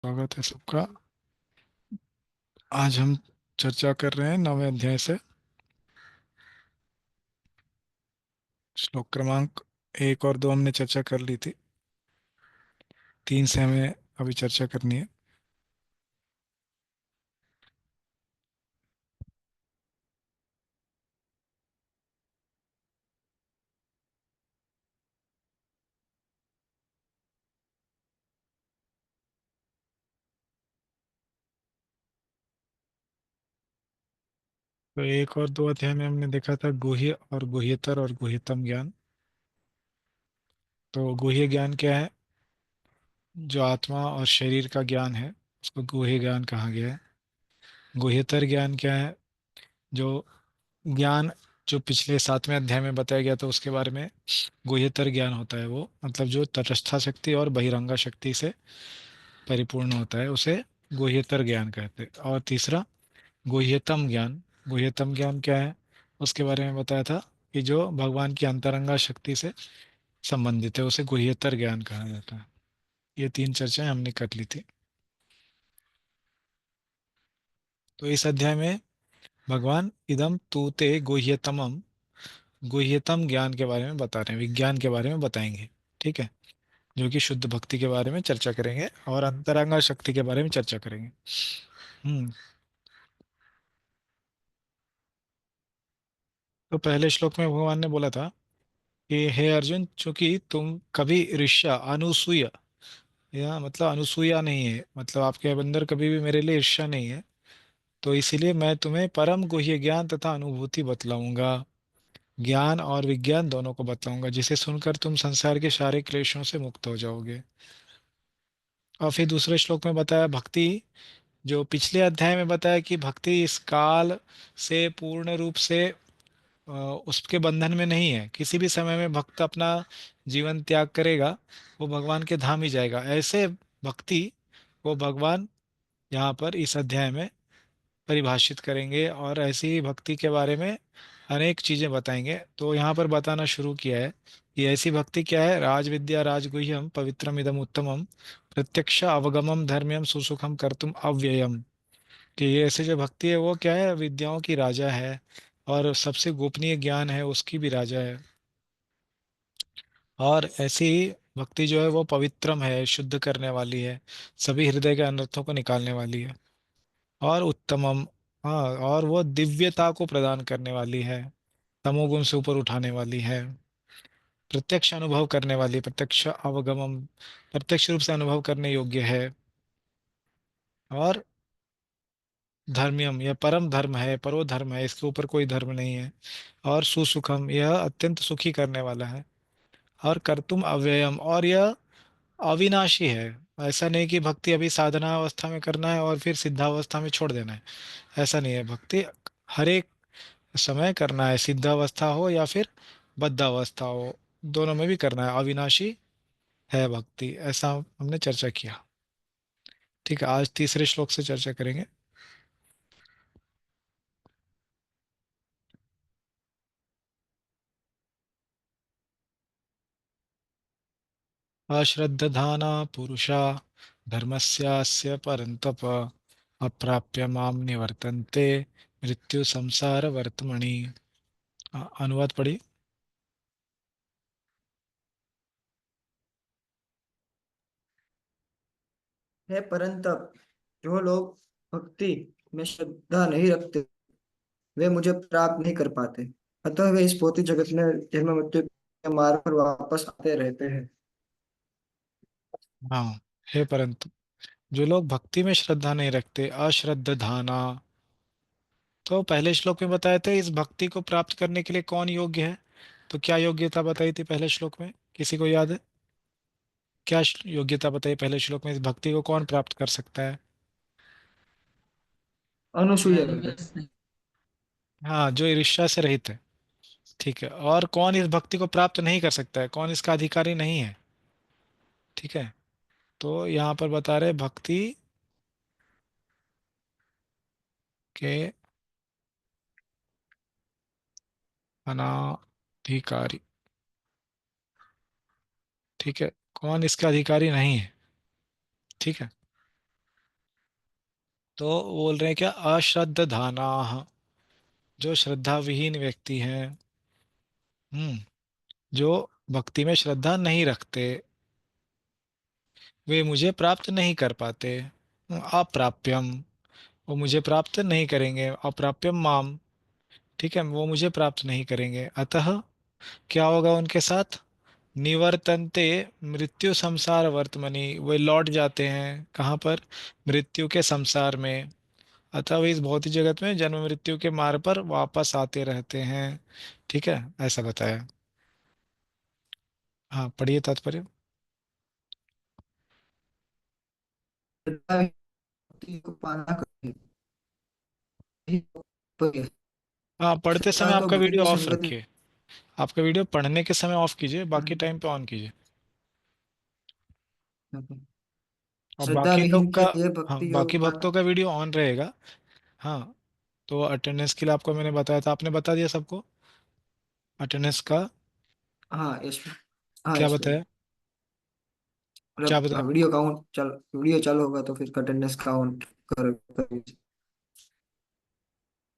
स्वागत है सबका। आज हम चर्चा कर रहे हैं 9वें अध्याय से। श्लोक क्रमांक 1 और 2 हमने चर्चा कर ली थी। 3 से हमें अभी चर्चा करनी है। तो 1 और 2 अध्याय में हमने देखा था गुह्य और गुह्यतर और गुह्यतम ज्ञान। तो गुह्य ज्ञान क्या है? जो आत्मा और शरीर का ज्ञान है उसको गुह्य ज्ञान कहा गया है। गुह्यतर ज्ञान क्या है? जो ज्ञान जो पिछले 7वें अध्याय में बताया गया था उसके बारे में गुह्यतर ज्ञान होता है। वो मतलब जो तटस्था शक्ति और बहिरंगा शक्ति से परिपूर्ण होता है उसे गुह्यतर ज्ञान कहते हैं। और तीसरा गुह्यतम ज्ञान। गुह्यतम ज्ञान क्या है उसके बारे में बताया था कि जो भगवान की अंतरंगा शक्ति से संबंधित है उसे गुह्यतर ज्ञान कहा जाता है। ये 3 चर्चाएं हमने कर ली थी। तो इस अध्याय में भगवान इदम तूते गुह्यतमम, गुह्यतम ज्ञान के बारे में बता रहे हैं, विज्ञान के बारे में बताएंगे। ठीक है। जो कि शुद्ध भक्ति के बारे में चर्चा करेंगे और अंतरंगा शक्ति के बारे में चर्चा करेंगे। हम्म। तो पहले श्लोक में भगवान ने बोला था कि हे अर्जुन, चूंकि तुम कभी ईर्ष्या अनुसूया, या मतलब अनुसूया नहीं है, मतलब आपके अंदर कभी भी मेरे लिए ईर्ष्या नहीं है, तो इसीलिए मैं तुम्हें परम गुह्य ज्ञान तथा अनुभूति बतलाऊंगा। ज्ञान और विज्ञान दोनों को बतलाऊंगा जिसे सुनकर तुम संसार के सारे क्लेशों से मुक्त हो जाओगे। और फिर दूसरे श्लोक में बताया भक्ति। जो पिछले अध्याय में बताया कि भक्ति इस काल से पूर्ण रूप से उसके बंधन में नहीं है। किसी भी समय में भक्त अपना जीवन त्याग करेगा, वो भगवान के धाम ही जाएगा। ऐसे भक्ति को भगवान यहाँ पर इस अध्याय में परिभाषित करेंगे और ऐसी ही भक्ति के बारे में अनेक चीजें बताएंगे। तो यहाँ पर बताना शुरू किया है कि ऐसी भक्ति क्या है। राज विद्या राजगुह्यम पवित्रम इदम उत्तमम प्रत्यक्ष अवगमम धर्म्यम सुसुखम कर्तुम अव्ययम। कि ये ऐसे जो भक्ति है वो क्या है, विद्याओं की राजा है और सबसे गोपनीय ज्ञान है उसकी भी राजा है। और ऐसी भक्ति जो है वो पवित्रम है, शुद्ध करने वाली है, सभी हृदय के अनर्थों को निकालने वाली है। और उत्तमम, हाँ, और वो दिव्यता को प्रदान करने वाली है, तमोगुण से ऊपर उठाने वाली है, प्रत्यक्ष अनुभव करने वाली, प्रत्यक्ष अवगमम, प्रत्यक्ष रूप से अनुभव करने योग्य है। और धर्म्यम, यह परम धर्म है, परो धर्म है, इसके ऊपर कोई धर्म नहीं है। और सुसुखम, यह अत्यंत सुखी करने वाला है। और कर्तुम अव्ययम, और यह अविनाशी है। ऐसा नहीं कि भक्ति अभी साधना अवस्था में करना है और फिर सिद्धावस्था में छोड़ देना है। ऐसा नहीं है। भक्ति हर एक समय करना है, सिद्धावस्था हो या फिर बद्धावस्था हो, दोनों में भी करना है। अविनाशी है भक्ति, ऐसा हमने चर्चा किया। ठीक है, आज तीसरे श्लोक से चर्चा करेंगे। अश्रद्धधाना पुरुषा धर्मस्यास्य परन्तप अप्राप्य माम निवर्तन्ते मृत्यु संसार वर्तमणि। अनुवाद पढ़ी। है परंतप जो लोग भक्ति में श्रद्धा नहीं रखते वे मुझे प्राप्त नहीं कर पाते। अतः वे इस भौतिक जगत में जन्म मृत्यु के मार्ग पर वापस आते रहते हैं। हाँ, हे परंतु जो लोग भक्ति में श्रद्धा नहीं रखते, अश्रद्धाना। तो पहले श्लोक में बताए थे इस भक्ति को प्राप्त करने के लिए कौन योग्य है। तो क्या योग्यता बताई थी पहले श्लोक में, किसी को याद है? क्या योग्यता बताई पहले श्लोक में, इस भक्ति को कौन प्राप्त कर सकता है? अनुसूया। हाँ, जो ईर्ष्या से रहित है। ठीक है। और कौन इस भक्ति को प्राप्त नहीं कर सकता है, कौन इसका अधिकारी नहीं है? ठीक है। तो यहाँ पर बता रहे भक्ति के अनाधिकारी। ठीक है, कौन इसका अधिकारी नहीं है। ठीक है। तो बोल रहे हैं क्या, अश्रद्धाना, जो श्रद्धा विहीन व्यक्ति हैं, जो भक्ति में श्रद्धा नहीं रखते, वे मुझे प्राप्त नहीं कर पाते। अप्राप्यम, वो मुझे प्राप्त नहीं करेंगे। अप्राप्यम माम, ठीक है, वो मुझे प्राप्त नहीं करेंगे। अतः क्या होगा उनके साथ, निवर्तन्ते मृत्यु संसार वर्तमनि, वे लौट जाते हैं कहाँ पर, मृत्यु के संसार में। अतः वे इस भौतिक जगत में जन्म मृत्यु के मार्ग पर वापस आते रहते हैं। ठीक है, ऐसा बताया। हाँ, पढ़िए तात्पर्य। श्रद्धा व्यक्ति को पाना कठिन है। हाँ, पढ़ते श्रद्धा समय तो आपका भक्ति वीडियो की ऑफ संगति। रखिए। आपका वीडियो पढ़ने के समय ऑफ कीजिए, बाकी हम्म, टाइम पे ऑन कीजिए। हम्म। और श्रद्धा बाकी लोग विहीन का, के लिए हाँ, भक्ति बाकी योग पाना। भक्तों का वीडियो ऑन रहेगा। हाँ, तो अटेंडेंस के लिए आपको मैंने बताया था, आपने बता दिया सबको अटेंडेंस का। हाँ यश। हाँ क्या यश। बताया, क्या मतलब बताया। वीडियो काउंट चल, वीडियो चालू होगा तो फिर अटेंडेंस काउंट कर।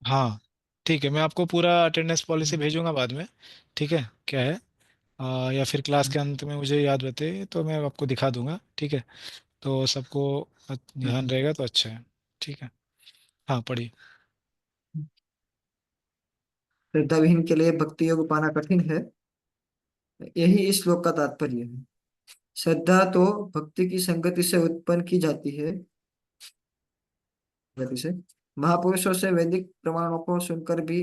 हाँ, ठीक है, मैं आपको पूरा अटेंडेंस पॉलिसी हम्म, भेजूंगा बाद में। ठीक है, क्या है, या फिर क्लास के अंत में मुझे याद बते तो मैं आपको दिखा दूंगा। ठीक है, तो सबको ध्यान हम्म, रहेगा तो अच्छा है। ठीक है, हाँ, पढ़िए। श्रद्धा विहीन के लिए भक्ति योग पाना कठिन है, यही इस श्लोक का तात्पर्य है। श्रद्धा तो भक्ति की संगति से उत्पन्न की जाती है, गति से। महापुरुषों से वैदिक प्रमाणों को सुनकर भी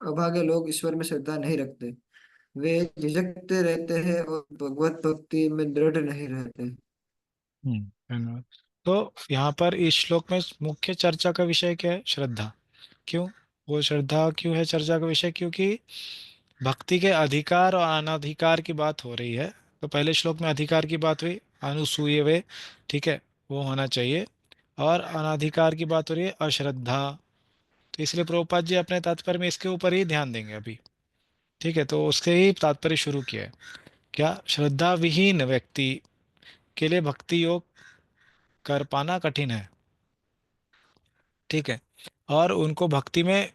अभागे लोग ईश्वर में श्रद्धा नहीं रखते। वे झिझकते रहते हैं और भगवत भक्ति में दृढ़ नहीं रहते। धन्यवाद। तो यहाँ पर इस श्लोक में मुख्य चर्चा का विषय क्या है, श्रद्धा। क्यों, वो श्रद्धा क्यों है चर्चा का विषय, क्योंकि भक्ति के अधिकार और अनाधिकार की बात हो रही है। तो पहले श्लोक में अधिकार की बात हुई, अनुसूयवे, ठीक है, वो होना चाहिए। और अनाधिकार की बात हो रही है, अश्रद्धा। तो इसलिए प्रभुपाद जी अपने तात्पर्य में इसके ऊपर ही ध्यान देंगे अभी। ठीक है, तो उसके ही तात्पर्य शुरू किया है। क्या, श्रद्धा विहीन व्यक्ति के लिए भक्ति योग कर पाना कठिन है। ठीक है, और उनको भक्ति में,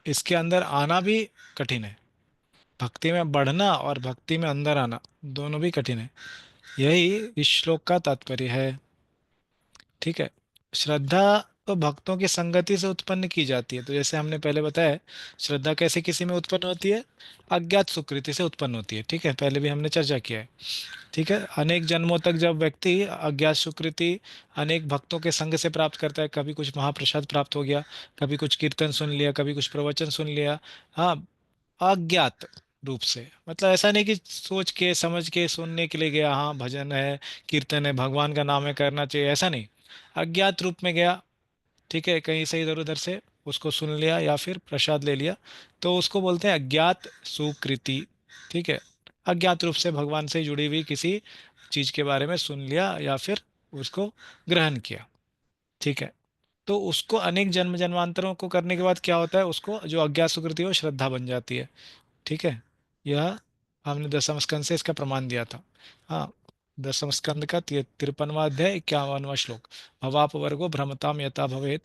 इसके अंदर आना भी कठिन है। भक्ति में बढ़ना और भक्ति में अंदर आना दोनों भी कठिन है। यही इस श्लोक का तात्पर्य है। ठीक है, श्रद्धा तो भक्तों की संगति से उत्पन्न की जाती है। तो जैसे हमने पहले बताया, श्रद्धा कैसे किसी में उत्पन्न होती है, अज्ञात सुकृति से उत्पन्न होती है। ठीक है, पहले भी हमने चर्चा किया है। ठीक है, अनेक जन्मों तक जब व्यक्ति अज्ञात सुकृति अनेक भक्तों के संग से प्राप्त करता है, कभी कुछ महाप्रसाद प्राप्त हो गया, कभी कुछ कीर्तन सुन लिया, कभी कुछ प्रवचन सुन लिया, हाँ, अज्ञात रूप से, मतलब ऐसा नहीं कि सोच के समझ के सुनने के लिए गया, हाँ भजन है, कीर्तन है, भगवान का नाम है, करना चाहिए, ऐसा नहीं। अज्ञात रूप में गया, ठीक है, कहीं से इधर उधर से उसको सुन लिया या फिर प्रसाद ले लिया, तो उसको बोलते हैं अज्ञात सुकृति। ठीक है, अज्ञात रूप से भगवान से जुड़ी हुई किसी चीज के बारे में सुन लिया या फिर उसको ग्रहण किया। ठीक है, तो उसको अनेक जन्म जन्मांतरों को करने के बाद क्या होता है, उसको जो अज्ञात सुकृति है वो श्रद्धा बन जाती है। ठीक है, यह हमने दसम स्कंद से इसका प्रमाण दिया था। हाँ, दसम स्कंद का 53वां अध्याय 51वां श्लोक, भवाप वर्गो भ्रमताम यथा भवेत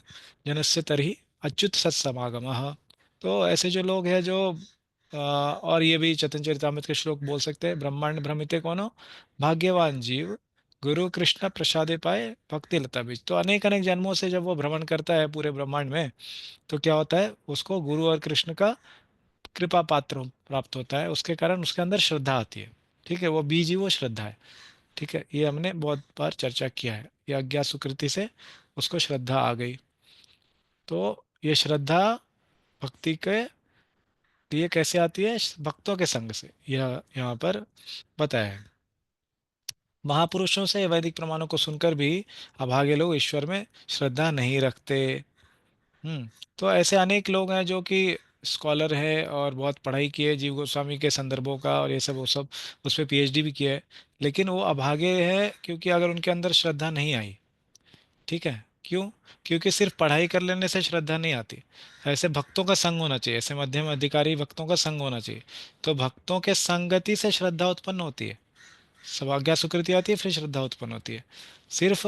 जनस्य तरहि अच्युत सत्समागमः। तो ऐसे जो लोग हैं जो और ये भी चैतन्य चरितामृत के श्लोक बोल सकते हैं, ब्रह्मांड भ्रमिते कोनो भाग्यवान जीव, गुरु कृष्ण प्रसादे पाए भक्ति लता बीज। तो अनेक अनेक जन्मों से जब वो भ्रमण करता है पूरे ब्रह्मांड में, तो क्या होता है, उसको गुरु और कृष्ण का कृपा पात्र प्राप्त होता है, उसके कारण उसके अंदर श्रद्धा आती है। ठीक है, वो बीज ही वो श्रद्धा है। ठीक है, ये हमने बहुत बार चर्चा किया है, ये अज्ञात सुकृति से उसको श्रद्धा आ गई। तो ये श्रद्धा भक्ति के लिए कैसे आती है, भक्तों के संग से, यह यहाँ पर बताया है। महापुरुषों से वैदिक प्रमाणों को सुनकर भी अभागे लोग ईश्वर में श्रद्धा नहीं रखते। तो ऐसे अनेक लोग हैं जो कि स्कॉलर है और बहुत पढ़ाई की है जीव गोस्वामी के संदर्भों का और ये सब वो सब, उस पर पीएचडी भी किया है, लेकिन वो अभागे है क्योंकि अगर उनके अंदर श्रद्धा नहीं आई। ठीक है, क्यों, क्योंकि सिर्फ पढ़ाई कर लेने से श्रद्धा नहीं आती। ऐसे भक्तों का संग होना चाहिए, ऐसे मध्यम अधिकारी भक्तों का संग होना चाहिए। तो भक्तों के संगति से श्रद्धा उत्पन्न होती है। सब अज्ञात सुकृति आती है, फिर श्रद्धा उत्पन्न होती है। सिर्फ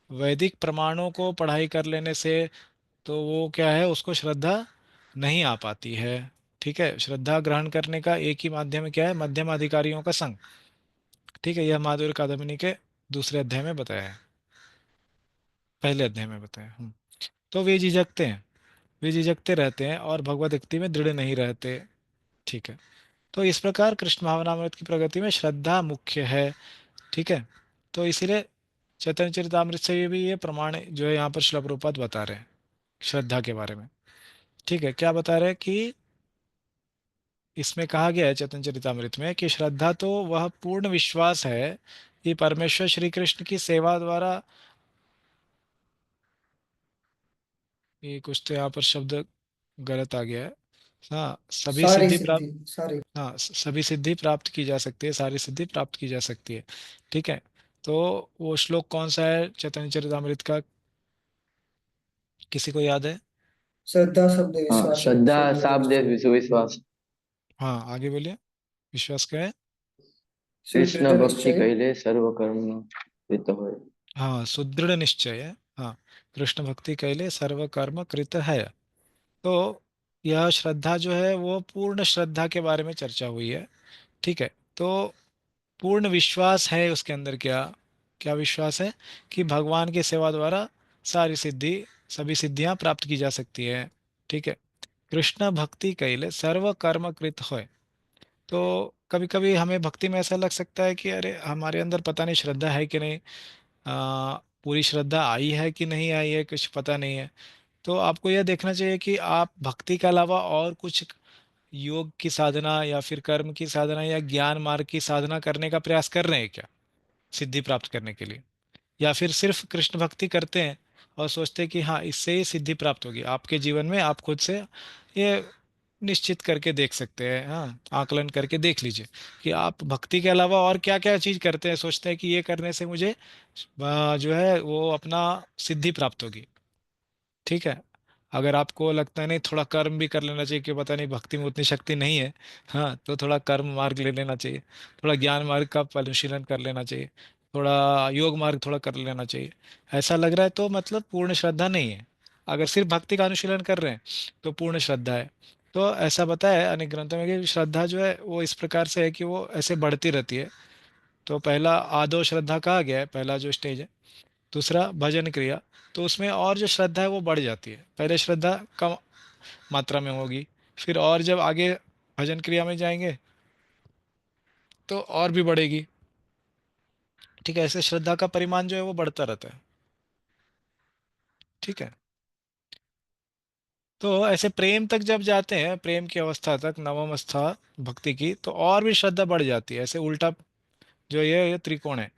वैदिक प्रमाणों को पढ़ाई कर लेने से तो वो क्या है, उसको श्रद्धा नहीं आ पाती है। ठीक है, श्रद्धा ग्रहण करने का एक ही माध्यम क्या है, मध्यम अधिकारियों का संग। ठीक है, यह माधुर्य कादम्बिनी के दूसरे अध्याय में बताया है, पहले अध्याय में बताया। तो वे झिझकते हैं, वे झिझकते रहते हैं और भगवत भक्ति में दृढ़ नहीं रहते। ठीक है, तो इस प्रकार कृष्ण भावनामृत की प्रगति में श्रद्धा मुख्य है। ठीक है, तो इसीलिए चैतन्य चरितामृत से ये भी ये प्रमाण जो है यहाँ पर श्रील प्रभुपाद बता रहे हैं श्रद्धा के बारे में। ठीक है, क्या बता रहे हैं कि इसमें कहा गया है चैतन्य चरितामृत में कि श्रद्धा तो वह पूर्ण विश्वास है कि परमेश्वर श्री कृष्ण की सेवा द्वारा, ये कुछ तो यहाँ पर शब्द गलत आ गया है। हाँ, सभी सारी सिद्धि प्राप्त, सिद्धि, सारी। हाँ सभी सिद्धि प्राप्त की जा सकती है, सारी सिद्धि प्राप्त की जा सकती है। ठीक है, तो वो श्लोक कौन सा है चैतन्य चरितामृत का, किसी को याद है? श्रद्धा शब्द हाँ, विश्वास है, श्रद्धा फिर दृढ़ शाब्द निश्चय। विश्वास। हाँ आगे बोलिए, विश्वास क्या है? फिर कृष्ण दृढ़ भक्ति निश्चय। कहले सर्व कर्म कृत होय। हाँ, सुदृढ़ निश्चय है। हाँ, कृष्ण भक्ति कैले सर्व कर्म कृत है। तो यह श्रद्धा जो है वो पूर्ण श्रद्धा के बारे में चर्चा हुई है। ठीक है, तो पूर्ण विश्वास है उसके अंदर, क्या क्या विश्वास है कि भगवान की सेवा द्वारा सारी सिद्धि, सभी सिद्धियां प्राप्त की जा सकती है। ठीक है, कृष्ण भक्ति कैले सर्व कर्म कृत होय। तो कभी कभी हमें भक्ति में ऐसा लग सकता है कि अरे हमारे अंदर पता नहीं श्रद्धा है कि नहीं, पूरी श्रद्धा आई है कि नहीं आई है, कुछ पता नहीं है। तो आपको यह देखना चाहिए कि आप भक्ति के अलावा और कुछ योग की साधना या फिर कर्म की साधना या ज्ञान मार्ग की साधना करने का प्रयास कर रहे हैं क्या, सिद्धि प्राप्त करने के लिए? या फिर सिर्फ कृष्ण भक्ति करते हैं और सोचते हैं कि हाँ इससे ही सिद्धि प्राप्त होगी। आपके जीवन में आप खुद से ये निश्चित करके देख सकते हैं, हाँ आकलन करके देख लीजिए कि आप भक्ति के अलावा और क्या क्या चीज करते हैं, सोचते हैं कि ये करने से मुझे जो है वो अपना सिद्धि प्राप्त होगी। ठीक है, अगर आपको लगता है नहीं थोड़ा कर्म भी कर लेना चाहिए कि पता नहीं भक्ति में उतनी शक्ति नहीं है, हाँ तो थोड़ा कर्म मार्ग ले लेना चाहिए, थोड़ा ज्ञान मार्ग का अनुशीलन कर लेना चाहिए, थोड़ा योग मार्ग थोड़ा कर लेना चाहिए, ऐसा लग रहा है तो मतलब पूर्ण श्रद्धा नहीं है। अगर सिर्फ भक्ति का अनुशीलन कर रहे हैं तो पूर्ण श्रद्धा है। तो ऐसा बताया है अनेक ग्रंथों में कि श्रद्धा जो है वो इस प्रकार से है कि वो ऐसे बढ़ती रहती है। तो पहला आदो श्रद्धा कहा गया है, पहला जो स्टेज है। दूसरा भजन क्रिया, तो उसमें और जो श्रद्धा है वो बढ़ जाती है, पहले श्रद्धा कम मात्रा में होगी, फिर और जब आगे भजन क्रिया में जाएंगे तो और भी बढ़ेगी। ठीक है, ऐसे श्रद्धा का परिमाण जो है वो बढ़ता रहता है। ठीक है, तो ऐसे प्रेम तक जब जाते हैं, प्रेम की अवस्था तक, नवम अवस्था भक्ति की, तो और भी श्रद्धा बढ़ जाती है, ऐसे उल्टा जो ये त्रिकोण है।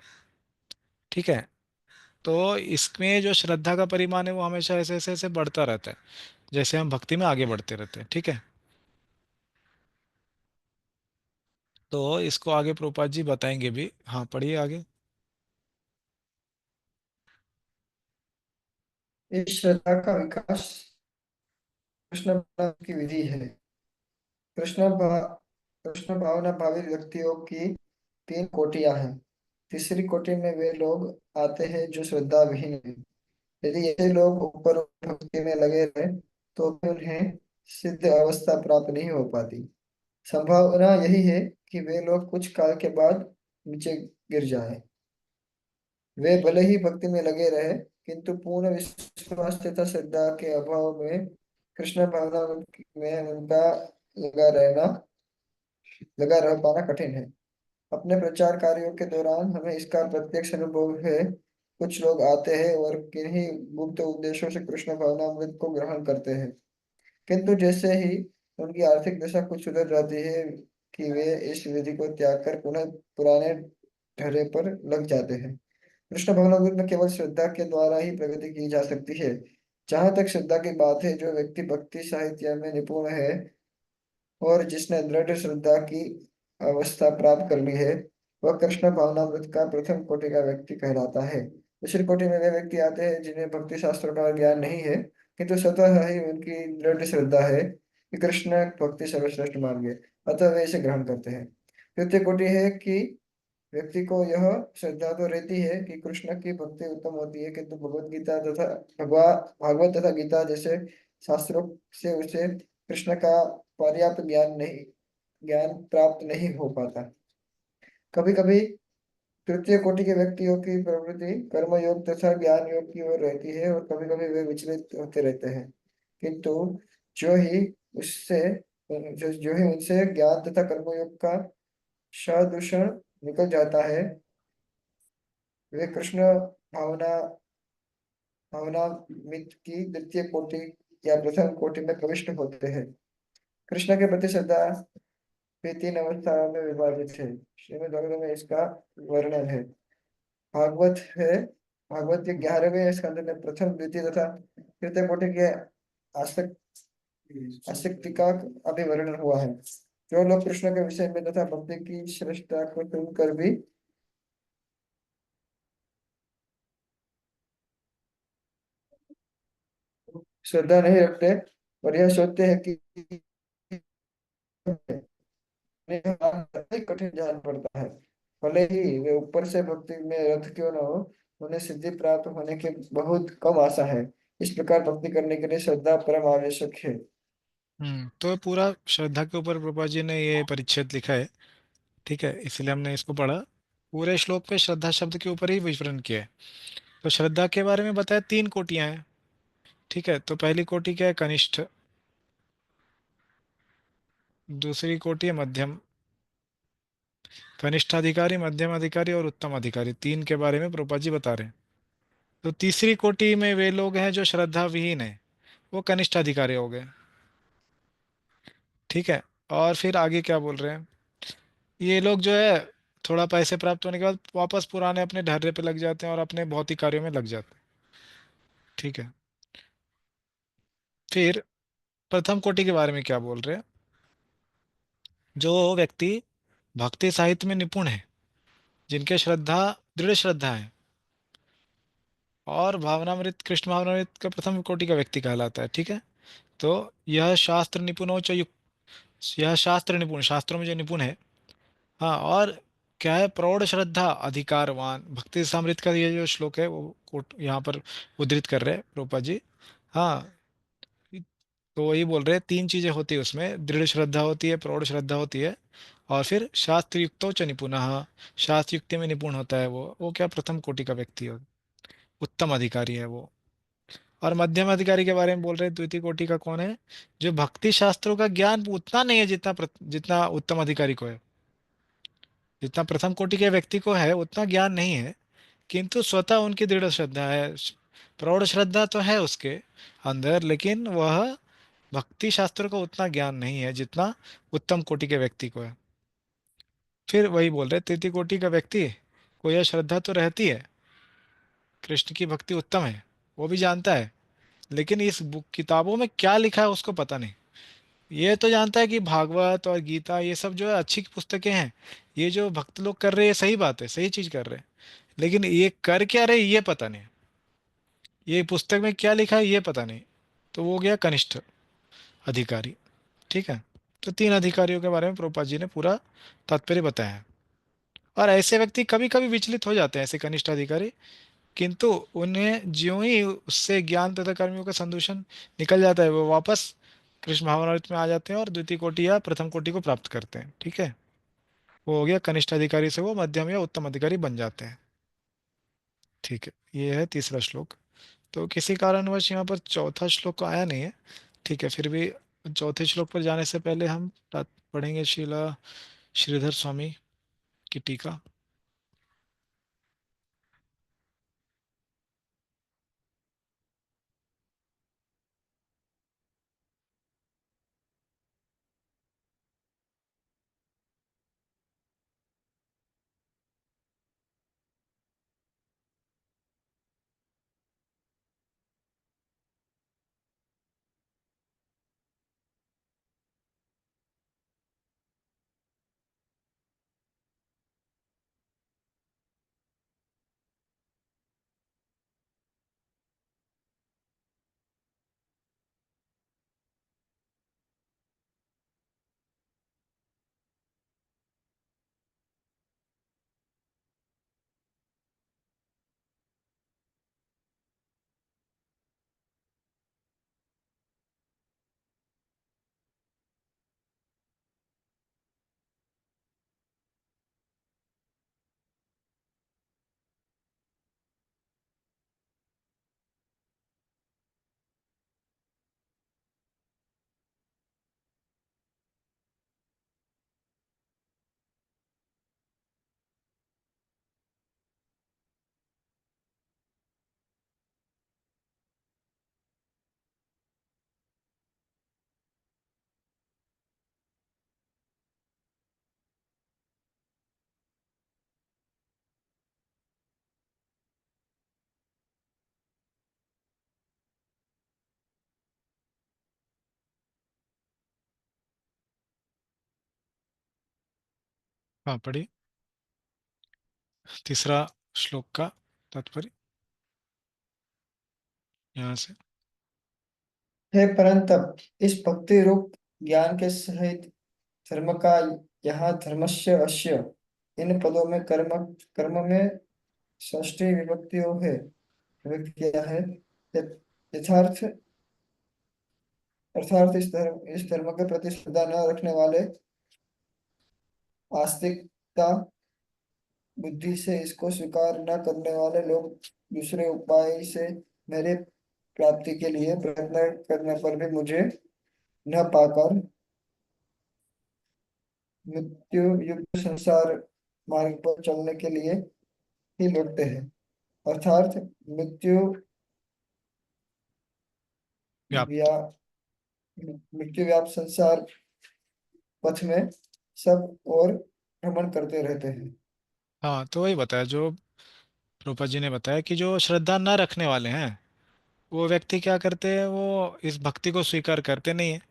ठीक है, तो इसमें जो श्रद्धा का परिमाण है वो हमेशा ऐसे ऐसे ऐसे बढ़ता रहता है जैसे हम भक्ति में आगे बढ़ते रहते हैं। ठीक है, तो इसको आगे प्रोपात जी बताएंगे भी। हाँ पढ़िए आगे। इस श्रद्धा का विकास कृष्ण भावना की विधि है। कृष्ण भा कृष्ण भावना भावी व्यक्तियों की तीन कोटियां हैं। तीसरी कोटि में वे लोग आते हैं जो श्रद्धा विहीन है। यदि ऐसे लोग ऊपर भक्ति में लगे रहे तो भी उन्हें सिद्ध अवस्था प्राप्त नहीं हो पाती। संभावना यही है कि वे लोग कुछ काल के बाद नीचे गिर जाएं। वे भले ही भक्ति में लगे रहे, किंतु पूर्ण विश्वास तथा श्रद्धा के अभाव में कृष्ण भावना में उनका लगा रहना लगा रह पाना कठिन है। अपने प्रचार कार्यों के दौरान हमें इसका प्रत्यक्ष अनुभव है। कुछ लोग आते हैं और किन्हीं गुप्त उद्देश्यों से कृष्ण भावनामृत को ग्रहण करते हैं, किंतु जैसे ही उनकी आर्थिक दशा कुछ सुधर जाती है कि वे इस विधि को त्याग कर पुनः पुराने ढर्रे पर लग जाते हैं। कृष्ण भावनामृत में केवल श्रद्धा के द्वारा ही प्रगति की जा सकती है। जहाँ तक श्रद्धा की बात है, जो व्यक्ति भक्ति साहित्य में निपुण है और जिसने दृढ़ श्रद्धा की अवस्था प्राप्त कर ली है, वह कृष्ण भावनामृत का प्रथम कोटि का व्यक्ति कहलाता है। दूसरी कोटि में वे व्यक्ति आते हैं जिन्हें भक्ति शास्त्रों का ज्ञान नहीं है, किंतु स्वतः ही उनकी दृढ़ श्रद्धा है कि कृष्ण भक्ति सर्वश्रेष्ठ मार्ग है, अतः वे इसे ग्रहण करते हैं। तृतीय कोटि है कि व्यक्ति को यह श्रद्धा तो रहती है कि कृष्ण की भक्ति उत्तम होती है, किंतु भगवत गीता तथा भागवत तथा गीता जैसे शास्त्रों से उसे कृष्ण का पर्याप्त ज्ञान प्राप्त नहीं हो पाता। कभी कभी तृतीय कोटि के व्यक्तियों की प्रवृत्ति कर्म योग तथा ज्ञान योग की ओर रहती है, और कभी कभी वे विचलित होते रहते हैं। किंतु जो ही जो ही उनसे ज्ञान तथा कर्मयोग का सदूषण निकल जाता है, वे कृष्ण भावना भावनामृत की द्वितीय कोटि या प्रथम कोटि में प्रविष्ट होते हैं। कृष्ण के प्रति श्रद्धा भी तीन अवस्थाओं में विभाजित है। श्रीमद् भागवत में इसका वर्णन है। भागवत है भागवत के 11वें स्कंद में प्रथम द्वितीय तथा तृतीय कोटि के आसक्त आसक्ति का अभी वर्णन हुआ है। जो लोग कृष्ण के विषय में तथा भक्ति की श्रेष्ठता को सुनकर भी श्रद्धा नहीं रखते और यह सोचते हैं कि कठिन जान पड़ता है, भले ही वे ऊपर से भक्ति में रत क्यों न हो, उन्हें सिद्धि प्राप्त होने की बहुत कम आशा है। इस प्रकार भक्ति करने के लिए श्रद्धा परम आवश्यक है। तो पूरा श्रद्धा के ऊपर प्रभुपा जी ने ये परिच्छेद लिखा है। ठीक है, इसलिए हमने इसको पढ़ा। पूरे श्लोक पे श्रद्धा शब्द के ऊपर ही विवरण किया है। तो श्रद्धा के बारे में बताया, तीन कोटियां हैं। ठीक है, तो पहली कोटि क्या है? कनिष्ठ। दूसरी कोटि है मध्यम। कनिष्ठ अधिकारी, मध्यम अधिकारी और उत्तम अधिकारी, तीन के बारे में प्रभुपा जी बता रहे हैं। तो तीसरी कोटि में वे लोग हैं जो श्रद्धा विहीन है, वो कनिष्ठ अधिकारी हो गए। ठीक है, और फिर आगे क्या बोल रहे हैं? ये लोग जो है थोड़ा पैसे प्राप्त होने के बाद वापस पुराने अपने ढर्रे पे लग जाते हैं और अपने भौतिक कार्यों में लग जाते हैं। ठीक है, फिर प्रथम कोटि के बारे में क्या बोल रहे हैं? जो व्यक्ति भक्ति साहित्य में निपुण है, जिनके श्रद्धा, दृढ़ श्रद्धा है, और भावनामृत, कृष्ण भावनामृत का प्रथम कोटि का व्यक्ति कहलाता है। ठीक है, तो यह शास्त्र निपुणों च युक्त, यह शास्त्र निपुण, शास्त्रों में जो निपुण है। हाँ, और क्या है? प्रौढ़ श्रद्धा अधिकारवान। भक्ति सामृत का ये जो श्लोक है वो कोट यहाँ पर उद्धृत कर रहे हैं रूपा जी। हाँ, तो वही बोल रहे हैं, तीन चीजें होती है उसमें, दृढ़ श्रद्धा होती है, प्रौढ़ श्रद्धा होती है, और फिर शास्त्र युक्तो च निपुणः। शास्त्र युक्ति में निपुण होता है वो क्या? प्रथम कोटि का व्यक्ति है, उत्तम अधिकारी है वो। और मध्यम अधिकारी के बारे में बोल रहे हैं, द्वितीय कोटि का कौन है? जो भक्ति शास्त्रों का ज्ञान उतना नहीं है जितना जितना उत्तम अधिकारी को है। जितना प्रथम कोटि के व्यक्ति को है उतना ज्ञान नहीं है, किंतु स्वतः उनकी दृढ़ श्रद्धा है। प्रौढ़ श्रद्धा तो है उसके अंदर, लेकिन वह भक्ति शास्त्रों का उतना ज्ञान नहीं है जितना उत्तम कोटि के व्यक्ति को है। फिर वही बोल रहे, तृतीय कोटि का व्यक्ति को यह श्रद्धा तो रहती है, कृष्ण की भक्ति उत्तम है, वो भी जानता है, लेकिन इस बुक किताबों में क्या लिखा है उसको पता नहीं। ये तो जानता है कि भागवत और गीता ये सब जो है अच्छी पुस्तकें हैं, ये जो भक्त लोग कर रहे हैं ये सही बात है, सही चीज कर रहे हैं, लेकिन ये कर क्या रहे ये पता नहीं, ये पुस्तक में क्या लिखा है ये पता नहीं। तो वो हो गया कनिष्ठ अधिकारी। ठीक है, तो तीन अधिकारियों के बारे में प्रभुपाद जी ने पूरा तात्पर्य बताया है। और ऐसे व्यक्ति कभी कभी विचलित हो जाते हैं, ऐसे कनिष्ठ अधिकारी, किंतु उन्हें ज्यों ही उससे ज्ञान तथा कर्मियों का संदूषण निकल जाता है, वो वापस कृष्ण भावनामृत में आ जाते हैं और द्वितीय कोटि या प्रथम कोटि को प्राप्त करते हैं। ठीक है, वो हो गया कनिष्ठ अधिकारी से वो मध्यम या उत्तम अधिकारी बन जाते हैं। ठीक है, ये है तीसरा श्लोक। तो किसी कारणवश यहाँ पर चौथा श्लोक आया नहीं है। ठीक है, फिर भी चौथे श्लोक पर जाने से पहले हम पढ़ेंगे शीला श्रीधर स्वामी की टीका। हाँ पढ़िए तीसरा श्लोक का तात्पर्य यहाँ से। हे परंतप, इस भक्ति रूप ज्ञान के सहित धर्म का यहाँ धर्मस्य अस्य इन पदों में कर्म कर्म में षष्ठी विभक्तियों है, विभक्ति किया है। यथार्थ अर्थात इस धर्म के प्रति श्रद्धा न रखने वाले, आस्तिकता बुद्धि से इसको स्वीकार न करने वाले लोग दूसरे उपाय से मेरे प्राप्ति के लिए प्रयत्न करने पर भी मुझे न पाकर मृत्यु युक्त संसार मार्ग पर चलने के लिए ही लौटते हैं। अर्थात मृत्यु व्या व्याप्त। मृत्यु व्याप्त संसार पथ में सब और भ्रमण करते रहते हैं। हाँ तो वही बताया जो रूपा जी ने बताया कि जो श्रद्धा न रखने वाले हैं वो व्यक्ति क्या करते हैं, वो इस भक्ति को स्वीकार करते नहीं है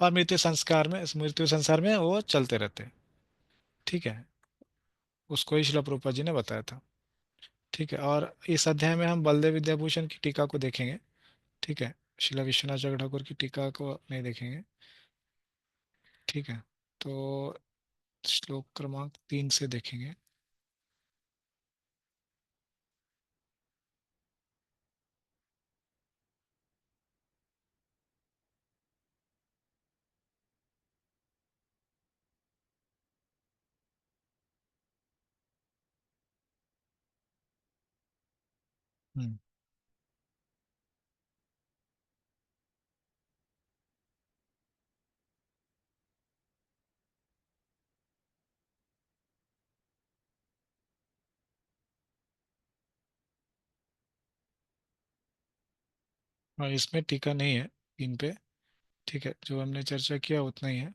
और मृत्यु संसार में वो चलते रहते हैं। ठीक है, उसको ही श्रील प्रभुपाद जी ने बताया था। ठीक है, और इस अध्याय में हम बलदेव विद्याभूषण की टीका को देखेंगे। ठीक है, शिला विश्वनाथ चक्रधारी ठाकुर की टीका को नहीं देखेंगे। ठीक है, तो श्लोक क्रमांक 3 से देखेंगे। हम्म। और इसमें टीका नहीं है इन पे। ठीक है, जो हमने चर्चा किया उतना ही है।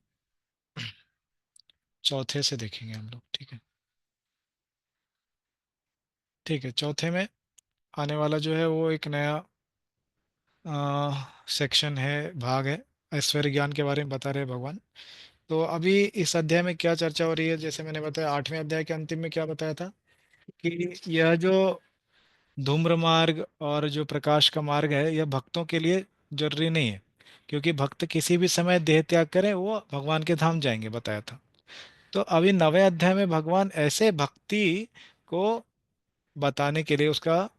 चौथे से देखेंगे हम लोग। ठीक है। ठीक है, चौथे में आने वाला जो है वो एक नया सेक्शन है, भाग है। ऐश्वर्य ज्ञान के बारे में बता रहे हैं भगवान। तो अभी इस अध्याय में क्या चर्चा हो रही है, जैसे मैंने बताया 8वें अध्याय के अंतिम में क्या बताया था कि यह जो धूम्र मार्ग और जो प्रकाश का मार्ग है यह भक्तों के लिए जरूरी नहीं है, क्योंकि भक्त किसी भी समय देह त्याग करें वो भगवान के धाम जाएंगे, बताया था। तो अभी 9वें अध्याय में भगवान ऐसे भक्ति को बताने के लिए उसका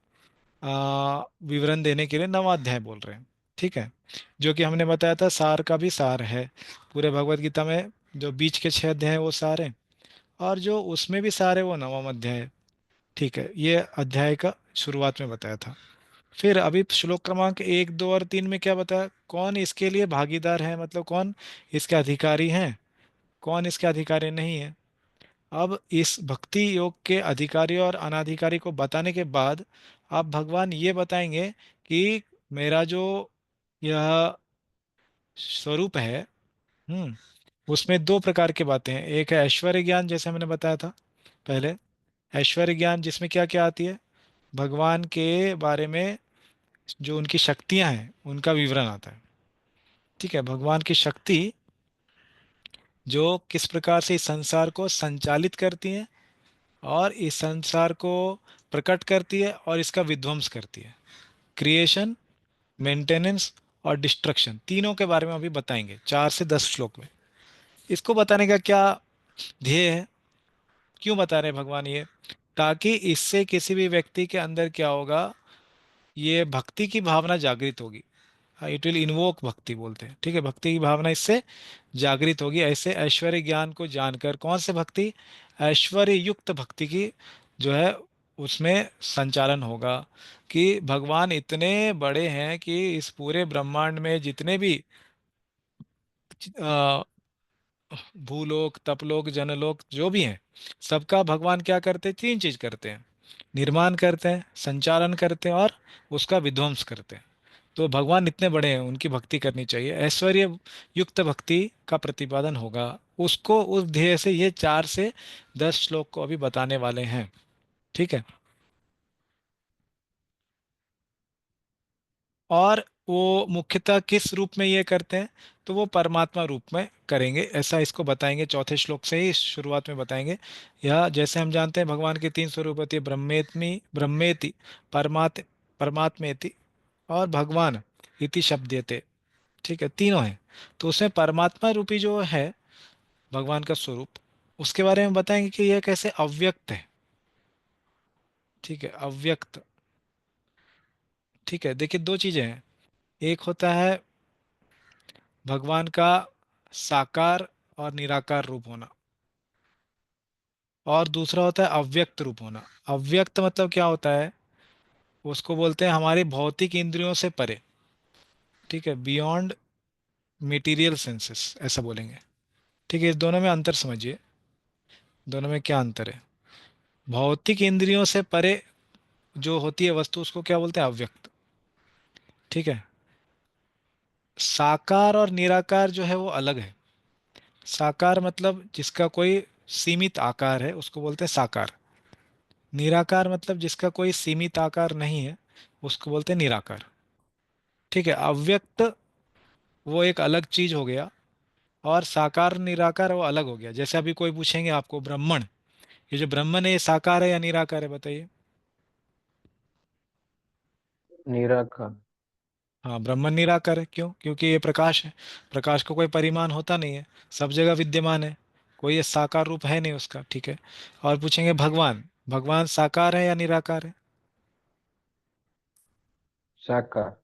विवरण देने के लिए 9वां अध्याय बोल रहे हैं। ठीक है, जो कि हमने बताया था सार का भी सार है। पूरे भगवत गीता में जो बीच के 6 अध्याय हैं वो सार है, और जो उसमें भी सार है वो 9वां अध्याय है। ठीक है, ये अध्याय का शुरुआत में बताया था। फिर अभी श्लोक क्रमांक 1, 2 और 3 में क्या बताया, कौन इसके लिए भागीदार है, मतलब कौन इसके अधिकारी हैं, कौन इसके अधिकारी नहीं है। अब इस भक्ति योग के अधिकारी और अनाधिकारी को बताने के बाद अब भगवान ये बताएंगे कि मेरा जो यह स्वरूप है, उसमें 2 प्रकार की बातें हैं। एक है ऐश्वर्य ज्ञान, जैसे मैंने बताया था पहले। ऐश्वर्य ज्ञान जिसमें क्या क्या आती है, भगवान के बारे में जो उनकी शक्तियां हैं उनका विवरण आता है। ठीक है, भगवान की शक्ति जो किस प्रकार से इस संसार को संचालित करती हैं और इस संसार को प्रकट करती है और इसका विध्वंस करती है। क्रिएशन, मेंटेनेंस और डिस्ट्रक्शन, तीनों के बारे में अभी बताएंगे 4 से 10 श्लोक में। इसको बताने का क्या ध्येय है, क्यों बता रहे हैं भगवान ये, ताकि इससे किसी भी व्यक्ति के अंदर क्या होगा, ये भक्ति की भावना जागृत होगी। इट विल इन्वोक, भक्ति बोलते हैं। ठीक है, भक्ति की भावना इससे जागृत होगी। ऐसे ऐश्वर्य ज्ञान को जानकर, कौन से भक्ति, ऐश्वर्य युक्त भक्ति की जो है उसमें संचालन होगा कि भगवान इतने बड़े हैं कि इस पूरे ब्रह्मांड में जितने भी अ, भूलोक, तपलोक, जनलोक जो भी हैं, सबका भगवान क्या करते हैं, 3 चीज करते हैं। निर्माण करते हैं, संचालन करते हैं और उसका विध्वंस करते हैं। तो भगवान इतने बड़े हैं, उनकी भक्ति करनी चाहिए। ऐश्वर्य युक्त भक्ति का प्रतिपादन होगा, उसको उस ध्येय से ये 4 से 10 श्लोक को अभी बताने वाले हैं। ठीक है, और वो मुख्यतः किस रूप में ये करते हैं, तो वो परमात्मा रूप में करेंगे, ऐसा इसको बताएंगे चौथे श्लोक से ही शुरुआत में बताएंगे। या जैसे हम जानते हैं भगवान के तीन स्वरूप होती है, ब्रह्मेत्मी ब्रह्मेति, परमात् परमात्मेति, और भगवान इति शब्दयते। ठीक है, तीनों हैं। तो उसमें परमात्मा रूपी जो है भगवान का स्वरूप, उसके बारे में बताएंगे कि यह कैसे अव्यक्त है। ठीक है, अव्यक्त। ठीक है, देखिए दो चीजें हैं, एक होता है भगवान का साकार और निराकार रूप होना, और दूसरा होता है अव्यक्त रूप होना। अव्यक्त मतलब क्या होता है, उसको बोलते हैं हमारी भौतिक इंद्रियों से परे। ठीक है, बियॉन्ड मटेरियल सेंसेस ऐसा बोलेंगे। ठीक है, इस दोनों में अंतर समझिए, दोनों में क्या अंतर है। भौतिक इंद्रियों से परे जो होती है वस्तु, उसको क्या बोलते हैं, अव्यक्त। ठीक है, साकार और निराकार जो है वो अलग है। साकार मतलब जिसका कोई सीमित आकार है उसको बोलते हैं साकार। निराकार मतलब जिसका कोई सीमित आकार नहीं है उसको बोलते हैं निराकार। ठीक है, अव्यक्त वो एक अलग चीज हो गया, और साकार निराकार वो अलग हो गया। जैसे अभी कोई पूछेंगे आपको ब्राह्मण, ये जो ब्राह्मण है ये साकार है या निराकार है, बताइए। निराकार। हाँ, ब्राह्मण निराकार है, क्यों? क्योंकि ये प्रकाश है, प्रकाश को कोई परिमाण होता नहीं है, सब जगह विद्यमान है, कोई ये साकार रूप है नहीं उसका। ठीक है, और पूछेंगे भगवान, भगवान साकार है या निराकार है? साकार।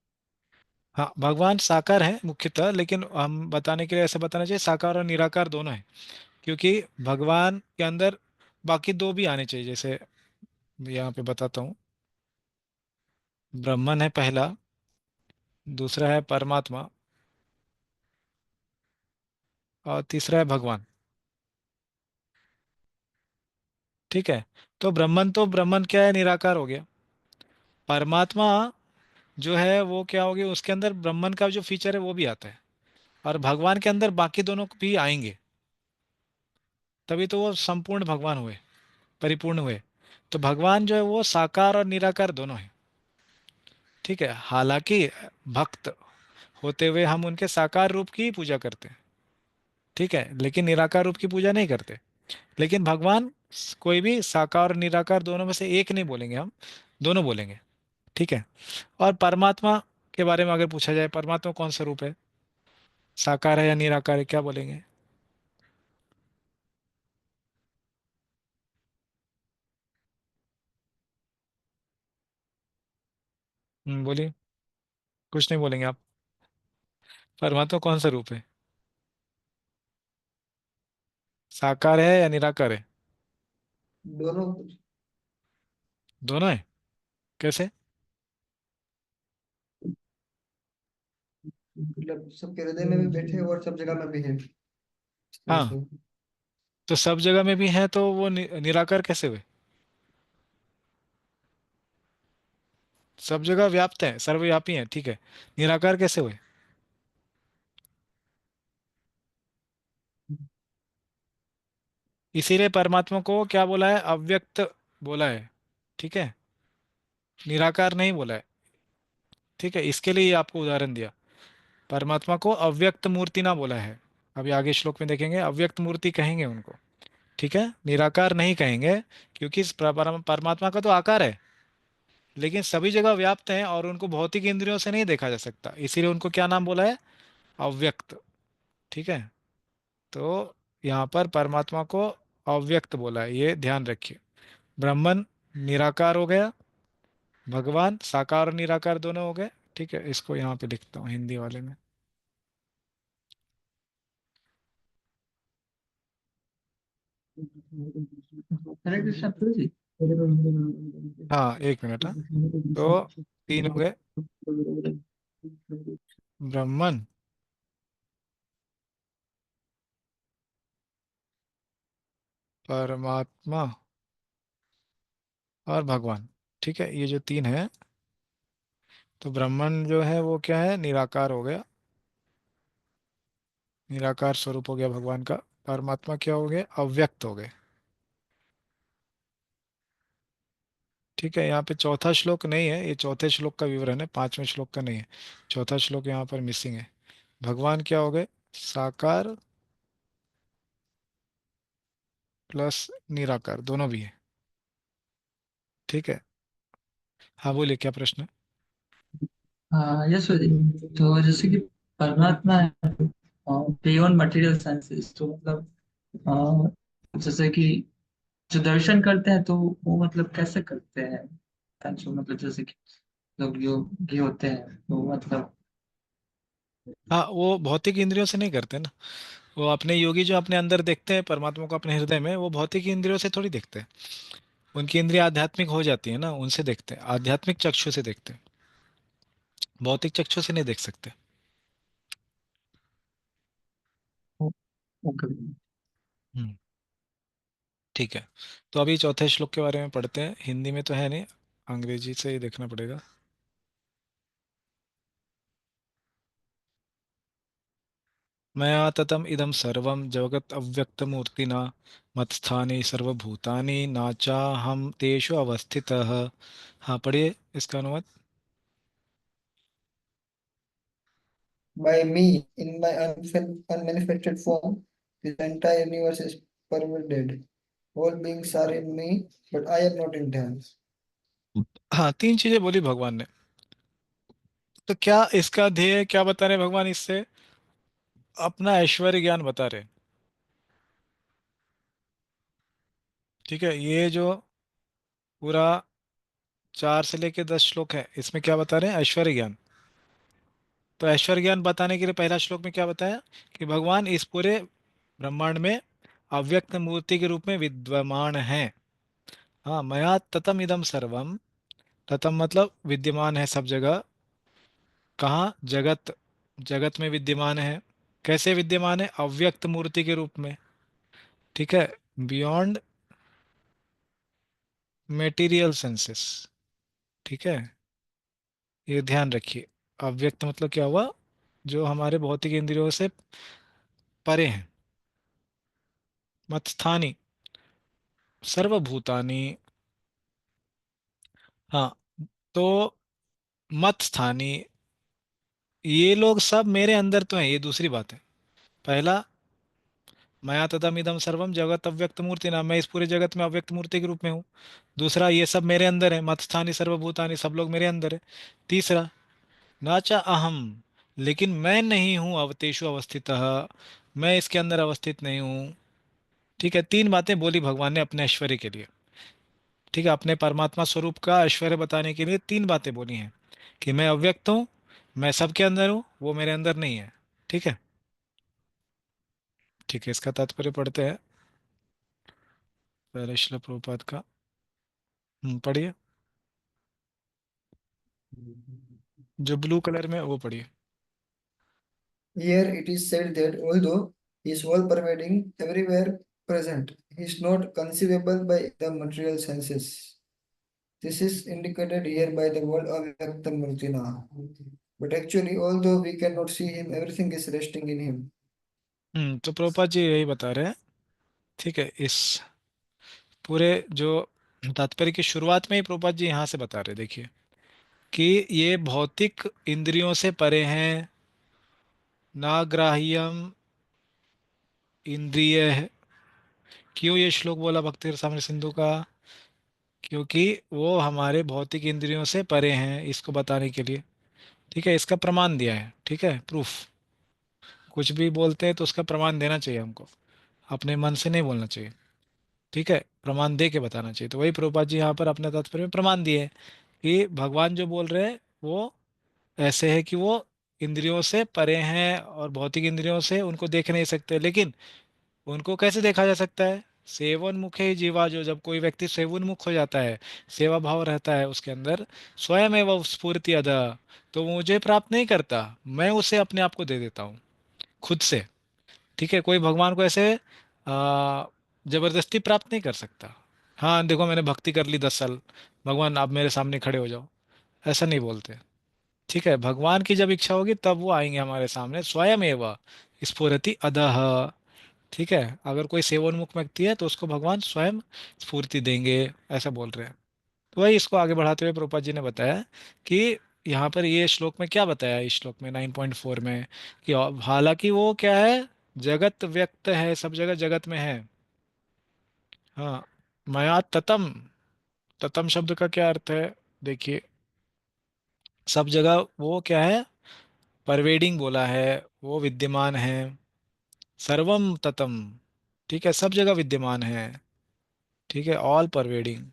हाँ, भगवान साकार है मुख्यतः, लेकिन हम बताने के लिए ऐसे बताना चाहिए साकार और निराकार दोनों है, क्योंकि भगवान के अंदर बाकी दो भी आने चाहिए। जैसे यहाँ पे बताता हूँ, ब्रह्मन है पहला, दूसरा है परमात्मा, और तीसरा है भगवान। ठीक है, तो ब्रह्मन क्या है, निराकार हो गया। परमात्मा जो है वो क्या हो गया, उसके अंदर ब्रह्मन का जो फीचर है वो भी आता है, और भगवान के अंदर बाकी दोनों भी आएंगे, तभी तो वो संपूर्ण भगवान हुए, परिपूर्ण हुए। तो भगवान जो है वो साकार और निराकार दोनों है। ठीक है, हालांकि भक्त होते हुए हम उनके साकार रूप की ही पूजा करते हैं। ठीक है, लेकिन निराकार रूप की पूजा नहीं करते। लेकिन भगवान कोई भी साकार और निराकार दोनों में से एक नहीं बोलेंगे हम, दोनों बोलेंगे। ठीक है, और परमात्मा के बारे में अगर पूछा जाए, परमात्मा कौन सा रूप है, साकार है या निराकार है, क्या बोलेंगे? बोलिए। कुछ नहीं बोलेंगे आप? परमात्मा कौन सा रूप है, साकार है या निराकार है? दोनों। दोनों है, कैसे? मतलब सबके हृदय में भी बैठे और सब जगह में भी है, इस तरह हाँ, से। तो सब जगह में भी है तो वो निराकार कैसे हुए? सब जगह व्याप्त है, सर्वव्यापी है, ठीक है, निराकार कैसे हुए? इसीलिए परमात्मा को क्या बोला है, अव्यक्त बोला है। ठीक है, निराकार नहीं बोला है। ठीक है, इसके लिए ये आपको उदाहरण दिया, परमात्मा को अव्यक्त मूर्ति ना बोला है। अभी आगे श्लोक में देखेंगे अव्यक्त मूर्ति कहेंगे उनको। ठीक है, निराकार नहीं कहेंगे, क्योंकि इस परमात्मा का तो आकार है, लेकिन सभी जगह व्याप्त है और उनको भौतिक इंद्रियों से नहीं देखा जा सकता, इसीलिए उनको क्या नाम बोला है, अव्यक्त। ठीक है, तो यहाँ पर परमात्मा को अव्यक्त बोला है, ये ध्यान रखिए। ब्राह्मण निराकार हो गया, भगवान साकार और निराकार दोनों हो गए। ठीक है, इसको यहाँ पे लिखता हूँ हिंदी वाले में। हरे कृष्ण तुलसी। हाँ, एक मिनट। हाँ, तो तीन हो गए, ब्राह्मण, परमात्मा, और भगवान। ठीक है, ये जो तीन है, तो ब्राह्मण जो है वो क्या है, निराकार हो गया, निराकार स्वरूप हो गया भगवान का। परमात्मा क्या हो गए, अव्यक्त हो गए। ठीक है, यहाँ पे चौथा श्लोक नहीं है, ये चौथे श्लोक का विवरण है, पांचवें श्लोक का नहीं है। चौथा श्लोक यहाँ पर मिसिंग है। भगवान क्या हो गए? साकार प्लस निराकार दोनों भी है। ठीक है। हाँ बोलिए, क्या प्रश्न है? हाँ यस सर। तो जैसे कि परमात्मा है बियॉन्ड मटेरियल साइंसेस, तो मतलब जैसे कि जो दर्शन करते हैं तो वो मतलब कैसे करते हैं, जो मतलब जैसे कि लोग योगी होते हैं तो मतलब। हाँ, वो भौतिक इंद्रियों से नहीं करते ना। वो अपने योगी जो अपने अंदर देखते हैं परमात्मा को अपने हृदय में, वो भौतिक इंद्रियों से थोड़ी देखते हैं। उनकी इंद्रियां आध्यात्मिक हो जाती है ना, उनसे देखते हैं, आध्यात्मिक चक्षु से देखते हैं, भौतिक चक्षु से नहीं देख सकते। ओके। हम्म। ठीक है। तो अभी चौथे श्लोक के बारे में पढ़ते हैं, हिंदी में तो है नहीं, अंग्रेजी से ही देखना पड़ेगा। मया ततम इदम सर्वम जगत अव्यक्तमूर्तिना मत्स्थानि सर्वभूतानि नाचाहं तेषु अवस्थितः। हाँ पढ़िए इसका अनुवाद। By me, in my unmanifested form, this entire universe is pervaded. All beings are in me, but I am not in them. हाँ, तीन चीजें बोली भगवान ने। तो क्या इसका ध्येय क्या बता रहे भगवान इससे? अपना ऐश्वर्य ज्ञान बता रहे। ठीक है, ये जो पूरा 4 से लेके 10 श्लोक है, इसमें क्या बता रहे हैं? ऐश्वर्य ज्ञान। तो ऐश्वर्य ज्ञान बताने के लिए पहला श्लोक में क्या बताया? कि भगवान इस पूरे ब्रह्मांड में अव्यक्त मूर्ति के रूप में विद्यमान है। हाँ, मया ततम इदम सर्वम। ततम मतलब विद्यमान है सब जगह। कहाँ? जगत। जगत में विद्यमान है। कैसे विद्यमान है? अव्यक्त मूर्ति के रूप में। ठीक है। Beyond material senses. ठीक है, ये ध्यान रखिए। अव्यक्त मतलब क्या हुआ? जो हमारे भौतिक इंद्रियों से परे हैं। मत्स्थानी सर्वभूतानि। हाँ, तो मत्स्थानी, ये लोग सब मेरे अंदर तो हैं, ये दूसरी बात है। पहला, मया ततमिदं सर्वम जगत अव्यक्त मूर्ति ना, मैं इस पूरे जगत में अव्यक्त मूर्ति के रूप में हूँ। दूसरा, ये सब मेरे अंदर है, मत्स्थानी सर्वभूतानि, सब लोग मेरे अंदर है। तीसरा, नाचा अहम, लेकिन मैं नहीं हूँ अवतेषु अवस्थितः, मैं इसके अंदर अवस्थित नहीं हूँ। ठीक है, तीन बातें बोली भगवान ने अपने ऐश्वर्य के लिए। ठीक है, अपने परमात्मा स्वरूप का ऐश्वर्य बताने के लिए तीन बातें बोली हैं। कि मैं अव्यक्त हूँ, मैं सबके अंदर हूँ, वो मेरे अंदर नहीं है। ठीक है। ठीक है, इसका तात्पर्य पढ़ते हैं पहले श्रील प्रभुपाद का। पढ़िए, जो ब्लू कलर में है, वो पढ़िए। Here it is said that although he is all pervading, everywhere present, he is not conceivable by the material senses. This is indicated here by the word Avyaktamurtina. But actually, although we cannot see him, everything is resting in him. तो प्रभुपाद जी यही बता रहे हैं। ठीक है, इस पूरे जो तात्पर्य की शुरुआत में ही प्रभुपाद जी यहाँ से बता रहे हैं, देखिए, कि ये भौतिक इंद्रियों से परे हैं, नाग्राह्यम इंद्रिय है। क्यों ये श्लोक बोला भक्ति रसामृत सिंधु का? क्योंकि वो हमारे भौतिक इंद्रियों से परे हैं, इसको बताने के लिए। ठीक है, इसका प्रमाण दिया है। ठीक है, प्रूफ। कुछ भी बोलते हैं तो उसका प्रमाण देना चाहिए हमको, अपने मन से नहीं बोलना चाहिए। ठीक है, प्रमाण दे के बताना चाहिए। तो वही प्रभुपाद जी यहाँ पर अपने तात्पर्य में प्रमाण दिए हैं कि भगवान जो बोल रहे हैं वो ऐसे है कि वो इंद्रियों से परे हैं और भौतिक इंद्रियों से उनको देख नहीं सकते। लेकिन उनको कैसे देखा जा सकता है? सेवन मुखे जीवा, जो जब कोई व्यक्ति सेवोन्मुख हो जाता है, सेवा भाव रहता है उसके अंदर, स्वयं एवं स्फूर्ति अदा, तो वो मुझे प्राप्त नहीं करता, मैं उसे अपने आप को दे देता हूँ खुद से। ठीक है, कोई भगवान को ऐसे जबरदस्ती प्राप्त नहीं कर सकता। हाँ देखो, मैंने भक्ति कर ली 10 साल, भगवान आप मेरे सामने खड़े हो जाओ, ऐसा नहीं बोलते। ठीक है, भगवान की जब इच्छा होगी तब वो आएंगे हमारे सामने, स्वयं एवं स्फुरति अदह। ठीक है, अगर कोई सेवोन्मुख व्यक्ति है तो उसको भगवान स्वयं स्फूर्ति देंगे, ऐसा बोल रहे हैं। तो वही इसको आगे बढ़ाते हुए प्रभुपाद जी ने बताया कि यहाँ पर ये श्लोक में क्या बताया, इस श्लोक में 9.4 में, कि हालांकि वो क्या है, जगत व्यक्त है, सब जगह जगत में है। हाँ, मया ततम, ततम शब्द का क्या अर्थ है, देखिए, सब जगह वो क्या है, परवेडिंग बोला है, वो विद्यमान है, सर्वम ततम, ठीक है, सब जगह विद्यमान है, ठीक है, ऑल परवेडिंग।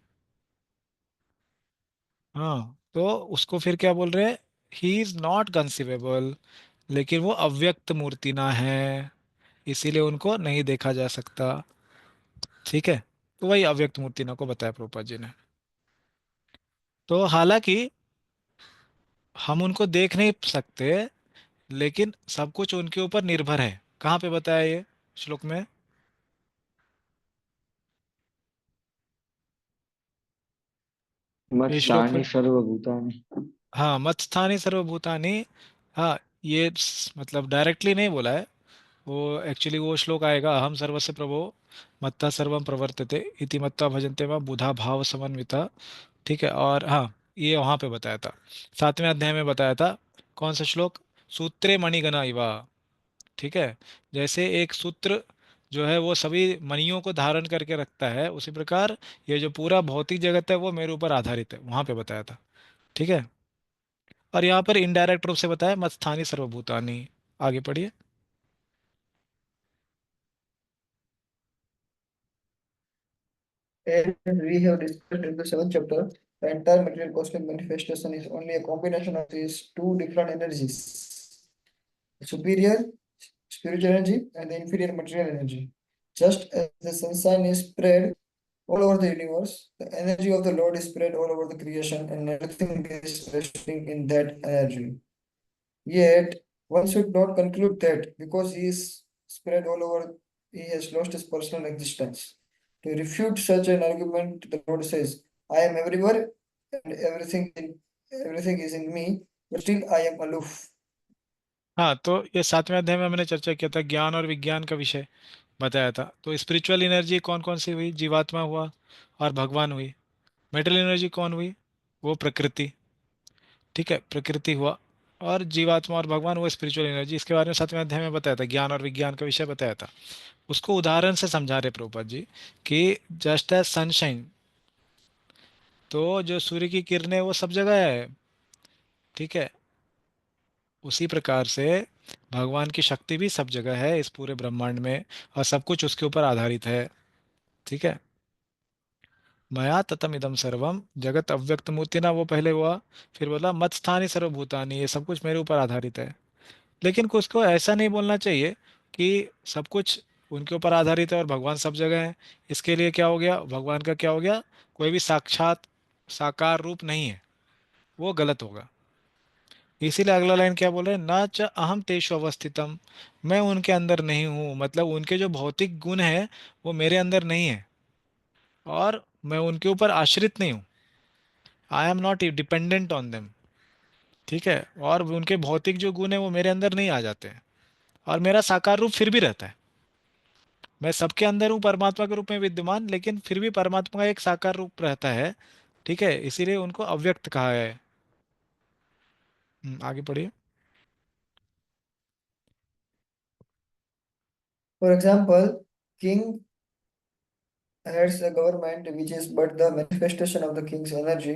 हाँ, तो उसको फिर क्या बोल रहे हैं, ही इज नॉट कंसीवेबल, लेकिन वो अव्यक्त मूर्ति ना है, इसीलिए उनको नहीं देखा जा सकता, ठीक है। तो वही अव्यक्त मूर्ति ना को बताया प्रभुपाद जी ने। तो हालांकि हम उनको देख नहीं सकते, लेकिन सब कुछ उनके ऊपर निर्भर है। कहाँ पे बताया ये श्लोक में? ये श्लोक मत्स्थानि में, सर्वभूतानि। हाँ, मत्स्थानि सर्वभूतानि। हाँ, ये मतलब डायरेक्टली नहीं बोला है, वो एक्चुअली वो श्लोक आएगा, अहम सर्वस्य प्रभो मत्ता सर्वम प्रवर्तते इति मत्वा भजन्ते वा बुधा भाव समन्विता, ठीक है। और हाँ, ये वहाँ पे बताया था, 7वें अध्याय में बताया था। कौन सा श्लोक? सूत्रे मणिगणा इवा, ठीक है। जैसे एक सूत्र जो है वो सभी मणियों को धारण करके रखता है, उसी प्रकार ये जो पूरा भौतिक जगत है वो मेरे ऊपर आधारित है, वहाँ पे बताया था, ठीक है। और यहाँ पर इनडायरेक्ट रूप से बताया मत्स्थानी सर्वभूतानी। आगे पढ़िए। As we have discussed in the seventh chapter, the entire material cosmic manifestation is only a combination of these two different energies, the superior spiritual energy and the inferior material energy. Just as the sunshine is spread all over the universe, the energy of the Lord is spread all over the creation, and everything is resting in that energy. Yet, one should not conclude that because he is spread all over, he has lost his personal existence. To refute such an argument, the Lord says, I am everywhere and everything is in me, but still I am aloof. हाँ, तो ये 7वें अध्याय में हमने चर्चा किया था, ज्ञान और विज्ञान का विषय बताया था। तो स्पिरिचुअल एनर्जी कौन कौन सी हुई? जीवात्मा हुआ और भगवान हुई। मेटल एनर्जी कौन हुई? वो प्रकृति, ठीक है, प्रकृति हुआ। और जीवात्मा और भगवान वो स्पिरिचुअल एनर्जी। इसके बारे में 7वें अध्याय में बताया था, ज्ञान और विज्ञान का विषय बताया था। उसको उदाहरण से समझा रहे प्रभुपाद जी कि जस्ट एज सनशाइन, तो जो सूर्य की किरणें वो सब जगह है, ठीक है, उसी प्रकार से भगवान की शक्ति भी सब जगह है इस पूरे ब्रह्मांड में, और सब कुछ उसके ऊपर आधारित है, ठीक है। मया ततम इदम सर्वम जगत अव्यक्त मूर्ति ना, वो पहले हुआ। फिर बोला मत स्थानी सर्वभूतानि, ये सब कुछ मेरे ऊपर आधारित है। लेकिन कुछ को ऐसा नहीं बोलना चाहिए कि सब कुछ उनके ऊपर आधारित है और भगवान सब जगह है। इसके लिए क्या हो गया, भगवान का क्या हो गया, कोई भी साक्षात साकार रूप नहीं है, वो गलत होगा। इसीलिए अगला लाइन क्या बोल रहे हैं, न च अहम तेषु अवस्थितम, मैं उनके अंदर नहीं हूँ, मतलब उनके जो भौतिक गुण है वो मेरे अंदर नहीं है, और मैं उनके ऊपर आश्रित नहीं हूँ, I am not dependent on them, ठीक है। और उनके भौतिक जो गुण है वो मेरे अंदर नहीं आ जाते हैं, और मेरा साकार रूप फिर भी रहता है। मैं सबके अंदर हूँ परमात्मा के रूप में विद्यमान, लेकिन फिर भी परमात्मा का एक साकार रूप रहता है, ठीक है। इसीलिए उनको अव्यक्त कहा है। आगे पढ़िए। For example, king heads a government which is but the manifestation of the king's energy.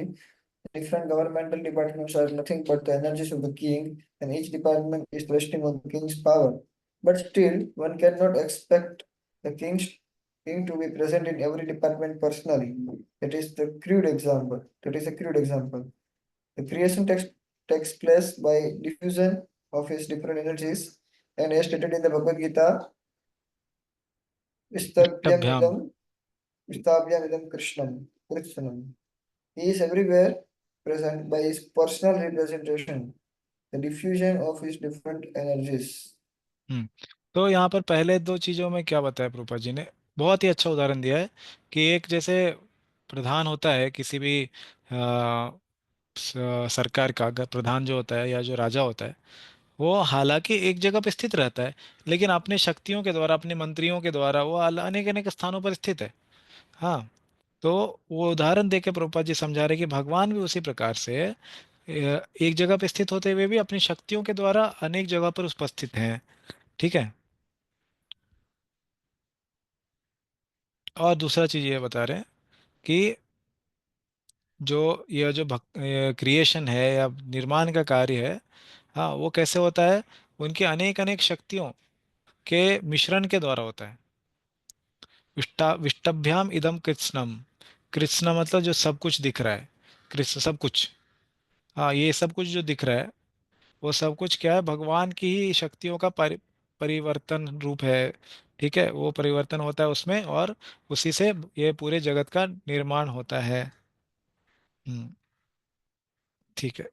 Different governmental departments are nothing but the energies of the king, and each department is resting on the king's power. But still, one cannot expect the king to be present in every department personally. That is a crude example. The creation takes place by diffusion of his different energies, and as stated in the Bhagavad Gita, Istabhyam अष्टभ्याम। idam, Istabhyam idam Krishnam. He is everywhere present by his personal representation, the diffusion of his different energies. हम्म तो यहाँ पर पहले दो चीजों में क्या बताया प्रभुपाद जी ने, बहुत ही अच्छा उदाहरण दिया है कि एक जैसे प्रधान होता है किसी भी सरकार का, अगर प्रधान जो होता है या जो राजा होता है, वो हालांकि एक जगह पर स्थित रहता है, लेकिन अपने शक्तियों के द्वारा, अपने मंत्रियों के द्वारा वो अनेक अनेक स्थानों पर स्थित है। हाँ, तो वो उदाहरण देके प्रभुपाद जी समझा रहे कि भगवान भी उसी प्रकार से एक जगह पे स्थित होते हुए भी अपनी शक्तियों के द्वारा अनेक जगह पर उपस्थित हैं। ठीक है। और दूसरा चीज ये बता रहे हैं कि जो ये जो क्रिएशन है या निर्माण का कार्य है, हाँ, वो कैसे होता है, उनकी अनेक अनेक शक्तियों के मिश्रण के द्वारा होता है। विष्टभ्याम इदम कृत्स्नम। कृत्स्न मतलब जो सब कुछ दिख रहा है, कृष्ण सब कुछ। हाँ, ये सब कुछ जो दिख रहा है, वो सब कुछ क्या है, भगवान की ही शक्तियों का परिवर्तन रूप है। ठीक है, वो परिवर्तन होता है उसमें, और उसी से ये पूरे जगत का निर्माण होता है। हम्म। ठीक है।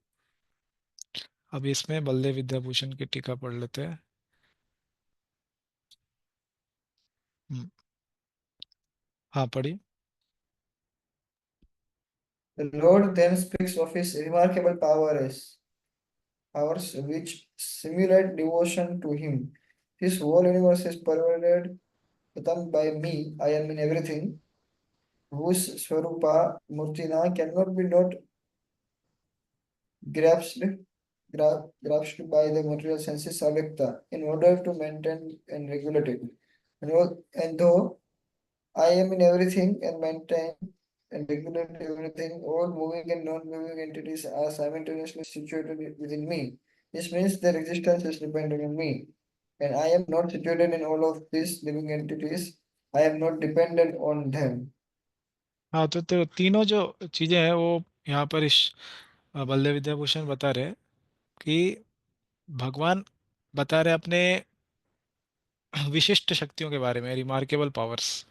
अब इसमें बलदेव विद्याभूषण की टीका पढ़ लेते हैं। हम्म, हाँ पढ़ी। The Lord then speaks of his remarkable powers which simulate devotion to him. This whole universe is pervaded by me. I am in everything, whose Swarupa Murtina cannot be not grasped, grasped by the material senses avyakta in order to maintain and regulate it. And though I am in everything and maintain and regulate everything, all moving and non-moving entities are simultaneously situated within me. This means their existence is dependent on me. And I am not situated in all of these living entities. I am not dependent on them. हाँ, तो तीनों जो चीजें हैं वो यहाँ पर इस बलदेव विद्याभूषण बता रहे हैं कि भगवान बता रहे अपने विशिष्ट शक्तियों के बारे में, रिमार्केबल पावर्स।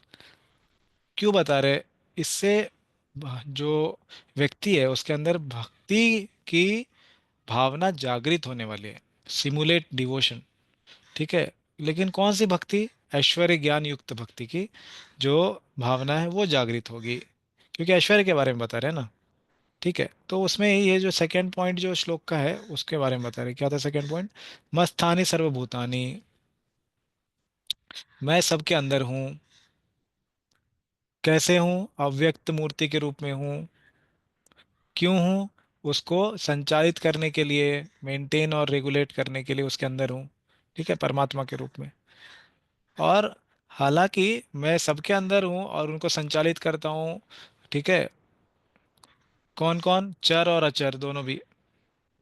क्यों बता रहे? इससे जो व्यक्ति है उसके अंदर भक्ति की भावना जागृत होने वाली है, सिमुलेट डिवोशन। ठीक है। लेकिन कौन सी भक्ति? ऐश्वर्य ज्ञान युक्त भक्ति की जो भावना है वो जागृत होगी, क्योंकि ऐश्वर्य के बारे में बता रहे हैं ना। ठीक है, तो उसमें ये जो सेकंड पॉइंट जो श्लोक का है उसके बारे में बता रहे, क्या था सेकंड पॉइंट? मत्स्थानि सर्वभूतानि, मैं सबके अंदर हूँ। कैसे हूँ? अव्यक्त मूर्ति के रूप में हूँ। क्यों हूँ? उसको संचालित करने के लिए, मेंटेन और रेगुलेट करने के लिए उसके अंदर हूँ। ठीक है, परमात्मा के रूप में। और हालांकि मैं सबके अंदर हूँ और उनको संचालित करता हूँ। ठीक है। कौन कौन? चर और अचर दोनों भी,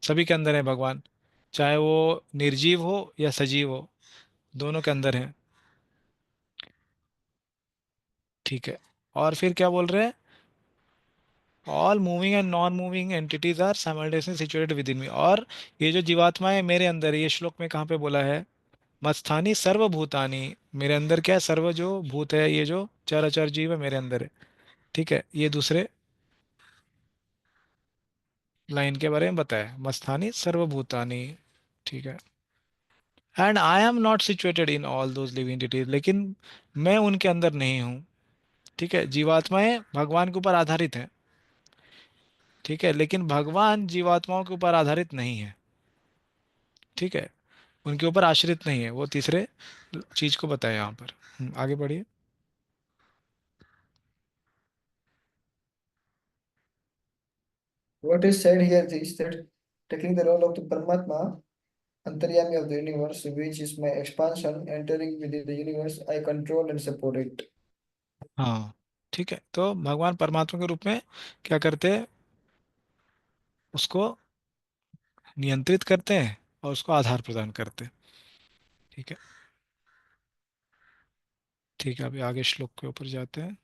सभी के अंदर है भगवान, चाहे वो निर्जीव हो या सजीव हो, दोनों के अंदर है। ठीक है। और फिर क्या बोल रहे हैं? All moving and non moving entities are simultaneously situated within me. और ये जो जीवात्मा है मेरे अंदर है, ये श्लोक में कहाँ पे बोला है? मत्स्थानी सर्वभूतानी, मेरे अंदर क्या है? सर्व जो भूत है, ये जो चर अचर जीव है मेरे अंदर है। ठीक है, ये दूसरे लाइन के बारे में बताया, मत्स्थानी सर्वभूतानी। ठीक है। And I am not situated in all those living entities, लेकिन मैं उनके अंदर नहीं हूँ। ठीक है, जीवात्माएं भगवान के ऊपर आधारित हैं। ठीक है, लेकिन भगवान जीवात्माओं के ऊपर आधारित नहीं है। ठीक है, उनके ऊपर आश्रित नहीं है, वो तीसरे चीज को बताया यहाँ पर। आगे बढ़िए। What is said here is that taking the role of the Paramatma, Antaryami of the universe, which is my expansion, entering within the universe, I control and support it. हाँ, ठीक है, तो भगवान परमात्मा के रूप में क्या करते हैं? उसको नियंत्रित करते हैं और उसको आधार प्रदान करते हैं। ठीक है। ठीक है, अभी आगे श्लोक के ऊपर जाते हैं।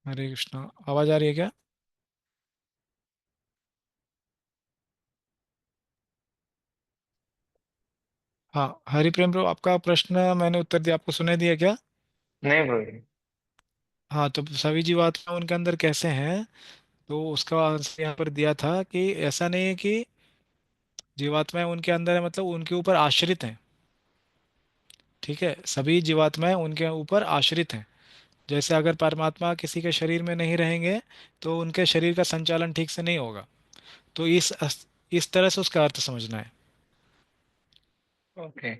हरे कृष्णा। आवाज आ रही है क्या? हाँ, हरिप्रेम ब्रो, आपका प्रश्न मैंने उत्तर दिया, आपको सुनाई दिया क्या? नहीं ब्रो जी। हाँ, तो सभी जीवात्मा उनके अंदर कैसे हैं? तो उसका आंसर यहाँ पर दिया था कि ऐसा नहीं है कि जीवात्माएं उनके अंदर है मतलब उनके ऊपर आश्रित हैं। ठीक है, सभी जीवात्माएं उनके ऊपर आश्रित हैं। जैसे अगर परमात्मा किसी के शरीर में नहीं रहेंगे तो उनके शरीर का संचालन ठीक से नहीं होगा। तो इस तरह से उसका अर्थ समझना है। ओके।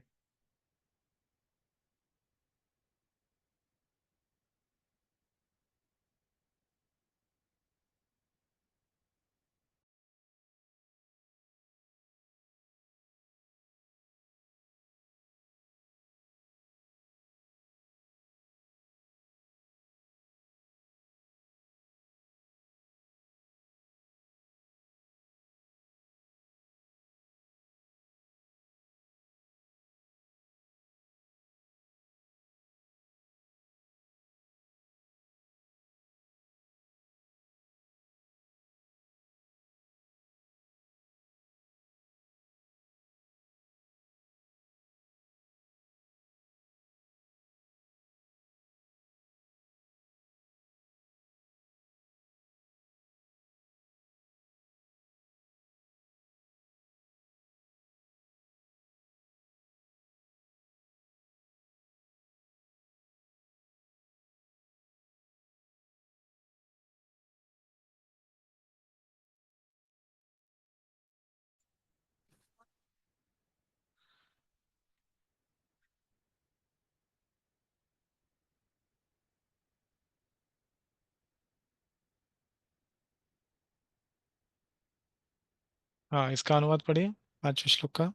हाँ, इसका अनुवाद पढ़िए, 5वें श्लोक का।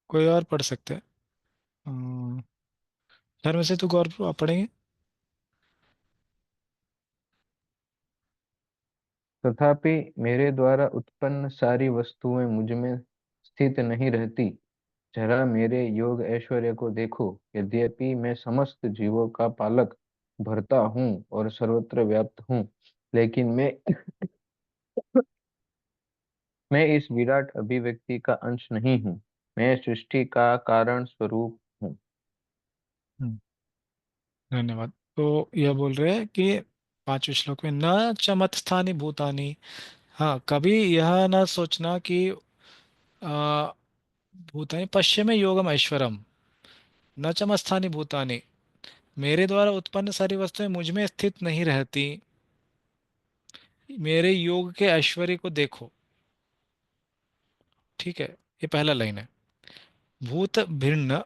कोई और पढ़ सकते हैं। धर्म से तू गौर, आप पढ़ेंगे? तथापि मेरे द्वारा उत्पन्न सारी वस्तुएं मुझ में स्थित नहीं रहती। जरा मेरे योग ऐश्वर्य को देखो। यद्यपि मैं समस्त जीवों का पालक भरता हूँ और सर्वत्र व्याप्त हूँ, लेकिन मैं इस विराट अभिव्यक्ति का अंश नहीं हूँ। मैं सृष्टि का कारण स्वरूप हूँ। हम्म, धन्यवाद। तो यह बोल रहे हैं कि 5वें श्लोक में, न च मत्स्थानि भूतानि। हाँ, कभी यह न सोचना कि आ, भूतानि पश्चिमे योगम ऐश्वरम, न च मत्स्थानि भूतानि। मेरे द्वारा उत्पन्न सारी वस्तुएं मुझ में स्थित नहीं रहती। मेरे योग के ऐश्वर्य को देखो। ठीक है, ये पहला लाइन है। भूत भिन्न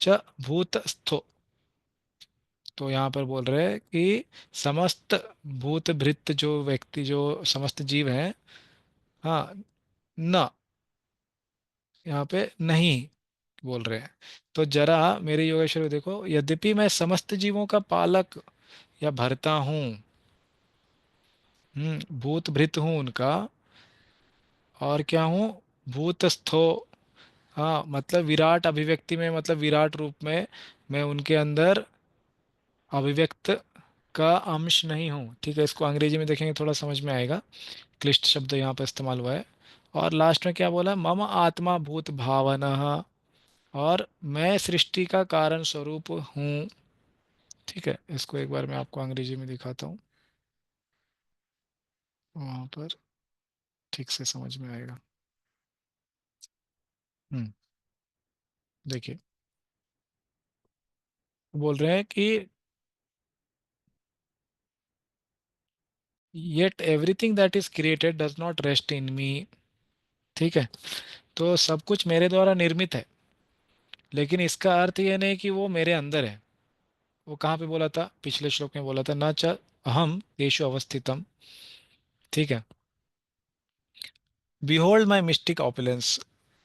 च भूतस्थो। तो यहाँ पर बोल रहे हैं कि समस्त भूत भृत जो व्यक्ति, जो समस्त जीव हैं, हाँ, न, यहाँ पे नहीं बोल रहे हैं। तो जरा मेरे योगेश्वर को देखो, यद्यपि मैं समस्त जीवों का पालक या भरता हूँ, भूत भृत हूँ उनका, और क्या हूँ, भूतस्थो। हाँ, मतलब विराट अभिव्यक्ति में, मतलब विराट रूप में मैं उनके अंदर अभिव्यक्त का अंश नहीं हूँ। ठीक है, इसको अंग्रेजी में देखेंगे थोड़ा समझ में आएगा। क्लिष्ट शब्द यहाँ पर इस्तेमाल हुआ है। और लास्ट में क्या बोला, मम आत्मा भूत भावना, और मैं सृष्टि का कारण स्वरूप हूँ। ठीक है, इसको एक बार मैं आपको अंग्रेजी में दिखाता हूँ, वहाँ पर ठीक से समझ में आएगा। हम्म, देखिए, बोल रहे हैं कि yet everything that is created does not rest in me. ठीक है, तो सब कुछ मेरे द्वारा निर्मित है, लेकिन इसका अर्थ ये नहीं कि वो मेरे अंदर है। वो कहाँ पे बोला था? पिछले श्लोक में बोला था, न च अहम तेषु अवस्थितम। ठीक है, बिहोल्ड माई मिस्टिक ऑपुलेंस,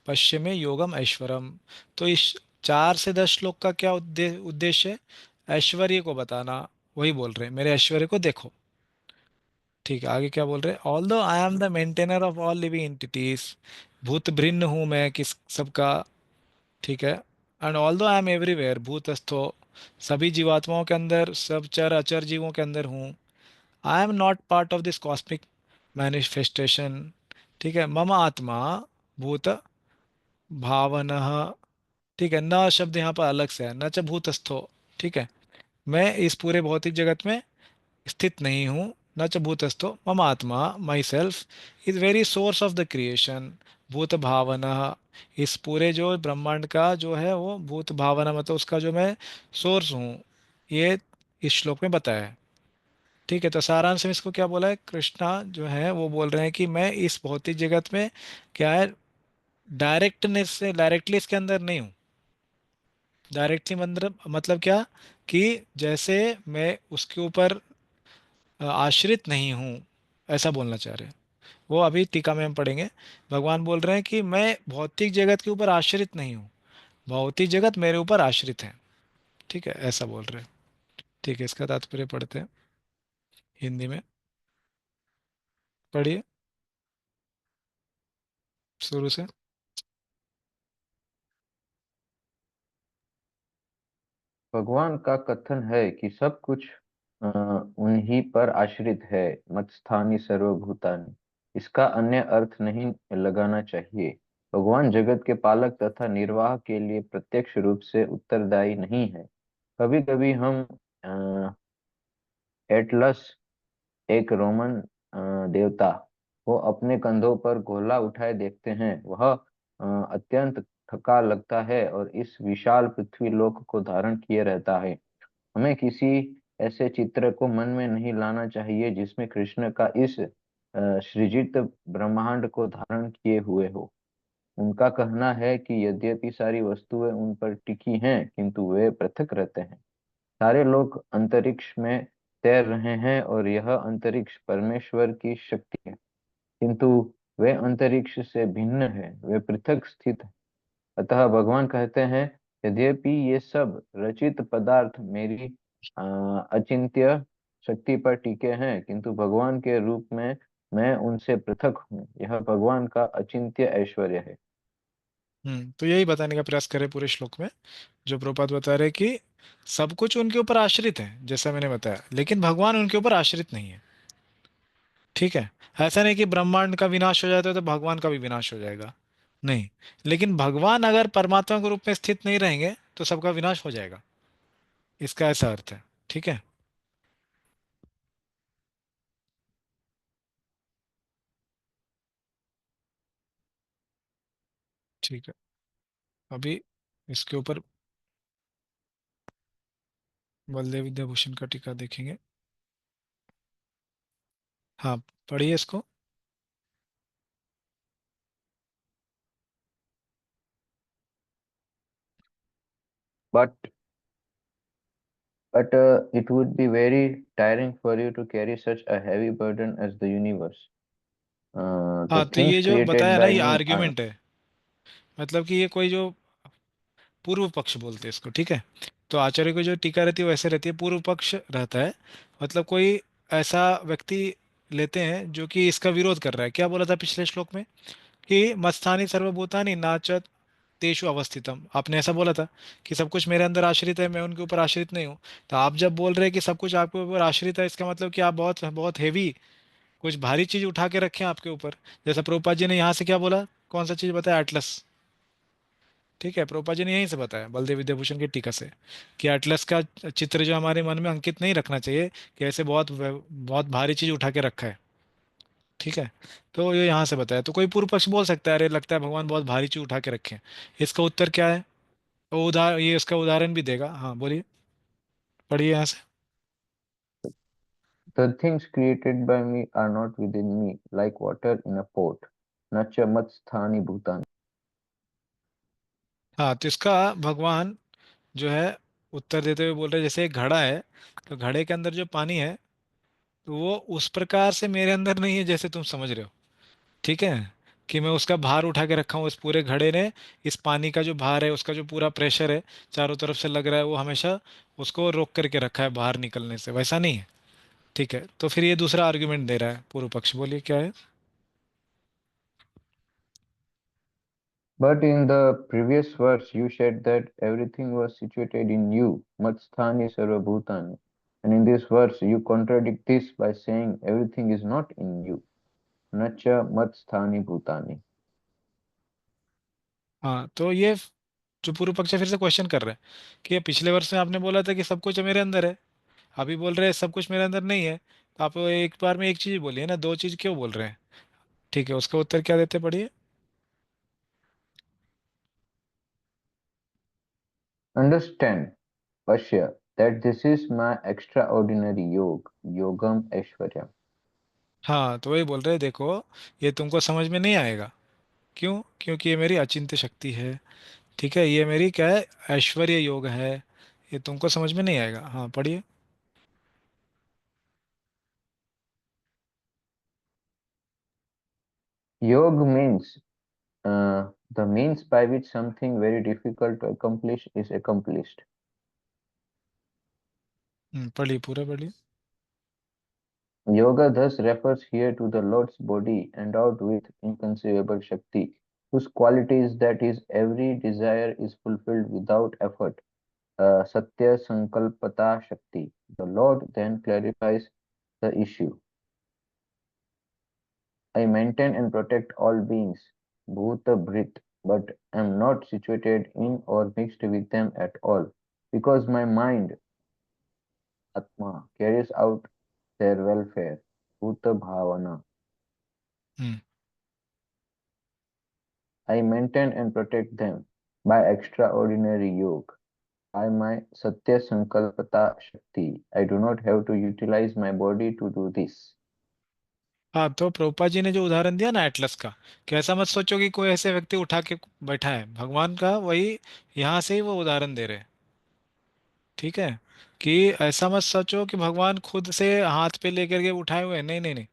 पश्चिमे योगम ऐश्वरम। तो इस 4 से 10 श्लोक का क्या उद्देश्य है? ऐश्वर्य को बताना। वही बोल रहे हैं, मेरे ऐश्वर्य को देखो। ठीक है, आगे क्या बोल रहे हैं, ऑल दो I am the maintainer of all living entities. भूत भिन्न हूँ मैं किस सबका। ठीक है, एंड ऑल दो आई एम एवरीवेयर भूतस्थो। सभी जीवात्माओं के अंदर, सब चर अचर जीवों के अंदर हूँ। I am not part of this cosmic manifestation. ठीक है, मम आत्मा भूत भावनः। ठीक है, न शब्द यहाँ पर अलग से है, न च भूतस्थो। ठीक है, मैं इस पूरे भौतिक जगत में स्थित नहीं हूँ। न च भूतस्थो मम आत्मा, my self is very source of the creation. भूत भावना, इस पूरे जो ब्रह्मांड का जो है वो भूत भावना, मतलब उसका जो मैं सोर्स हूँ, ये इस श्लोक में बताया है। ठीक है, तो सारांश में इसको क्या बोला है, कृष्णा जो है वो बोल रहे हैं कि मैं इस भौतिक जगत में क्या है, डायरेक्टनेस से डायरेक्टली इसके अंदर नहीं हूँ। डायरेक्टली मतलब क्या, कि जैसे मैं उसके ऊपर आश्रित नहीं हूँ, ऐसा बोलना चाह रहे हैं। वो अभी टीका में हम पढ़ेंगे। भगवान बोल रहे हैं कि मैं भौतिक जगत के ऊपर आश्रित नहीं हूँ, भौतिक जगत मेरे ऊपर आश्रित है। ठीक है, ऐसा बोल रहे हैं। ठीक है, इसका तात्पर्य पढ़ते हैं हिंदी में। पढ़िए शुरू से। भगवान का कथन है कि सब कुछ उन्हीं पर आश्रित है, मत्स्थानि सर्वभूतानि। इसका अन्य अर्थ नहीं लगाना चाहिए। भगवान जगत के पालक तथा निर्वाह के लिए प्रत्यक्ष रूप से उत्तरदायी नहीं है। कभी कभी हम एटलस, एक रोमन देवता, को अपने कंधों पर गोला उठाए देखते हैं। वह अत्यंत थका लगता है और इस विशाल पृथ्वी लोक को धारण किए रहता है। हमें किसी ऐसे चित्र को मन में नहीं लाना चाहिए जिसमें कृष्ण का इस सृजित ब्रह्मांड को धारण किए हुए हो। उनका कहना है कि यद्यपि सारी वस्तुएं उन पर टिकी हैं, किंतु वे पृथक रहते हैं। सारे लोग अंतरिक्ष में तैर रहे हैं और यह अंतरिक्ष परमेश्वर की शक्ति है, किंतु वे अंतरिक्ष से भिन्न है, वे पृथक स्थित है। अतः भगवान कहते हैं, यद्यपि ये सब रचित पदार्थ मेरी अचिंत्य शक्ति पर टिके हैं, किंतु भगवान के रूप में मैं उनसे पृथक हूँ। यह भगवान का अचिंत्य ऐश्वर्य है। तो यही बताने का प्रयास करें पूरे श्लोक में। जो प्रभुपाद बता रहे हैं कि सब कुछ उनके ऊपर आश्रित है, जैसा मैंने बताया, लेकिन भगवान उनके ऊपर आश्रित नहीं है। ठीक है, ऐसा नहीं कि ब्रह्मांड का विनाश हो जाता है तो भगवान का भी विनाश हो जाएगा, नहीं। लेकिन भगवान अगर परमात्मा के रूप में स्थित नहीं रहेंगे तो सबका विनाश हो जाएगा, इसका ऐसा अर्थ है। ठीक है। ठीक है, अभी इसके ऊपर बलदेव विद्याभूषण का टीका देखेंगे। हाँ, पढ़िए इसको। But it would be very tiring for you to carry such a heavy burden as the universe. The हाँ, तो things ये जो created बताया ना, by ये me are. आर्ग्यूमेंट है। मतलब कि ये कोई जो पूर्व पक्ष बोलते हैं इसको। ठीक है, तो आचार्य को जो टीका रहती है वैसे रहती है, पूर्व पक्ष रहता है। मतलब कोई ऐसा व्यक्ति लेते हैं जो कि इसका विरोध कर रहा है। क्या बोला था पिछले श्लोक में, कि मत्स्थानि सर्वभूतानि नाचत तेषु अवस्थितम, आपने ऐसा बोला था कि सब कुछ मेरे अंदर आश्रित है, मैं उनके ऊपर आश्रित नहीं हूँ। तो आप जब बोल रहे हैं कि सब कुछ आपके ऊपर आश्रित है, इसका मतलब कि आप बहुत बहुत हेवी, कुछ भारी चीज उठा के रखे हैं आपके ऊपर। जैसा प्रभुपाद जी ने यहाँ से क्या बोला, कौन सा चीज बताया, एटलस। ठीक है, प्रभुपाद जी ने यहीं से बताया बलदेव विद्याभूषण की टीका से, कि एटलस का चित्र जो हमारे मन में अंकित नहीं रखना चाहिए, कि ऐसे बहुत बहुत भारी चीज उठा के रखा है। ठीक है, तो ये यहाँ से बताया। तो कोई पूर्व पक्ष बोल सकता है, अरे लगता है भगवान बहुत भारी चीज उठा के रखे हैं। इसका उत्तर क्या है, वो ये इसका उदाहरण भी देगा। हाँ बोलिए, पढ़िए यहाँ से। The things created by me are not within me, like water in a pot. Nacha matsthani bhutani. हाँ, तो इसका भगवान जो है उत्तर देते हुए बोल रहे हैं, जैसे एक घड़ा है, तो घड़े के अंदर जो पानी है, तो वो उस प्रकार से मेरे अंदर नहीं है जैसे तुम समझ रहे हो। ठीक है, कि मैं उसका भार उठा के रखा हूँ इस पूरे घड़े ने। इस पानी का जो भार है, उसका जो पूरा प्रेशर है चारों तरफ से लग रहा है, वो हमेशा उसको रोक करके रखा है बाहर निकलने से, वैसा नहीं है। ठीक है, तो फिर ये दूसरा आर्गुमेंट दे रहा है पूर्व पक्ष, बोलिए क्या है। But in the previous verse, you said that everything was situated in you, Matsthani Sarvabhutani. And in this verse, you contradict this by saying everything is not in you, Nacha Matsthani Bhutani. हाँ, तो ये जो पूर्व पक्ष फिर से question कर रहे हैं कि ये पिछले वर्ष में आपने बोला था कि सब कुछ मेरे अंदर है, अभी बोल रहे हैं सब कुछ मेरे अंदर नहीं है, तो आप एक बार में एक चीज बोलिए ना, दो चीज क्यों बोल रहे हैं? ठीक है, उसका उत्तर क्या देते पढ़िए। Understand, Pashya, that this is my extraordinary Yogam Aishwaryam. हाँ, तो वही बोल रहे हैं, देखो ये तुमको समझ में नहीं आएगा। क्यों? क्योंकि ये मेरी अचिंत्य शक्ति है। ठीक है, ये मेरी क्या है, ऐश्वर्य योग है। ये तुमको समझ में नहीं आएगा। हाँ, पढ़िए। Yog means the means by which something very difficult to accomplish is accomplished. पढ़िए, पूरा पढ़िए। Yoga thus refers here to the Lord's body endowed with inconceivable Shakti, whose quality is that his every desire is fulfilled without effort. Satya Sankalpata Shakti. The Lord then clarifies the issue. I maintain and protect all beings, Bhuta Brit, but am not situated in or mixed with them at all, because my mind, Atma, carries out their welfare, Bhuta Bhavana. Hmm. I maintain and protect them by extraordinary yoga, by my Satya Sankalpata Shakti. I do not have to utilize my body to do this. हाँ, तो प्रभुपाद जी ने जो उदाहरण दिया ना Atlas का, कि ऐसा मत सोचो कि कोई ऐसे व्यक्ति उठा के बैठा है, भगवान का वही यहाँ से ही वो उदाहरण दे रहे हैं। ठीक है, कि ऐसा मत सोचो कि भगवान खुद से हाथ पे लेकर के उठाए हुए हैं। नहीं नहीं नहीं,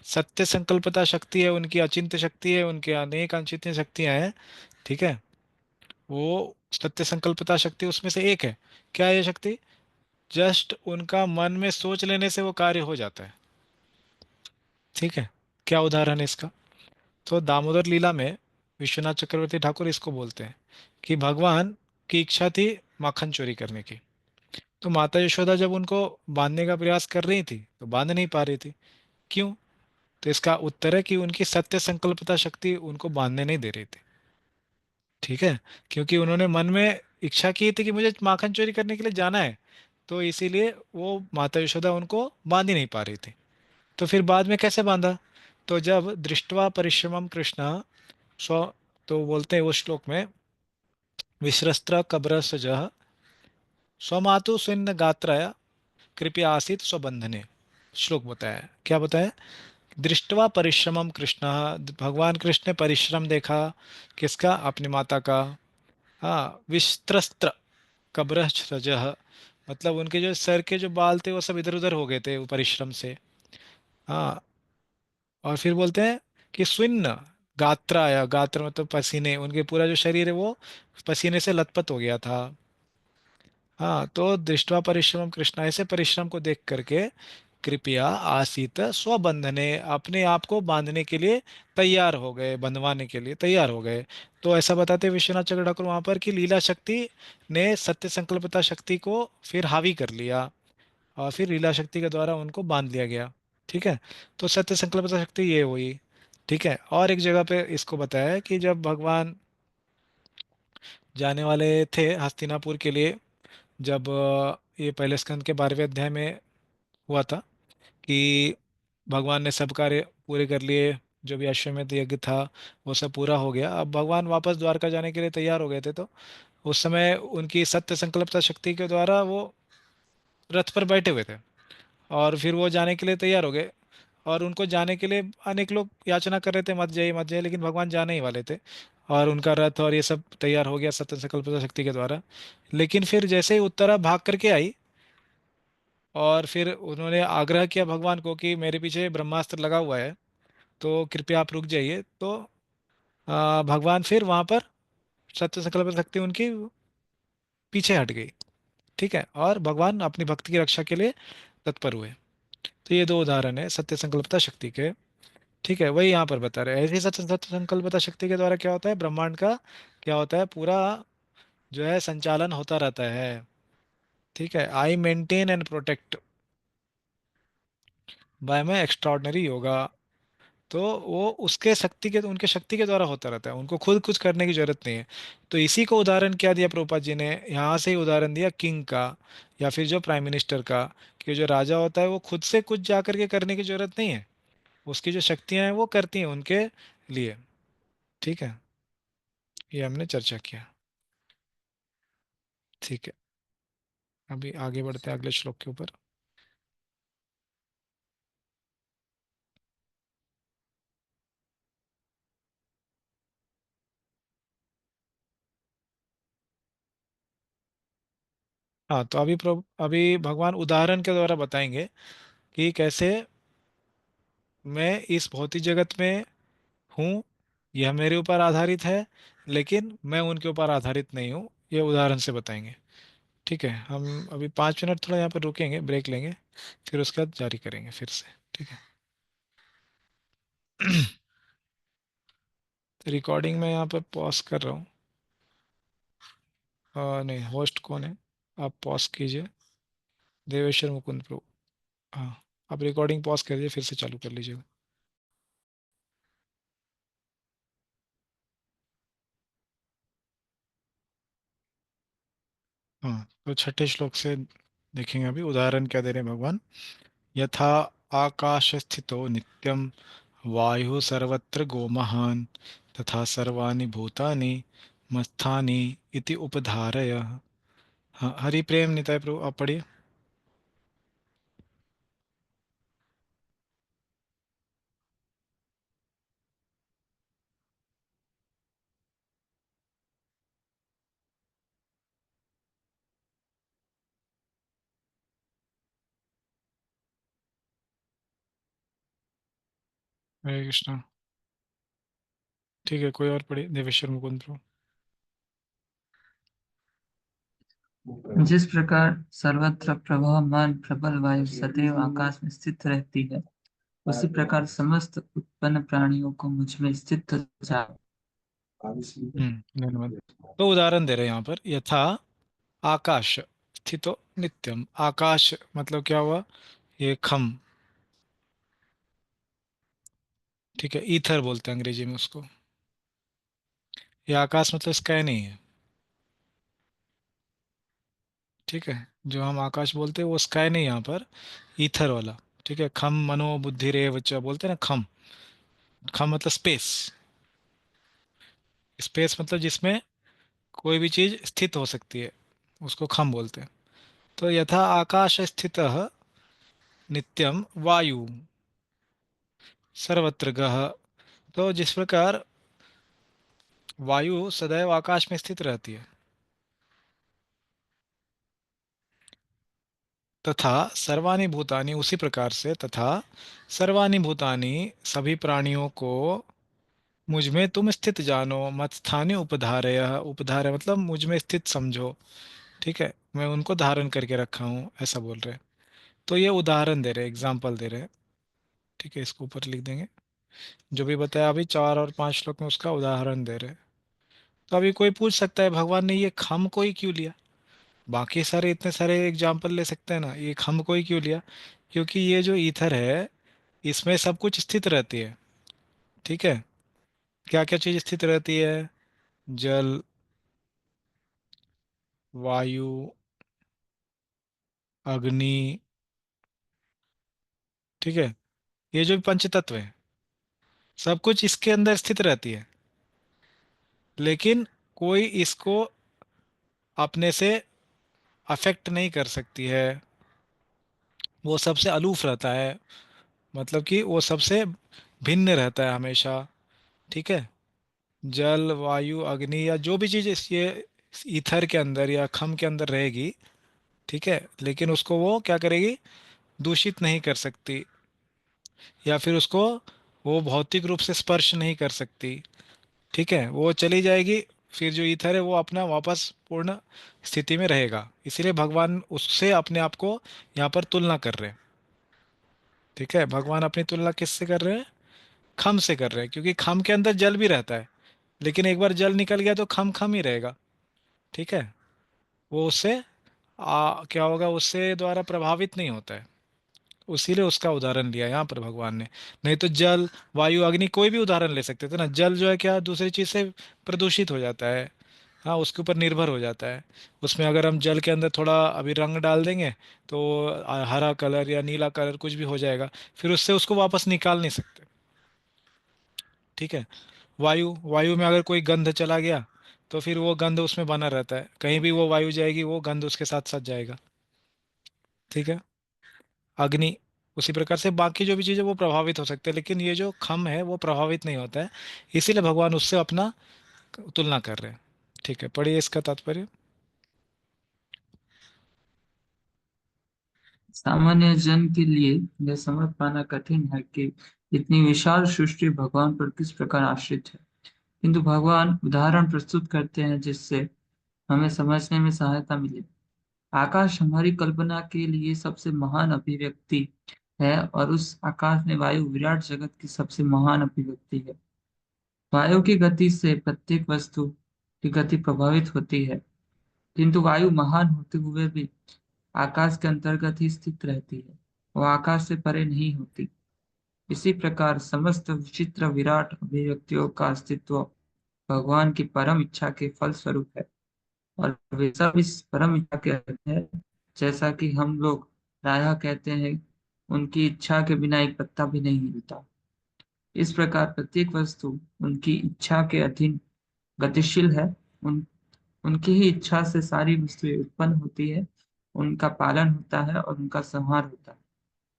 सत्य संकल्पता शक्ति है उनकी, अचिंत्य शक्ति है उनके, अनेक अचिंत्य शक्तियां हैं। ठीक है, वो सत्य संकल्पता शक्ति उसमें से एक है। क्या है ये शक्ति? जस्ट उनका मन में सोच लेने से वो कार्य हो जाता है। ठीक है, क्या उदाहरण है इसका? तो दामोदर लीला में विश्वनाथ चक्रवर्ती ठाकुर इसको बोलते हैं कि भगवान की इच्छा थी माखन चोरी करने की, तो माता यशोदा जब उनको बांधने का प्रयास कर रही थी तो बांध नहीं पा रही थी। क्यों? तो इसका उत्तर है कि उनकी सत्य संकल्पता शक्ति उनको बांधने नहीं दे रही थी। ठीक है, क्योंकि उन्होंने मन में इच्छा की थी कि मुझे माखन चोरी करने के लिए जाना है, तो इसीलिए वो माता यशोदा उनको बांध ही नहीं पा रही थी। तो फिर बाद में कैसे बांधा? तो जब दृष्टवा परिश्रमम कृष्ण स्व, तो बोलते हैं उस श्लोक में, विश्रस्त्र कब्रसजः स्वमातु स्विन्न गात्रया कृपया आसीत स्वबंधने। श्लोक बताया, क्या बताया? दृष्टवा परिश्रमम कृष्ण, भगवान कृष्ण ने परिश्रम देखा, किसका? अपनी माता का। हाँ, विस्त्रस्त्र कब्रसजः, मतलब उनके जो सर के जो बाल थे वो सब इधर उधर हो गए थे वो परिश्रम से। हाँ, और फिर बोलते हैं कि स्विन्न गात्र आया, गात्र मतलब पसीने, उनके पूरा जो शरीर है वो पसीने से लथपथ हो गया था। हाँ, तो दृष्टवा परिश्रम कृष्ण, ऐसे परिश्रम को देख करके कृपया आसीत स्वबंधने, अपने आप को बांधने के लिए तैयार हो गए, बंधवाने के लिए तैयार हो गए। तो ऐसा बताते हैं विश्वनाथ चक्र ठाकुर वहां पर कि लीला शक्ति ने सत्य संकल्पता शक्ति को फिर हावी कर लिया, और फिर लीला शक्ति के द्वारा उनको बांध लिया गया। ठीक है, तो सत्य संकल्पता शक्ति ये हुई। ठीक है, और एक जगह पे इसको बताया है कि जब भगवान जाने वाले थे हस्तिनापुर के लिए, जब ये पहले स्कंद के 12वें अध्याय में हुआ था कि भगवान ने सब कार्य पूरे कर लिए, जो भी अश्वमेध यज्ञ था वो सब पूरा हो गया, अब भगवान वापस द्वारका जाने के लिए तैयार हो गए थे। तो उस समय उनकी सत्य संकल्पता शक्ति के द्वारा वो रथ पर बैठे हुए थे, और फिर वो जाने के लिए तैयार हो गए, और उनको जाने के लिए अनेक लोग याचना कर रहे थे मत जाइए मत जाइए, लेकिन भगवान जाने ही वाले थे, और उनका रथ और ये सब तैयार हो गया सत्य संकल्पता शक्ति के द्वारा। लेकिन फिर जैसे ही उत्तरा भाग करके आई, और फिर उन्होंने आग्रह किया भगवान को कि मेरे पीछे ब्रह्मास्त्र लगा हुआ है, तो कृपया आप रुक जाइए। तो भगवान फिर वहां पर सत्य संकल्प शक्ति उनकी पीछे हट गई। ठीक है, और भगवान अपनी भक्ति की रक्षा के लिए तत्पर हुए। तो ये दो उदाहरण है सत्य संकल्पता शक्ति के। ठीक है, वही यहाँ पर बता रहे हैं। ऐसी सच सच संकल्पता शक्ति के द्वारा क्या होता है, ब्रह्मांड का क्या होता है, पूरा जो है संचालन होता रहता है। ठीक है, I maintain and protect bye my extraordinary yoga. तो वो उसके शक्ति के, उनके शक्ति के द्वारा होता रहता है, उनको खुद कुछ करने की जरूरत नहीं है। तो इसी को उदाहरण क्या दिया प्रभुपाद जी ने, यहाँ से ही उदाहरण दिया किंग का, या फिर जो प्राइम मिनिस्टर का, कि जो राजा होता है वो खुद से कुछ जा करके करने की जरूरत नहीं है, उसकी जो शक्तियां हैं वो करती हैं उनके लिए। ठीक है, ये हमने चर्चा किया। ठीक है, अभी आगे बढ़ते हैं अगले श्लोक के ऊपर। हाँ, तो अभी भगवान उदाहरण के द्वारा बताएंगे कि कैसे मैं इस भौतिक जगत में हूँ, यह मेरे ऊपर आधारित है, लेकिन मैं उनके ऊपर आधारित नहीं हूँ, ये उदाहरण से बताएंगे। ठीक है, हम अभी 5 मिनट थोड़ा यहाँ पर रुकेंगे, ब्रेक लेंगे, फिर उसके बाद जारी करेंगे फिर से। ठीक है। रिकॉर्डिंग में यहाँ पर पॉज कर रहा हूँ। नहीं, होस्ट कौन है, आप पॉज कीजिए, देवेश्वर मुकुंद प्रभु। हाँ, आप रिकॉर्डिंग पॉज कर दीजिए, फिर से चालू कर लीजिएगा। हाँ, तो छठे श्लोक से देखेंगे अभी उदाहरण क्या दे रहे हैं भगवान। यथा आकाश स्थितो नित्यम वायु सर्वत्र गोमहान तथा सर्वाणि भूतानि मत्स्थानि इति उपधारय। हाँ, हरि प्रेम निताय प्रभु, आप पढ़िए। हरे कृष्णा। ठीक है, कोई और पढ़िए, देवेश्वर मुकुंद प्रभु। जिस प्रकार सर्वत्र प्रवहमान प्रबल वायु सदैव आकाश में स्थित रहती है, उसी प्रकार समस्त उत्पन्न प्राणियों को मुझ में स्थित जान। धन्यवाद। तो उदाहरण दे रहे हैं यहाँ पर, यथा आकाश स्थितो नित्यम। आकाश मतलब क्या हुआ, ये खम। ठीक है, ईथर बोलते हैं अंग्रेजी में उसको। ये आकाश मतलब स्काई नहीं है। ठीक है, जो हम आकाश बोलते हैं वो स्काई नहीं यहाँ पर, ईथर वाला। ठीक है, खम मनो बुद्धि रे वच्चा बोलते हैं ना, खम। खम मतलब स्पेस। स्पेस मतलब जिसमें कोई भी चीज स्थित हो सकती है, उसको खम बोलते हैं। तो यथा आकाश स्थित नित्यम वायु सर्वत्र गह। तो जिस प्रकार वायु सदैव आकाश में स्थित रहती है, तथा सर्वाणि भूतानि, उसी प्रकार से, तथा सर्वाणि भूतानि, सभी प्राणियों को मुझ में तुम स्थित जानो, मत स्थाने उपधारय। उपधारय मतलब मुझ में स्थित समझो। ठीक है, मैं उनको धारण करके रखा हूँ, ऐसा बोल रहे हैं। तो ये उदाहरण दे रहे हैं, एग्जाम्पल दे रहे हैं। ठीक है, इसको ऊपर लिख देंगे, जो भी बताया अभी 4 और 5 श्लोक में उसका उदाहरण दे रहे हैं। तो अभी कोई पूछ सकता है भगवान ने ये खम को ही क्यों लिया, बाकी सारे इतने सारे एग्जाम्पल ले सकते हैं ना, ये खम को ही क्यों लिया। क्योंकि ये जो ईथर है, इसमें सब कुछ स्थित रहती है। ठीक है, क्या क्या चीज स्थित रहती है, जल, वायु, अग्नि। ठीक है, ये जो पंच तत्व है, सब कुछ इसके अंदर स्थित रहती है, लेकिन कोई इसको अपने से अफेक्ट नहीं कर सकती है, वो सबसे अलूफ रहता है, मतलब कि वो सबसे भिन्न रहता है हमेशा। ठीक है, जल वायु अग्नि या जो भी चीज़ इस ये ईथर के अंदर या खम के अंदर रहेगी, ठीक है, लेकिन उसको वो क्या करेगी, दूषित नहीं कर सकती, या फिर उसको वो भौतिक रूप से स्पर्श नहीं कर सकती। ठीक है, वो चली जाएगी, फिर जो ईथर है वो अपना वापस पूर्ण स्थिति में रहेगा। इसीलिए भगवान उससे अपने आप को यहाँ पर तुलना कर रहे हैं। ठीक है, भगवान अपनी तुलना किससे कर रहे हैं, खम से कर रहे हैं, क्योंकि खम के अंदर जल भी रहता है, लेकिन एक बार जल निकल गया तो खम खम ही रहेगा। ठीक है, वो उससे क्या होगा, उससे द्वारा प्रभावित नहीं होता है। उसीलिए उसका उदाहरण लिया यहाँ पर भगवान ने। नहीं तो जल, वायु, अग्नि, कोई भी उदाहरण ले सकते थे ना। जल जो है क्या, दूसरी चीज से प्रदूषित हो जाता है। हाँ, उसके ऊपर निर्भर हो जाता है। उसमें अगर हम जल के अंदर थोड़ा अभी रंग डाल देंगे तो हरा कलर या नीला कलर कुछ भी हो जाएगा, फिर उससे उसको वापस निकाल नहीं सकते। ठीक है। वायु, वायु में अगर कोई गंध चला गया तो फिर वो गंध उसमें बना रहता है, कहीं भी वो वायु जाएगी वो गंध उसके साथ साथ जाएगा। ठीक है। अग्नि, उसी प्रकार से बाकी जो भी चीज़ें वो प्रभावित हो सकते हैं, लेकिन ये जो खम है वो प्रभावित नहीं होता है। इसीलिए भगवान उससे अपना तुलना कर रहे हैं। ठीक है, पढ़िए इसका तात्पर्य। सामान्य जन के लिए यह समझ पाना कठिन है कि इतनी विशाल सृष्टि भगवान पर किस प्रकार आश्रित है, किंतु भगवान उदाहरण प्रस्तुत करते हैं जिससे हमें समझने में सहायता मिले। आकाश हमारी कल्पना के लिए सबसे महान अभिव्यक्ति है, और उस आकाश में वायु विराट जगत की सबसे महान अभिव्यक्ति है। वायु की गति से प्रत्येक वस्तु की गति प्रभावित होती है, किंतु वायु महान होते हुए भी आकाश के अंतर्गत ही स्थित रहती है, वह आकाश से परे नहीं होती। इसी प्रकार समस्त विचित्र विराट अभिव्यक्तियों का अस्तित्व भगवान की परम इच्छा के फल स्वरूप है, और वे सब इस परम इच्छा के अधीन है। जैसा कि हम लोग प्रायः कहते हैं, उनकी इच्छा के बिना एक पत्ता भी नहीं हिलता। इस प्रकार प्रत्येक वस्तु उनकी इच्छा के अधीन गतिशील है। उन उनकी ही इच्छा से सारी वस्तुएं उत्पन्न होती है, उनका पालन होता है और उनका संहार होता है।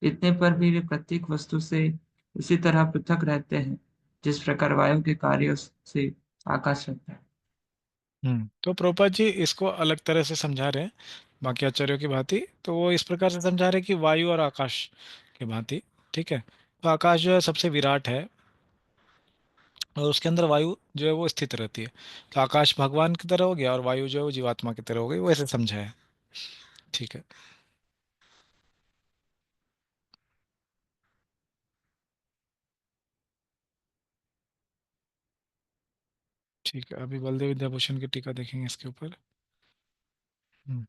इतने पर भी वे प्रत्येक वस्तु से उसी तरह पृथक रहते हैं जिस प्रकार वायु के कार्यों से आकाश रहता है। तो प्रभुपाद जी इसको अलग तरह से समझा रहे हैं बाकी आचार्यों की भांति। तो वो इस प्रकार से समझा रहे हैं कि वायु और आकाश की भांति। ठीक है। तो आकाश जो है सबसे विराट है, और उसके अंदर वायु जो है वो स्थित रहती है। तो आकाश भगवान की तरह हो गया और वायु जो है वो जीवात्मा की तरह हो गई, वो ऐसे समझा है। ठीक है। ठीक है, अभी बलदेव विद्याभूषण की टीका देखेंगे इसके ऊपर। हम्म।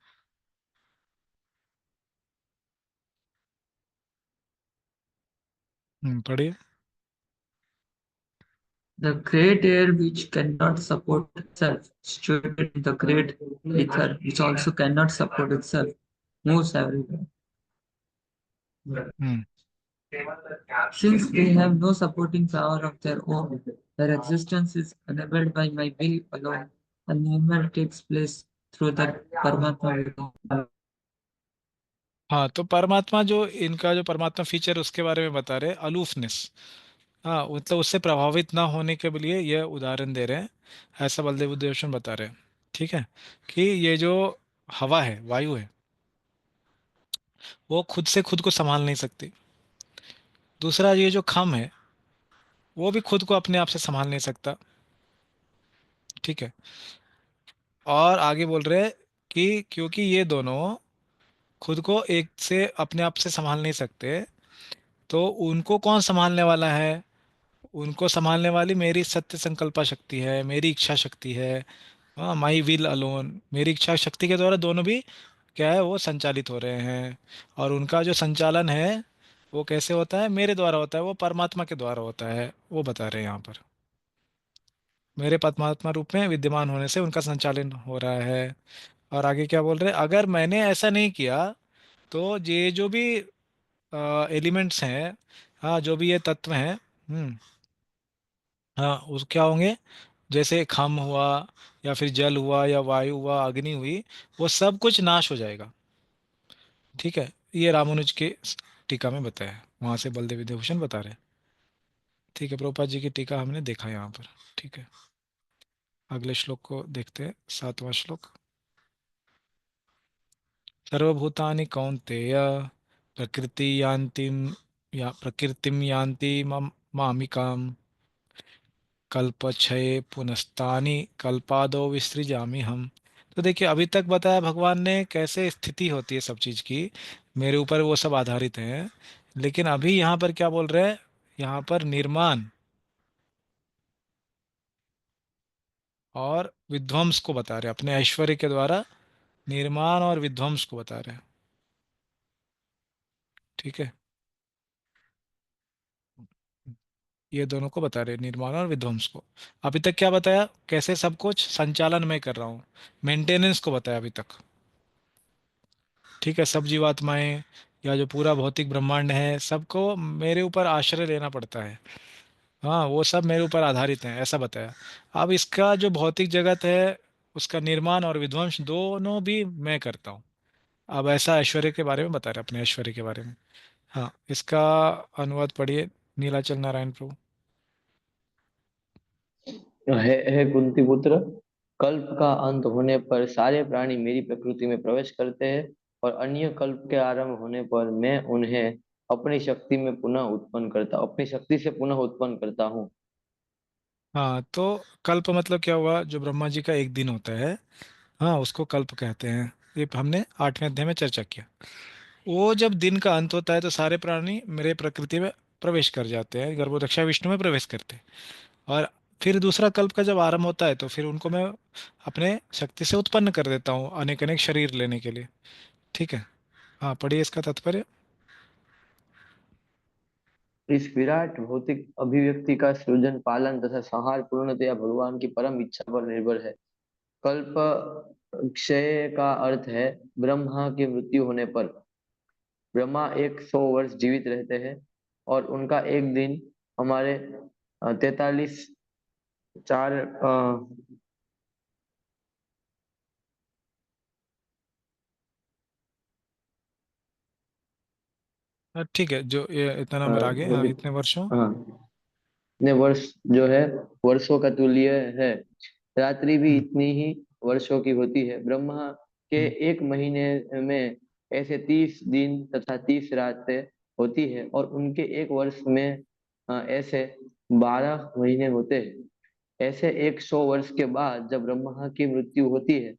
पढ़िए। The great air which cannot support itself, situated in the great ether which also cannot support itself, moves everywhere. Hmm. Since they have no supporting power of their own, their existence is enabled by my will alone, and movement takes place through the Paramatma will. हाँ, तो परमात्मा जो इनका जो परमात्मा feature उसके बारे में बता रहे हैं, अलूफनेस। हाँ, मतलब उससे प्रभावित ना होने के लिए यह उदाहरण दे रहे हैं। ऐसा बलदेव विद्याभूषण बता रहे हैं। ठीक है, कि ये जो हवा है, वायु है, वो खुद से खुद को संभाल नहीं सकती। दूसरा, ये जो खम है वो भी खुद को अपने आप से संभाल नहीं सकता। ठीक है। और आगे बोल रहे हैं कि क्योंकि ये दोनों खुद को एक से अपने आप से संभाल नहीं सकते, तो उनको कौन संभालने वाला है? उनको संभालने वाली मेरी सत्य संकल्पा शक्ति है, मेरी इच्छा शक्ति है। हाँ, माई विल अलोन, मेरी इच्छा शक्ति के द्वारा दोनों भी क्या है, वो संचालित हो रहे हैं। और उनका जो संचालन है वो कैसे होता है? मेरे द्वारा होता है, वो परमात्मा के द्वारा होता है, वो बता रहे हैं यहाँ पर। मेरे परमात्मा रूप में विद्यमान होने से उनका संचालन हो रहा है। और आगे क्या बोल रहे हैं, अगर मैंने ऐसा नहीं किया तो ये जो भी एलिमेंट्स हैं, हाँ, जो भी ये तत्व हैं, हाँ, उस क्या होंगे? जैसे खम हुआ, या फिर जल हुआ, या वायु हुआ, अग्नि हुई, वो सब कुछ नाश हो जाएगा। ठीक है, ये रामानुज के टीका में बताया है, वहां से बलदेव विद्याभूषण बता रहे हैं। ठीक है, प्रभुपाद जी की टीका हमने देखा यहाँ पर। ठीक है, अगले श्लोक को देखते हैं, 7वां श्लोक। सर्वभूतानि कौन्तेय प्रकृति यान्तिम, या प्रकृतिम यान्ति मामिकाम, कल्पक्षये पुनस्तानि कल्पादो विसृजामि हम। तो देखिए, अभी तक बताया भगवान ने कैसे स्थिति होती है सब चीज़ की, मेरे ऊपर वो सब आधारित है। लेकिन अभी यहाँ पर क्या बोल रहे हैं? यहाँ पर निर्माण और विध्वंस को बता रहे हैं, अपने ऐश्वर्य के द्वारा निर्माण और विध्वंस को बता रहे हैं। ठीक है, ये दोनों को बता रहे हैं, निर्माण और विध्वंस को। अभी तक क्या बताया, कैसे सब कुछ संचालन में कर रहा हूँ, मेंटेनेंस को बताया अभी तक। ठीक है, सब जीवात्माएं या जो पूरा भौतिक ब्रह्मांड है, सबको मेरे ऊपर आश्रय लेना पड़ता है। हाँ, वो सब मेरे ऊपर आधारित हैं, ऐसा बताया। अब इसका जो भौतिक जगत है, उसका निर्माण और विध्वंस दोनों भी मैं करता हूँ। अब ऐसा ऐश्वर्य के बारे में बता रहे हैं, अपने ऐश्वर्य के बारे में। हाँ, इसका अनुवाद पढ़िए, नीलाचल नारायण प्रभु। हे कुंती पुत्र, कल्प का अंत होने पर सारे प्राणी मेरी प्रकृति में प्रवेश करते हैं और अन्य कल्प के आरंभ होने पर मैं उन्हें अपनी शक्ति से पुनः उत्पन्न करता हूँ। हाँ, तो कल्प मतलब क्या हुआ, जो ब्रह्मा जी का एक दिन होता है, हाँ, उसको कल्प कहते हैं। ये हमने 8वें अध्याय में चर्चा किया। वो जब दिन का अंत होता है तो सारे प्राणी मेरे प्रकृति में प्रवेश कर जाते हैं, गर्भोदक्षा विष्णु में प्रवेश करते हैं। और फिर दूसरा कल्प का जब आरंभ होता है तो फिर उनको मैं अपने शक्ति से उत्पन्न कर देता हूँ, अनेक अनेक शरीर लेने के लिए। ठीक है, हाँ, पढ़िए इसका तात्पर्य। इस विराट भौतिक अभिव्यक्ति का सृजन, पालन तथा संहार पूर्णतया भगवान की परम इच्छा पर निर्भर है। कल्प क्षय का अर्थ है ब्रह्मा की मृत्यु होने पर। ब्रह्मा 100 वर्ष जीवित रहते हैं और उनका एक दिन हमारे 43 चार हाँ, ठीक है, जो ये इतना अ, नंबर आगे, हाँ, बोलिए। इतने वर्षों। हाँ, इतने वर्ष जो है वर्षों का तुल्य है। रात्रि भी हम्म। इतनी ही वर्षों की होती है। ब्रह्मा के हम्म। एक महीने में ऐसे 30 दिन तथा 30 रातें होती है और उनके एक वर्ष में ऐसे 12 महीने होते हैं। ऐसे 100 वर्ष के बाद जब ब्रह्मा की मृत्यु होती है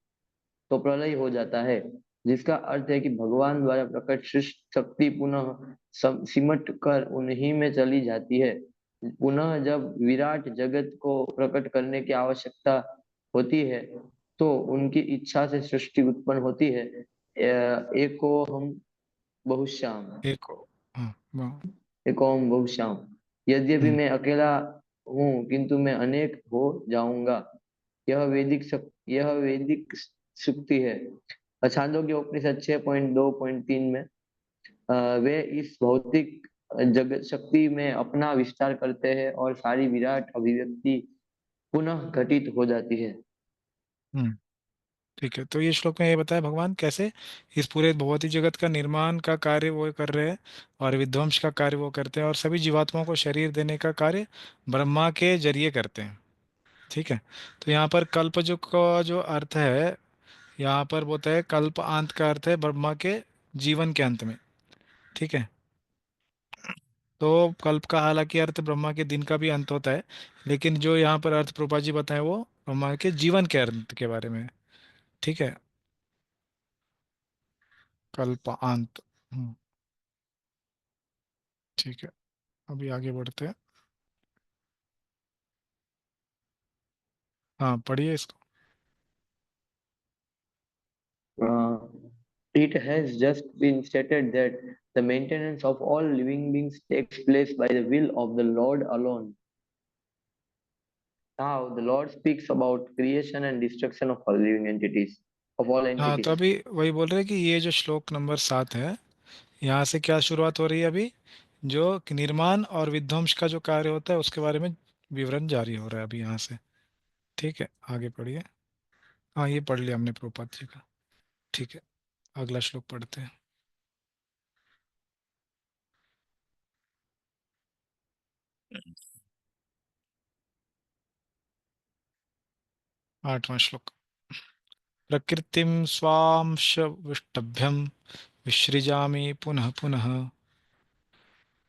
तो प्रलय हो जाता है, जिसका अर्थ है कि भगवान द्वारा प्रकट सृष्टि शक्ति पुनः सिमट कर उन्हीं में चली जाती है। पुनः जब विराट जगत को प्रकट करने की आवश्यकता होती है तो उनकी इच्छा से सृष्टि उत्पन्न होती है। एको हम बहुश्याम, एक को, हाँ, एको हम बहुश्याम। यद्यपि हम्म। मैं अकेला हूँ किंतु मैं अनेक हो जाऊंगा। यह वैदिक सुक्ति है। छांदोग्य उपनिषद 6.2.3 में वे इस भौतिक जगत शक्ति में अपना विस्तार करते हैं और सारी विराट अभिव्यक्ति पुनः घटित हो जाती है। हम्म। ठीक है, तो ये श्लोक में ये बताया भगवान कैसे इस पूरे भौतिक जगत का निर्माण का कार्य वो कर रहे हैं, और विध्वंस का कार्य वो करते हैं, और सभी जीवात्माओं को शरीर देने का कार्य ब्रह्मा के जरिए करते हैं। ठीक है, तो यहाँ पर कल्प जो का जो अर्थ है, यहाँ पर बोलता है कल्प अंत का अर्थ है ब्रह्मा के जीवन के अंत में। ठीक है, तो कल्प का हालांकि अर्थ ब्रह्मा के दिन का भी अंत होता है, लेकिन जो यहाँ पर अर्थ प्रभुपाद जी बताए वो ब्रह्मा के जीवन के अंत के बारे में है। ठीक है, कल्पांत। ठीक है, अभी आगे बढ़ते हैं। हाँ, पढ़िए इसको। Uh, it has just been stated that the maintenance of all living beings takes place by the will of the Lord alone. Now, the Lord speaks about creation and destruction of all living entities, of all हाँ, तो entities. अभी वही बोल रहे हैं कि ये जो श्लोक नंबर 7 है, यहाँ से क्या शुरुआत हो रही है अभी, जो कि निर्माण और विध्वंस का जो कार्य होता है उसके बारे में विवरण जारी हो रहा है अभी यहाँ से। ठीक है, आगे पढ़िए। हाँ, ये पढ़ लिया हमने प्रभुपाद जी का। ठीक है, अगला श्लोक पढ़ते हैं। 8वां श्लोक। प्रकृतिं स्वांशविष्टभ्यं विसृजामि पुनः पुनः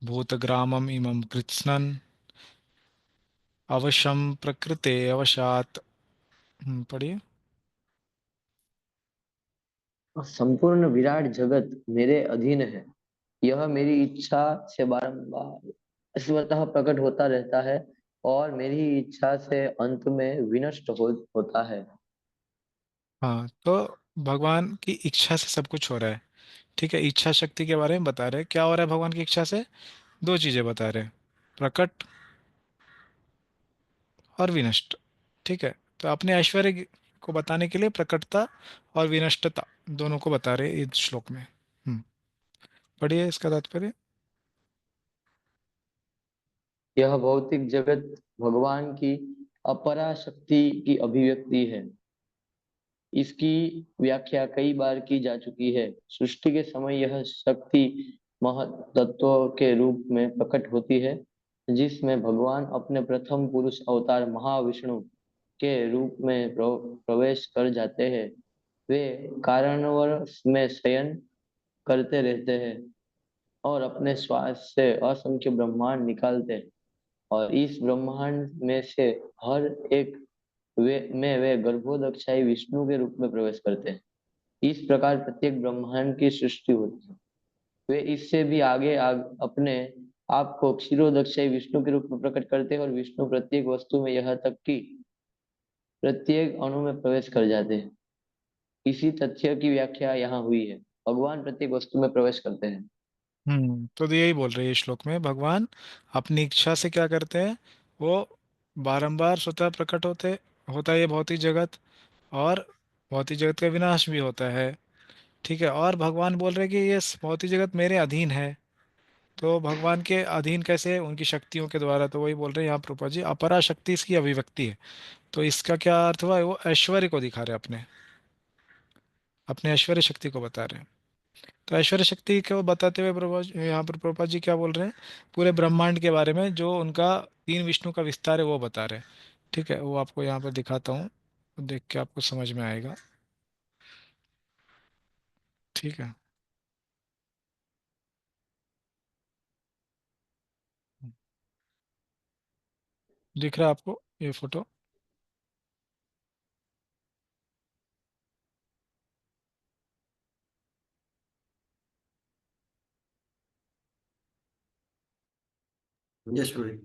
भूतग्रामम् इमं कृत्स्नन् अवशं प्रकृते अवशात्। पढ़िए। संपूर्ण विराट जगत मेरे अधीन है। यह मेरी इच्छा से बारंबार स्वतः प्रकट होता रहता है और मेरी इच्छा से अंत में विनष्ट होता है। हाँ, तो भगवान की इच्छा से सब कुछ हो रहा है। ठीक है, इच्छा शक्ति के बारे में बता रहे हैं क्या हो रहा है भगवान की इच्छा से। दो चीजें बता रहे हैं, प्रकट और विनष्ट। ठीक है, तो अपने ऐश्वर्य को बताने के लिए प्रकटता और विनष्टता दोनों को बता रहे हैं इस श्लोक में। पढ़िए इसका तात्पर्य। यह भौतिक जगत भगवान की अपरा शक्ति की अभिव्यक्ति है। इसकी व्याख्या कई बार की जा चुकी है। सृष्टि के समय यह शक्ति महतत्व के रूप में प्रकट होती है, जिसमें भगवान अपने प्रथम पुरुष अवतार महाविष्णु के रूप में प्रवेश कर जाते हैं। वे कारणवर में शयन करते रहते हैं और अपने श्वास से असंख्य ब्रह्मांड निकालते हैं, और इस ब्रह्मांड में से हर एक वे गर्भोदक्षाई विष्णु के रूप में प्रवेश करते हैं। इस प्रकार प्रत्येक ब्रह्मांड की सृष्टि होती है। वे इससे भी अपने आप को क्षीरोदक्षाई विष्णु के रूप में प्रकट करते हैं, और विष्णु प्रत्येक वस्तु में, यहाँ तक कि प्रत्येक अणु में प्रवेश कर जाते हैं। इसी तथ्य की व्याख्या यहाँ हुई है। भगवान प्रत्येक वस्तु में प्रवेश करते हैं। तो यही बोल रहे हैं इस श्लोक में, भगवान अपनी इच्छा से क्या करते हैं, वो बारंबार स्वतः प्रकट होता है ये भौतिक जगत, और भौतिक जगत का विनाश भी होता है। ठीक है, और भगवान बोल रहे हैं कि ये भौतिक जगत मेरे अधीन है। तो भगवान के अधीन कैसे है, उनकी शक्तियों के द्वारा। तो वही बोल रहे हैं यहाँ प्रभुपा जी, अपरा शक्ति इसकी अभिव्यक्ति है। तो इसका क्या अर्थ हुआ, वो ऐश्वर्य को दिखा रहे हैं, अपने अपने ऐश्वर्य शक्ति को बता रहे हैं। तो ऐश्वर्य शक्ति को बताते हुए प्रभा यहाँ पर प्रभुपाद जी क्या बोल रहे हैं, पूरे ब्रह्मांड के बारे में, जो उनका तीन विष्णु का विस्तार है वो बता रहे हैं। ठीक है, वो आपको यहाँ पर दिखाता हूँ, देख के आपको समझ में आएगा। ठीक है, दिख रहा है आपको ये फोटो। यस भाई।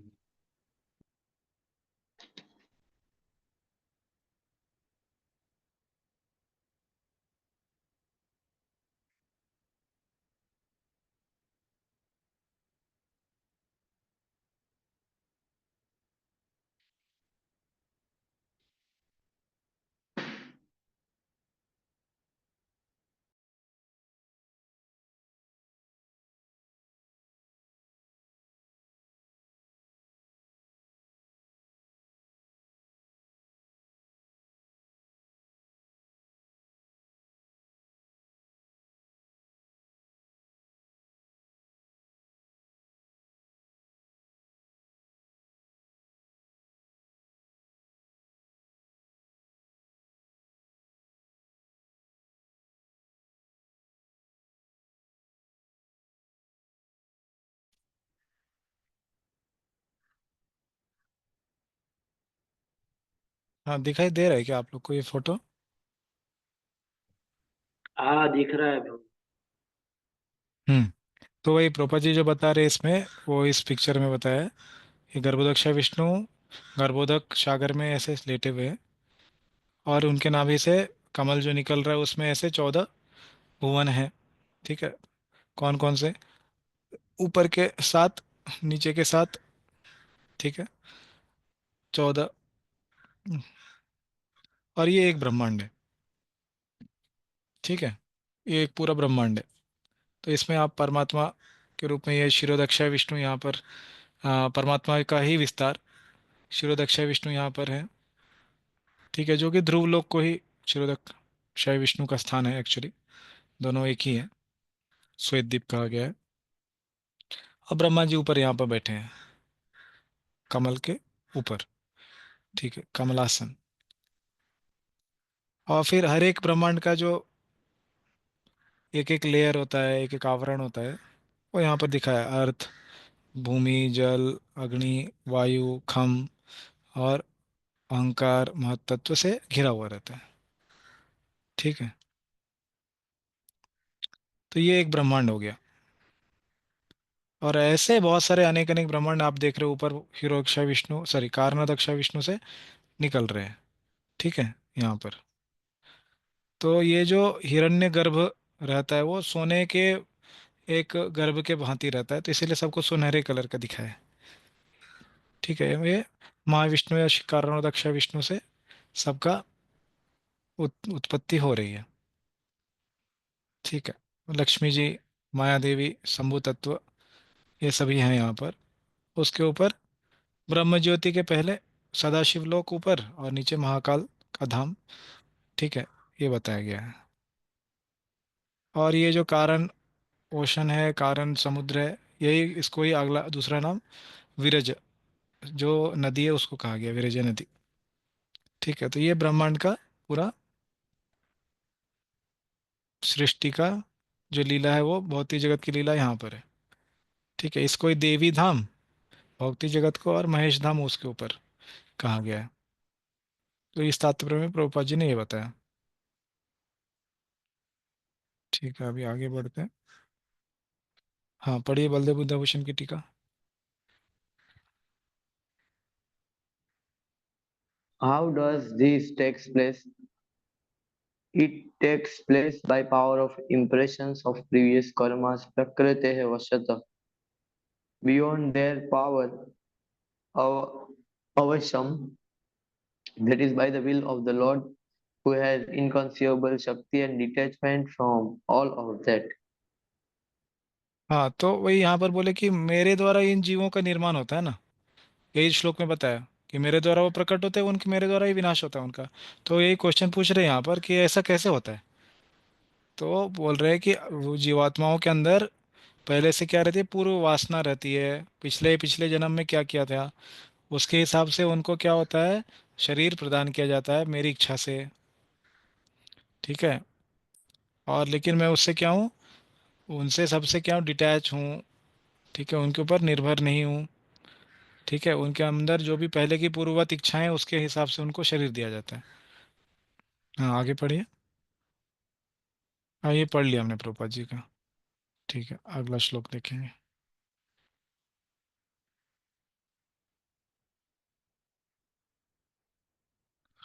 हाँ, दिखाई दे रहा है क्या आप लोग को ये फोटो। हाँ दिख रहा है ब्रो। हम्म तो वही प्रोपा जी जो बता रहे हैं इसमें, वो इस पिक्चर में बताया है। ये गर्भोदक विष्णु गर्भोदक सागर में ऐसे लेटे हुए हैं, और उनके नाभि से कमल जो निकल रहा है उसमें ऐसे 14 भुवन है। ठीक है, कौन कौन से, ऊपर के 7, नीचे के 7। ठीक है, 14। और ये एक ब्रह्मांड है। ठीक है, ये एक पूरा ब्रह्मांड है। तो इसमें आप परमात्मा के रूप में, ये क्षीरोदक्षाय विष्णु यहाँ पर परमात्मा का ही विस्तार क्षीरोदक्षाय विष्णु यहाँ पर है। ठीक है, जो कि ध्रुव लोक को ही क्षीरोदक्षाय विष्णु का स्थान है एक्चुअली, दोनों एक ही है, श्वेत द्वीप कहा गया है। और ब्रह्मा जी ऊपर यहाँ पर बैठे हैं, कमल के ऊपर। ठीक है, कमलासन। और फिर हर एक ब्रह्मांड का जो एक एक लेयर होता है, एक एक आवरण होता है, वो यहाँ पर दिखा है। अर्थ, भूमि, जल, अग्नि, वायु, खम और अहंकार महतत्व से घिरा हुआ रहता है। ठीक है, तो ये एक ब्रह्मांड हो गया। और ऐसे बहुत सारे अनेक अनेक ब्रह्मांड आप देख रहे हो ऊपर हिरोक्षा विष्णु, सॉरी, कारणाध्यक्षा विष्णु से निकल रहे हैं। ठीक है, यहाँ पर। तो ये जो हिरण्य गर्भ रहता है वो सोने के एक गर्भ के भांति रहता है, तो इसीलिए सबको सुनहरे कलर का दिखा है। ठीक है, ये महाविष्णु या कारणाध्यक्षा विष्णु से सबका उत्पत्ति हो रही है। ठीक है, लक्ष्मी जी, माया देवी, शंभु तत्व, ये सभी हैं यहाँ पर। उसके ऊपर ब्रह्म ज्योति के पहले सदाशिव लोक ऊपर, और नीचे महाकाल का धाम। ठीक है, ये बताया गया है। और ये जो कारण ओशन है, कारण समुद्र है, यही इसको ही अगला दूसरा नाम विरज, जो नदी है उसको कहा गया विरज नदी। ठीक है, तो ये ब्रह्मांड का पूरा सृष्टि का जो लीला है वो भौतिक जगत की लीला यहाँ पर है। ठीक है, इसको ही देवी धाम भौतिक जगत को, और महेश धाम उसके ऊपर कहा गया है। तो इस तात्पर्य में प्रभुपाद जी ने ये बताया। ठीक है, अभी आगे बढ़ते हैं। हाँ, पढ़िए बलदेव बुद्धाभूषण की टीका। How does this takes place? It takes place by power of impressions of previous karmas prakriteh vasatah. Beyond their power, av- avasham, that is by the will of the Lord, who has inconceivable Shakti and detachment from all of that. हाँ, तो वही यहाँ पर बोले कि मेरे द्वारा इन जीवों का निर्माण होता है ना, यही श्लोक में बताया कि मेरे द्वारा वो प्रकट होते हैं, उनके मेरे द्वारा ही विनाश होता है उनका। तो यही क्वेश्चन पूछ रहे हैं यहाँ पर कि ऐसा कैसे होता है। तो बोल रहे हैं कि वो जीवात्माओं के अंदर पहले से क्या रहती है, पूर्व वासना रहती है, पिछले पिछले जन्म में क्या किया था, उसके हिसाब से उनको क्या होता है, शरीर प्रदान किया जाता है मेरी इच्छा से। ठीक है, और लेकिन मैं उससे क्या हूँ, उनसे सबसे क्या हूँ, डिटैच हूँ। ठीक है, उनके ऊपर निर्भर नहीं हूँ। ठीक है, उनके अंदर जो भी पहले की पूर्ववत इच्छाएं उसके हिसाब से उनको शरीर दिया जाता है। हाँ, आगे पढ़िए। हाँ, ये पढ़ लिया हमने प्रभुपाद जी का। ठीक है, अगला श्लोक देखेंगे।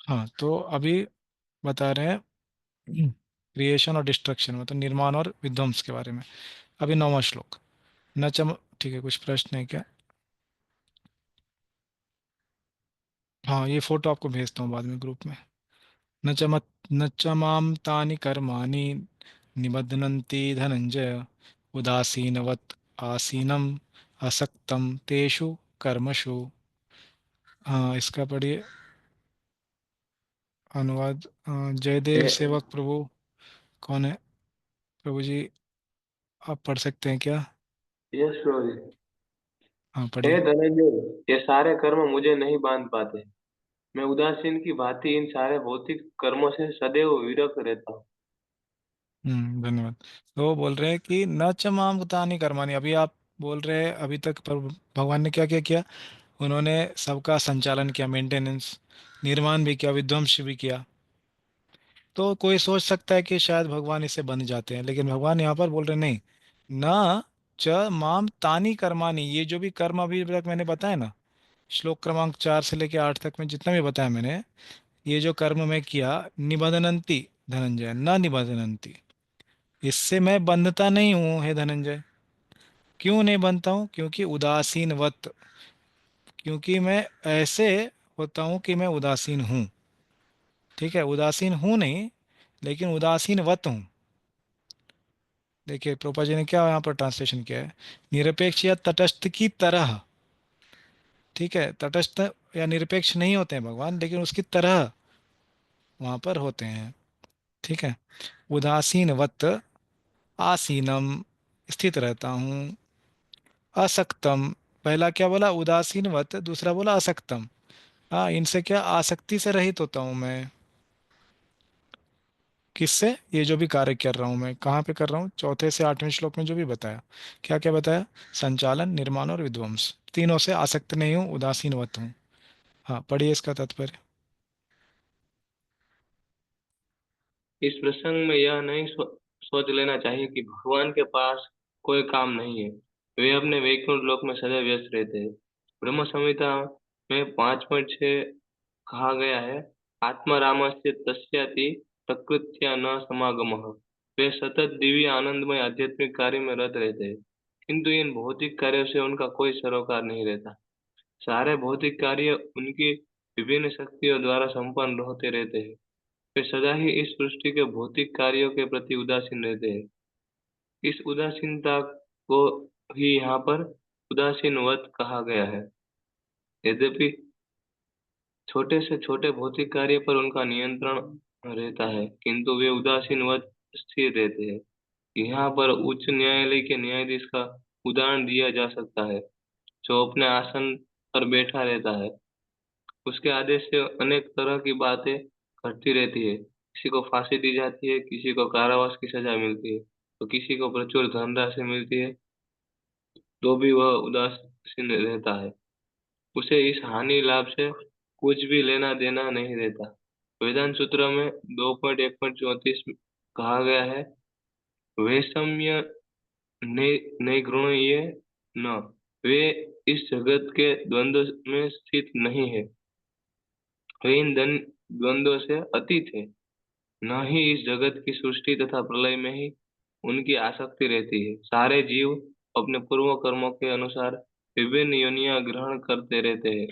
हाँ, तो अभी बता रहे हैं क्रिएशन और डिस्ट्रक्शन, मतलब निर्माण और विध्वंस के बारे में। अभी 9वां श्लोक। न चम ठीक है, कुछ प्रश्न है क्या? हाँ, ये फोटो आपको भेजता हूँ बाद में ग्रुप में। न च मत न च माम तानि कर्माणि निबध्नन्ति धनंजय, उदासीनवत् आसीनम असक्तम तेषु कर्मसु। हाँ, इसका पढ़िए अनुवाद। जयदेव सेवक प्रभु कौन है? प्रभु जी, आप पढ़ सकते हैं क्या? यश सूर्य। हाँ, हे पढ़िए। धनंजय, ये सारे कर्म मुझे नहीं बांध पाते। मैं उदासीन की भांति इन सारे भौतिक कर्मों से सदैव विरत रहता हूँ। धन्यवाद। तो वो बोल रहे हैं कि न च माम तानि कर्माणि, अभी आप बोल रहे हैं अभी तक पर भगवान ने क्या क्या किया, उन्होंने सबका संचालन किया, मेंटेनेंस, निर्माण भी किया, विध्वंस भी किया। तो कोई सोच सकता है कि शायद भगवान इससे बन जाते हैं, लेकिन भगवान यहाँ पर बोल रहे नहीं। न च माम तानि कर्माणि, ये जो भी कर्म अभी तक मैंने बताया ना, श्लोक क्रमांक 4 से लेकर 8 तक में जितना भी बताया मैंने, ये जो कर्म मैं किया, निबधनंती धनंजय, न निबधनंती, इससे मैं बंधता नहीं हूँ हे धनंजय। क्यों नहीं बनता हूँ? क्योंकि उदासीनवत, क्योंकि मैं ऐसे होता हूँ कि मैं उदासीन हूँ। ठीक है, उदासीन हूँ नहीं, लेकिन उदासीनवत हूँ। देखिए प्रोपा जी ने क्या यहाँ पर ट्रांसलेशन किया है, निरपेक्ष या तटस्थ की तरह। ठीक है, तटस्थ या निरपेक्ष नहीं होते हैं भगवान, लेकिन उसकी तरह वहाँ पर होते हैं। ठीक है, उदासीनवत आसीनम, स्थित रहता हूँ। असक्तम, पहला क्या बोला, उदासीनवत, दूसरा बोला असक्तम। हाँ, इनसे क्या, आसक्ति से रहित होता हूँ मैं। किससे? ये जो भी कार्य कर रहा हूँ मैं, कहाँ पे कर रहा हूँ, चौथे से 8वें श्लोक में जो भी बताया, क्या क्या बताया, संचालन, निर्माण और विध्वंस, तीनों से आसक्त नहीं हूँ, उदासीनवत हूँ। हाँ, पढ़िए इसका तात्पर्य। इस प्रसंग में यह नहीं सोच लेना चाहिए कि भगवान के पास कोई काम नहीं है। वे अपने वैकुंठ लोक में सदैव व्यस्त रहते हैं। ब्रह्म संहिता में 5.6 कहा गया है, आत्मा रामस्य तस्याति प्रकृत्या न समागमः। वे सतत दिव्य आनंदमय आध्यात्मिक कार्य में रत रहते हैं, किंतु इन भौतिक कार्यों से उनका कोई सरोकार नहीं रहता। सारे भौतिक कार्य उनकी विभिन्न शक्तियों द्वारा संपन्न होते रहते हैं। वे सदा ही इस सृष्टि के भौतिक कार्यों के प्रति उदासीन रहते हैं। इस उदासीनता को ही यहाँ पर उदासीन वत कहा गया है। यद्यपि छोटे से छोटे भौतिक कार्य पर उनका नियंत्रण रहता है, किंतु वे उदासीन व स्थिर रहते हैं। यहाँ पर उच्च न्यायालय के न्यायाधीश का उदाहरण दिया जा सकता है, जो अपने आसन पर बैठा रहता है। उसके आदेश से अनेक तरह की बातें घटती रहती है। किसी को फांसी दी जाती है, किसी को कारावास की सजा मिलती है, तो किसी को प्रचुर धनराशि मिलती है, तो भी वह उदासीन रहता है। उसे इस हानि लाभ से कुछ भी लेना देना नहीं रहता। वेदांत सूत्र में 2.1.34 कहा गया है, वैषम्य नैगुण्य न, वे इस जगत के द्वंद्व में स्थित नहीं है, वे इन द्वंद्वों से अतीत है। न ही इस जगत की सृष्टि तथा प्रलय में ही उनकी आसक्ति रहती है। सारे जीव अपने पूर्व कर्मों के अनुसार विभिन्न योनियां ग्रहण करते रहते हैं,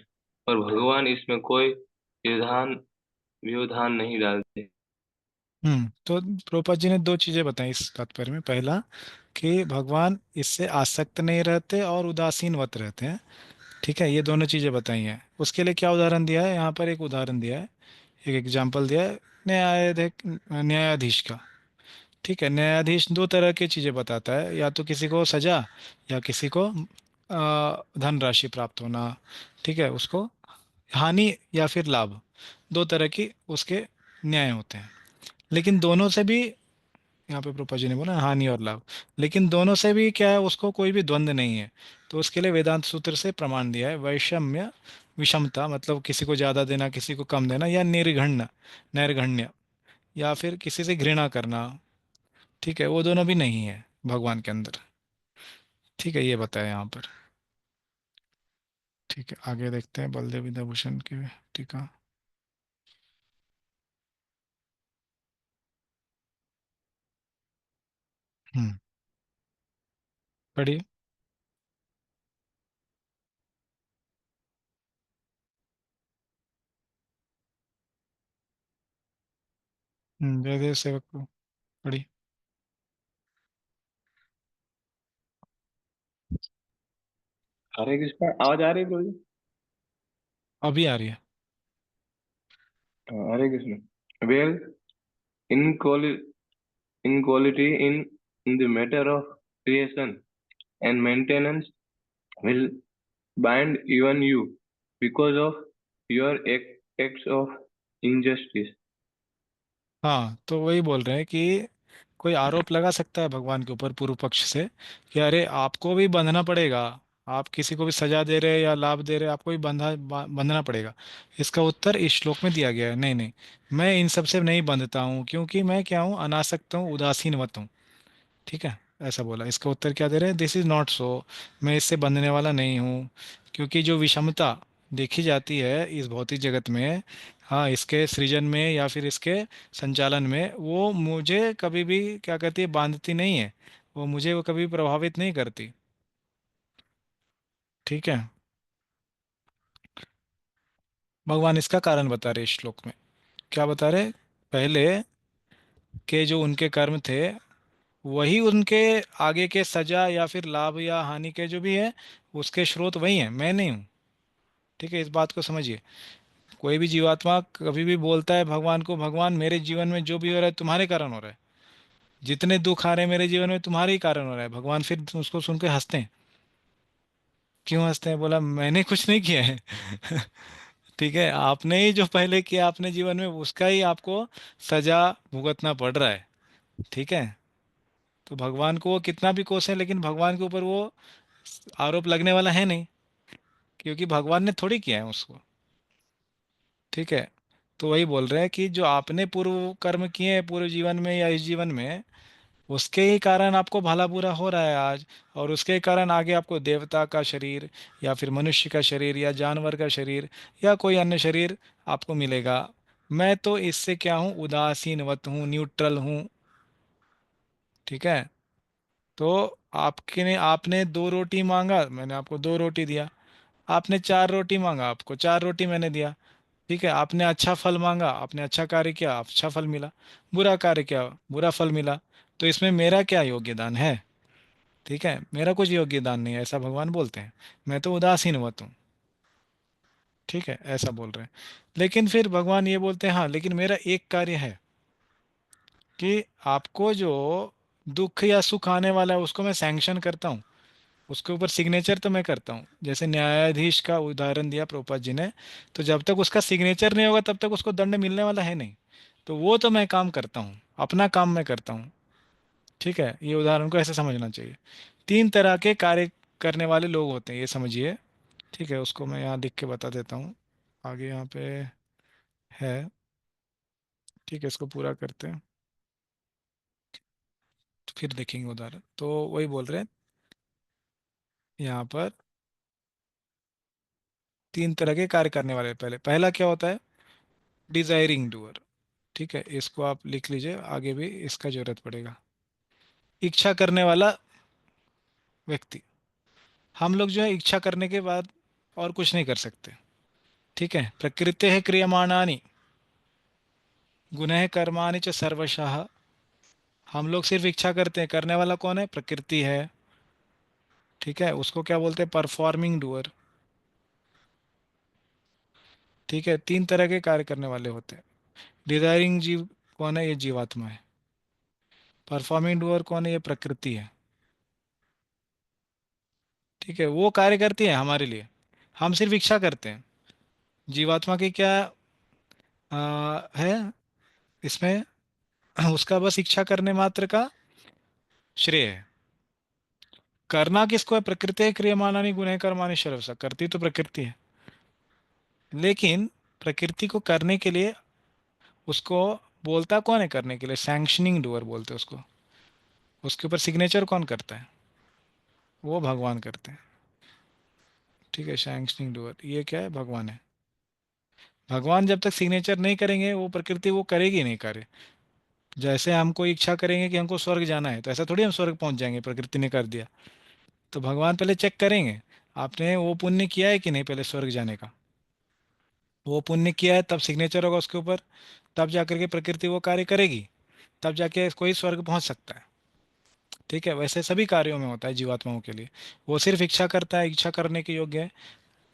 और भगवान इसमें कोई विधान व्यवधान नहीं डालते। तो प्रोपा जी ने दो चीजें बताई इस तात्पर्य में। पहला कि भगवान इससे आसक्त नहीं रहते और उदासीनवत रहते हैं। ठीक है, ये दोनों चीजें बताई हैं। उसके लिए क्या उदाहरण दिया है, यहाँ पर एक उदाहरण दिया है, एक एग्जाम्पल दिया है न्यायाधीश का। ठीक है, न्यायाधीश दो तरह की चीज़ें बताता है, या तो किसी को सजा या किसी को धनराशि प्राप्त होना। ठीक है, उसको हानि या फिर लाभ, दो तरह की उसके न्याय होते हैं। लेकिन दोनों से भी, यहाँ पे प्रोपा जी ने बोला हानि और लाभ, लेकिन दोनों से भी क्या है, उसको कोई भी द्वंद्व नहीं है। तो उसके लिए वेदांत सूत्र से प्रमाण दिया है, वैषम्य विषमता, मतलब किसी को ज़्यादा देना किसी को कम देना, या निर्घण्य नैर्घण्य, या फिर किसी से घृणा करना। ठीक है, वो दोनों भी नहीं है भगवान के अंदर। ठीक है, ये बताया यहाँ पर। ठीक है, आगे देखते हैं बलदेव विद्याभूषण की टीका। हम्म, पढ़िए। जयदेव सेवक को पढ़िए। हरे कृष्णा, आवाज आ रही है कोई? अभी आ रही है। Hare Krishna. Well, inequality in the matter of creation and maintenance will bind even you because of your acts of injustice. हाँ, तो वही बोल रहे हैं कि कोई आरोप लगा सकता है भगवान के ऊपर पूर्व पक्ष से कि अरे आपको भी बंधना पड़ेगा, आप किसी को भी सजा दे रहे हैं या लाभ दे रहे हैं, आपको भी बंधना पड़ेगा। इसका उत्तर इस श्लोक में दिया गया है, नहीं नहीं, मैं इन सब से नहीं बंधता हूँ, क्योंकि मैं क्या हूँ, अनासक्त हूँ, उदासीनवत हूँ। ठीक है, ऐसा बोला। इसका उत्तर क्या दे रहे हैं, दिस इज नॉट सो, मैं इससे बंधने वाला नहीं हूँ। क्योंकि जो विषमता देखी जाती है इस भौतिक जगत में, हाँ, इसके सृजन में या फिर इसके संचालन में, वो मुझे कभी भी क्या कहती है, बांधती नहीं है, वो कभी प्रभावित नहीं करती। ठीक है, भगवान इसका कारण बता रहे इस श्लोक में। क्या बता रहे, पहले के जो उनके कर्म थे, वही उनके आगे के सजा या फिर लाभ या हानि के जो भी है, उसके स्रोत वही हैं, मैं नहीं हूँ। ठीक है, इस बात को समझिए। कोई भी जीवात्मा कभी भी बोलता है भगवान को, भगवान मेरे जीवन में जो भी हो रहा है तुम्हारे कारण हो रहा है, जितने दुख आ रहे हैं मेरे जीवन में तुम्हारे ही कारण हो रहा है, भगवान फिर उसको सुन के हंसते हैं। क्यों हंसते हैं, बोला मैंने कुछ नहीं किया है। ठीक है, आपने ही जो पहले किया अपने जीवन में, उसका ही आपको सजा भुगतना पड़ रहा है। ठीक है, तो भगवान को वो कितना भी कोसे, लेकिन भगवान के ऊपर वो आरोप लगने वाला है नहीं, क्योंकि भगवान ने थोड़ी किया है उसको। ठीक है, तो वही बोल रहे हैं कि जो आपने पूर्व कर्म किए हैं पूरे जीवन में या इस जीवन में, उसके ही कारण आपको भला बुरा हो रहा है आज, और उसके ही कारण आगे आपको देवता का शरीर या फिर मनुष्य का शरीर या जानवर का शरीर या कोई अन्य शरीर आपको मिलेगा। मैं तो इससे क्या हूँ, उदासीनवत हूँ, न्यूट्रल हूँ। ठीक है। तो आपने 2 रोटी मांगा, मैंने आपको 2 रोटी दिया। आपने 4 रोटी मांगा, आपको 4 रोटी मैंने दिया। ठीक है। आपने अच्छा फल मांगा, आपने अच्छा कार्य किया, अच्छा फल मिला। बुरा कार्य किया, बुरा फल मिला। तो इसमें मेरा क्या योगदान है? ठीक है, मेरा कुछ योगदान नहीं है, ऐसा भगवान बोलते हैं। मैं तो उदासीनवत हूँ। ठीक है, ऐसा बोल रहे हैं। लेकिन फिर भगवान ये बोलते हैं, हाँ लेकिन मेरा एक कार्य है कि आपको जो दुख या सुख आने वाला है उसको मैं सैंक्शन करता हूँ, उसके ऊपर सिग्नेचर तो मैं करता हूँ। जैसे न्यायाधीश का उदाहरण दिया प्रभुपाद जी ने, तो जब तक उसका सिग्नेचर नहीं होगा तब तक उसको दंड मिलने वाला है नहीं। तो वो तो मैं काम करता हूँ, अपना काम मैं करता हूँ। ठीक है, ये उदाहरण को ऐसे समझना चाहिए। 3 तरह के कार्य करने वाले लोग होते हैं, ये समझिए। ठीक है, उसको मैं यहाँ लिख के बता देता हूँ, आगे यहाँ पे है। ठीक है, इसको पूरा करते हैं, तो फिर देखेंगे उदाहरण। तो वही बोल रहे हैं यहाँ पर, 3 तरह के कार्य करने वाले। पहले पहला क्या होता है, डिजायरिंग डूअर। ठीक है, इसको आप लिख लीजिए, आगे भी इसका जरूरत पड़ेगा। इच्छा करने वाला व्यक्ति। हम लोग जो है इच्छा करने के बाद और कुछ नहीं कर सकते। ठीक है, प्रकृति है क्रियमाणानि गुनः कर्माणि च सर्वशः। हम लोग सिर्फ इच्छा करते हैं, करने वाला कौन है, प्रकृति है। ठीक है, उसको क्या बोलते हैं, परफॉर्मिंग डूअर। ठीक है, 3 तरह के कार्य करने वाले होते हैं। डिजायरिंग जीव कौन है, ये जीवात्मा है। परफॉर्मिंग डूअर कौन है, ये प्रकृति है। ठीक है, वो कार्य करती है हमारे लिए, हम सिर्फ इच्छा करते हैं। जीवात्मा की क्या है इसमें, उसका बस इच्छा करने मात्र का श्रेय है। करना किसको है, प्रकृति है क्रियमाणानि गुणः कर्माणि सर्वशः। करती तो प्रकृति है, लेकिन प्रकृति को करने के लिए उसको बोलता कौन है, करने के लिए सैंक्शनिंग डूअर बोलते हैं उसको। उसके ऊपर सिग्नेचर कौन करता है, वो भगवान करते हैं। ठीक है, सैंक्शनिंग डूअर ये क्या है, भगवान है। भगवान जब तक सिग्नेचर नहीं करेंगे, वो प्रकृति वो करेगी नहीं कार्य। जैसे हम कोई इच्छा करेंगे कि हमको स्वर्ग जाना है, तो ऐसा थोड़ी हम स्वर्ग पहुंच जाएंगे, प्रकृति ने कर दिया। तो भगवान पहले चेक करेंगे, आपने वो पुण्य किया है कि नहीं पहले स्वर्ग जाने का। वो पुण्य किया है तब सिग्नेचर होगा उसके ऊपर, तब जाकर के प्रकृति वो कार्य करेगी, तब जाके कोई स्वर्ग पहुंच सकता है। ठीक है, वैसे सभी कार्यों में होता है जीवात्माओं के लिए। वो सिर्फ इच्छा करता है, इच्छा करने के योग्य है।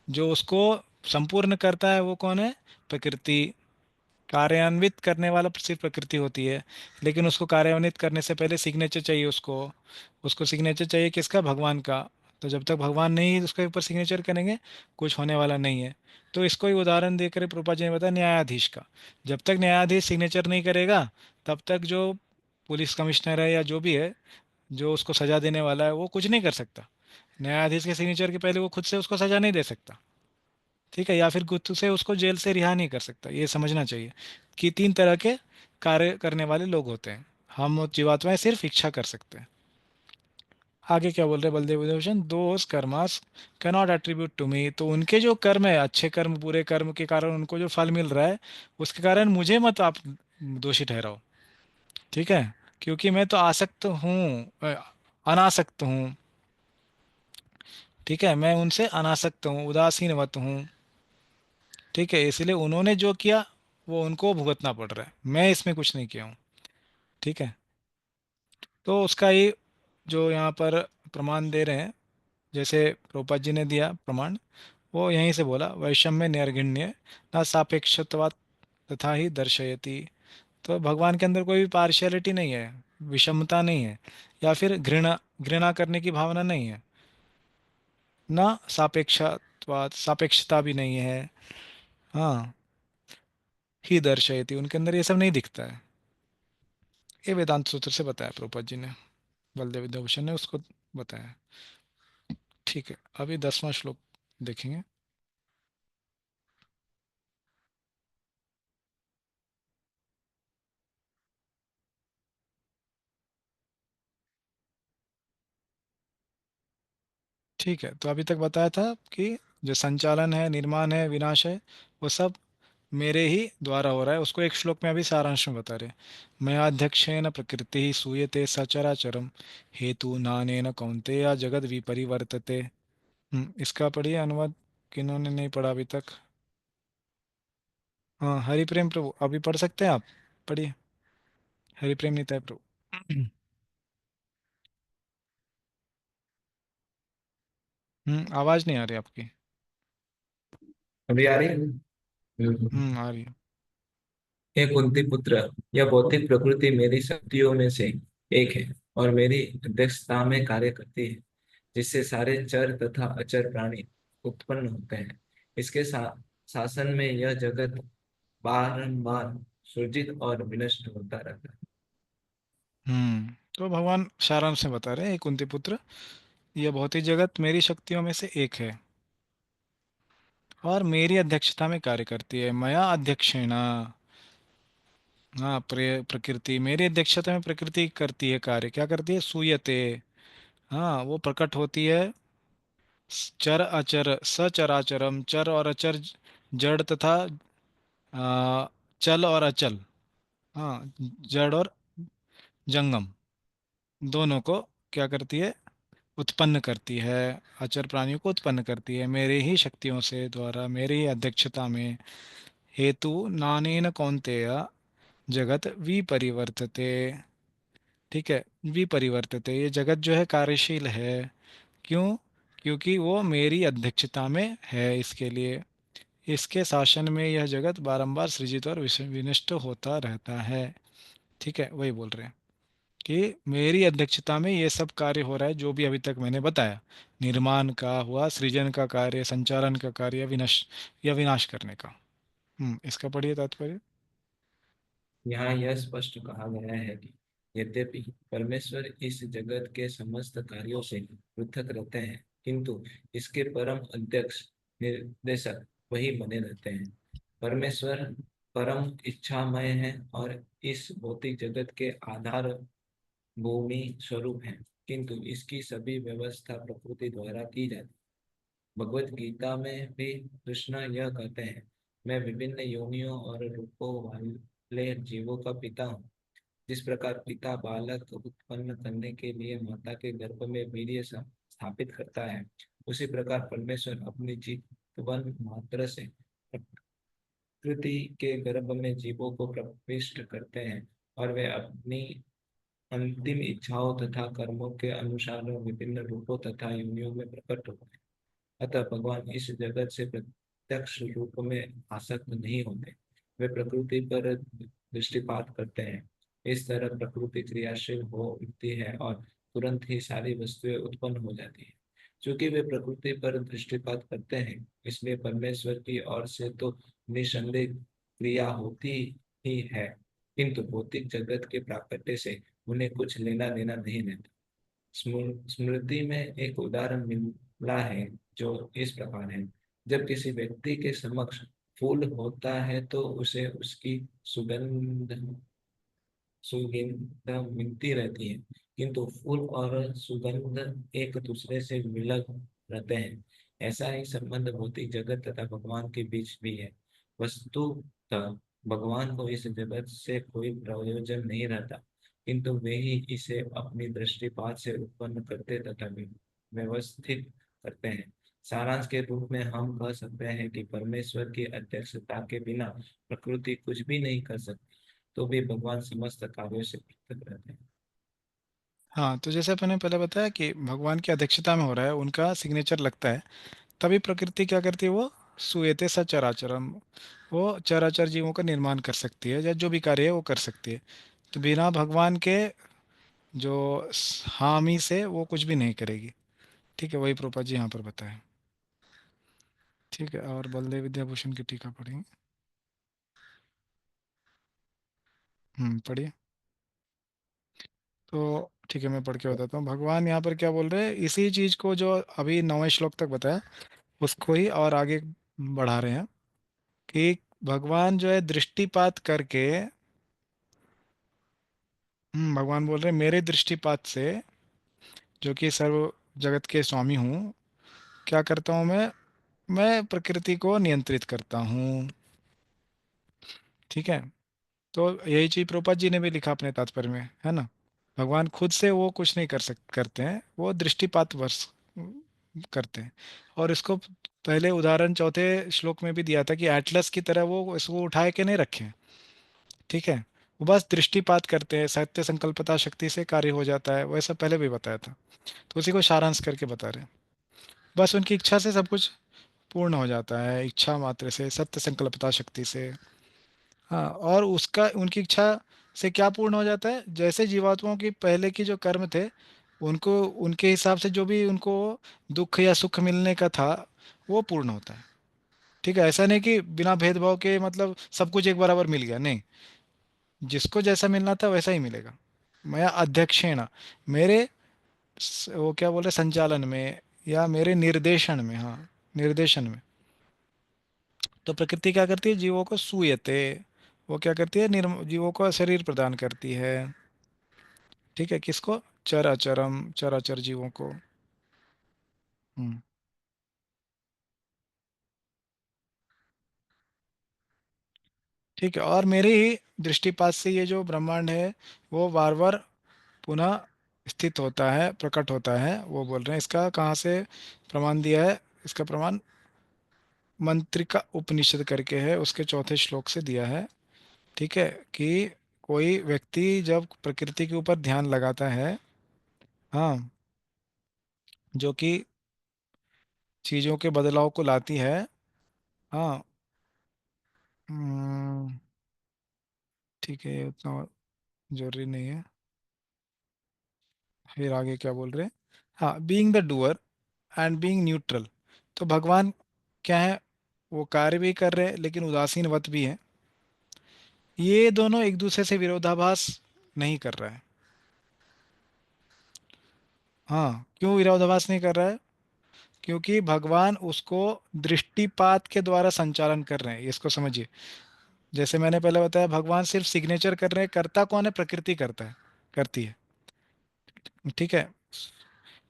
जो उसको संपूर्ण करता है वो कौन है, प्रकृति। कार्यान्वित करने वाला सिर्फ प्रकृति होती है, लेकिन उसको कार्यान्वित करने से पहले सिग्नेचर चाहिए उसको। उसको सिग्नेचर चाहिए किसका, भगवान का। तो जब तक भगवान नहीं उसके ऊपर सिग्नेचर करेंगे, कुछ होने वाला नहीं है। तो इसको ही उदाहरण देकर प्रभुपाद जी ने बताया न्यायाधीश का। जब तक न्यायाधीश सिग्नेचर नहीं करेगा, तब तक जो पुलिस कमिश्नर है या जो भी है, जो उसको सजा देने वाला है, वो कुछ नहीं कर सकता। न्यायाधीश के सिग्नेचर के पहले वो खुद से उसको सजा नहीं दे सकता। ठीक है, या फिर खुद से उसको जेल से रिहा नहीं कर सकता। ये समझना चाहिए कि 3 तरह के कार्य करने वाले लोग होते हैं। हम जीवात्माएं सिर्फ इच्छा कर सकते हैं। आगे क्या बोल रहे हैं Baldev Vibhushan, those karmas cannot attribute to me. तो उनके जो कर्म है, अच्छे कर्म बुरे कर्म के कारण उनको जो फल मिल रहा है, उसके कारण मुझे मत आप दोषी ठहराओ। ठीक है, क्योंकि मैं तो आसक्त हूँ, अनासक्त हूँ। ठीक है, मैं उनसे अनासक्त हूँ, उदासीनवत हूँ। ठीक है, इसलिए उन्होंने जो किया वो उनको भुगतना पड़ रहा है, मैं इसमें कुछ नहीं किया हूँ। ठीक है, तो उसका ही जो यहाँ पर प्रमाण दे रहे हैं, जैसे प्रभुपाद जी ने दिया प्रमाण, वो यहीं से बोला, वैषम्य निर्गण्य न सापेक्षत्वात् तथा ही दर्शयति। तो भगवान के अंदर कोई भी पार्शियलिटी नहीं है, विषमता नहीं है, या फिर घृणा घृणा करने की भावना नहीं है, ना सापेक्षत्वात् सापेक्षता भी नहीं है। हाँ, ही दर्शयति, उनके अंदर ये सब नहीं दिखता है। ये वेदांत सूत्र से बताया प्रभुपाद जी ने, बलदेव विद्याभूषण ने उसको बताया। ठीक है, अभी 10वां श्लोक देखेंगे। ठीक है, तो अभी तक बताया था कि जो संचालन है, निर्माण है, विनाश है, वो सब मेरे ही द्वारा हो रहा है। उसको एक श्लोक में अभी सारांश में बता रहे हैं। मया अध्यक्षेण प्रकृति सूयते सचराचरम हेतु नानेन कौन्तेय जगद विपरिवर्तते। इसका पढ़िए अनुवाद, किन्होंने नहीं पढ़ा अभी तक? हाँ, हरिप्रेम प्रभु अभी पढ़ सकते हैं आप? पढ़िए, हरिप्रेम निताय प्रभु। आवाज नहीं आ रही आपकी। अभी आ रही है? आ रही है। हे कुंती पुत्र, यह भौतिक प्रकृति मेरी शक्तियों में से एक है और मेरी अध्यक्षता में कार्य करती है, जिससे सारे चर तथा अचर प्राणी उत्पन्न होते हैं। इसके शासन में यह जगत बारंबार सृजित और विनष्ट होता रहता है। तो भगवान सारांश में बता रहे हैं, कुंती पुत्र, यह भौतिक जगत मेरी शक्तियों में से एक है और मेरी अध्यक्षता में कार्य करती है। मया अध्यक्षेण, हाँ, प्रकृति मेरी अध्यक्षता में प्रकृति करती है कार्य। क्या करती है? सूयते, हाँ, वो प्रकट होती है। चर अचर सचराचरम, चर और अचर, जड़ तथा चल और अचल, हाँ, जड़ और जंगम, दोनों को क्या करती है? उत्पन्न करती है। अचर प्राणियों को उत्पन्न करती है मेरे ही शक्तियों से, द्वारा, मेरी ही अध्यक्षता में। हेतु नानेन कौन्तेय जगत विपरिवर्तते। ठीक है, विपरिवर्तते, ये जगत जो है कार्यशील है। क्यों? क्योंकि वो मेरी अध्यक्षता में है, इसके लिए। इसके शासन में यह जगत बारंबार सृजित और विनष्ट होता रहता है। ठीक है, वही बोल रहे हैं कि मेरी अध्यक्षता में ये सब कार्य हो रहा है, जो भी अभी तक मैंने बताया। निर्माण का हुआ, सृजन का कार्य, संचालन का कार्य, विनाश या विनाश करने का। इसका पढ़िए तात्पर्य। यहाँ यह स्पष्ट कहा गया है कि यद्यपि परमेश्वर इस जगत के समस्त कार्यों से पृथक रहते हैं, किंतु इसके परम अध्यक्ष निर्देशक वही बने रहते हैं। परमेश्वर परम इच्छामय है और इस भौतिक जगत के आधार भूमि स्वरूप है, किंतु इसकी सभी व्यवस्था प्रकृति द्वारा की जाती है। भगवत गीता में भी कृष्ण यह कहते हैं, मैं विभिन्न योनियों और रूपों वाले जीवों का पिता हूँ। जिस प्रकार पिता बालक उत्पन्न करने के लिए माता के गर्भ में वीर्य स्थापित करता है, उसी प्रकार परमेश्वर अपनी जीवन मात्र से प्रकृति के गर्भ में जीवों को प्रविष्ट करते हैं और वे अपनी अंतिम इच्छाओं तथा कर्मों के अनुसार विभिन्न रूपों तथा योनियों में प्रकट होते हैं। अतः भगवान इस जगत से प्रत्यक्ष रूप में आसक्त नहीं होते, वे प्रकृति पर दृष्टिपात करते हैं। इस तरह प्रकृति क्रियाशील हो उठती है और तुरंत ही सारी वस्तुएं उत्पन्न हो जाती है। चूंकि वे प्रकृति पर दृष्टिपात करते हैं, इसलिए परमेश्वर की ओर से तो निसंदेह क्रिया होती ही है, किंतु भौतिक जगत के प्राकट्य से उन्हें कुछ लेना देना नहीं रहता। स्मृति में एक उदाहरण मिला है जो इस प्रकार है। जब किसी व्यक्ति के समक्ष फूल होता है तो उसे उसकी सुगंध सुगंध मिलती रहती है, किंतु फूल और सुगंध एक दूसरे से मिलक रहते हैं। ऐसा ही संबंध भौतिक जगत तथा भगवान के बीच भी है। वस्तुतः भगवान को इस जगत से कोई प्रयोजन नहीं रहता, किंतु वे ही इसे अपनी दृष्टिपात से उत्पन्न करते तथा व्यवस्थित करते हैं। सारांश के रूप में हम कह सकते हैं कि परमेश्वर की अध्यक्षता के बिना प्रकृति कुछ भी नहीं कर सकती, तो भी भगवान समस्त कार्यों से पृथक रहते हैं। हाँ, तो जैसे मैंने पहले बताया कि भगवान की अध्यक्षता में हो रहा है, उनका सिग्नेचर लगता है, तभी प्रकृति क्या करती है? वो सूयते सचराचरम, वो चराचर जीवों का निर्माण कर सकती है, या जो भी कार्य है वो कर सकती है। तो बिना भगवान के जो हामी से वो कुछ भी नहीं करेगी। ठीक है, वही प्रोपा जी यहाँ पर बताए। ठीक है, और बलदेव विद्याभूषण की टीका पढ़ेंगे। पढ़िए। तो ठीक है, मैं पढ़ के बताता हूँ। भगवान यहाँ पर क्या बोल रहे हैं, इसी चीज को जो अभी 9वें श्लोक तक बताया, उसको ही और आगे बढ़ा रहे हैं कि भगवान जो है दृष्टिपात करके, भगवान बोल रहे हैं मेरे दृष्टिपात से, जो कि सर्व जगत के स्वामी हूँ, क्या करता हूँ मैं प्रकृति को नियंत्रित करता हूँ। ठीक है। तो यही चीज प्रभुपाद जी ने भी लिखा अपने तात्पर्य में, है ना। भगवान खुद से वो कुछ नहीं करते हैं, वो दृष्टिपात वर्ष करते हैं। और इसको पहले उदाहरण चौथे श्लोक में भी दिया था कि एटलस की तरह वो इसको उठाए के नहीं रखे हैं। ठीक है। वो बस दृष्टिपात करते हैं, सत्य संकल्पता शक्ति से कार्य हो जाता है, वैसा पहले भी बताया था। तो उसी को सारांश करके बता रहे हैं। बस उनकी इच्छा से सब कुछ पूर्ण हो जाता है, इच्छा मात्र से, सत्य संकल्पता शक्ति से। हाँ, और उसका उनकी इच्छा से क्या पूर्ण हो जाता है, जैसे जीवात्माओं की पहले की जो कर्म थे, उनको उनके हिसाब से जो भी उनको दुख या सुख मिलने का था, वो पूर्ण होता है। ठीक है। ऐसा नहीं कि बिना भेदभाव के मतलब सब कुछ एक बराबर मिल गया, नहीं। जिसको जैसा मिलना था वैसा ही मिलेगा। मैं अध्यक्षेण, मेरे वो क्या बोल रहे, संचालन में या मेरे निर्देशन में, हाँ, निर्देशन में। तो प्रकृति क्या करती है, जीवों को सूयते, वो क्या करती है, जीवों को शरीर प्रदान करती है। ठीक है। किसको, चर अचरम, चराचर जीवों को। हम्म। ठीक है। और मेरी ही दृष्टिपात से ये जो ब्रह्मांड है वो बार बार पुनः स्थित होता है, प्रकट होता है, वो बोल रहे हैं। इसका कहाँ से प्रमाण दिया है, इसका प्रमाण मंत्रिका उपनिषद करके है, उसके चौथे श्लोक से दिया है। ठीक है। कि कोई व्यक्ति जब प्रकृति के ऊपर ध्यान लगाता है, हाँ, जो कि चीजों के बदलाव को लाती है, हाँ। हम्म, ठीक है, ये उतना जरूरी नहीं है। फिर आगे क्या बोल रहे हैं, हाँ, being the doer and being neutral. तो भगवान क्या है, वो कार्य भी कर रहे हैं लेकिन उदासीनवत भी है। ये दोनों एक दूसरे से विरोधाभास नहीं कर रहा है। हाँ, क्यों विरोधाभास नहीं कर रहा है, क्योंकि भगवान उसको दृष्टिपात के द्वारा संचालन कर रहे हैं, इसको समझिए। जैसे मैंने पहले बताया, भगवान सिर्फ सिग्नेचर कर रहे हैं, करता कौन है, प्रकृति करता है, करती है। ठीक है।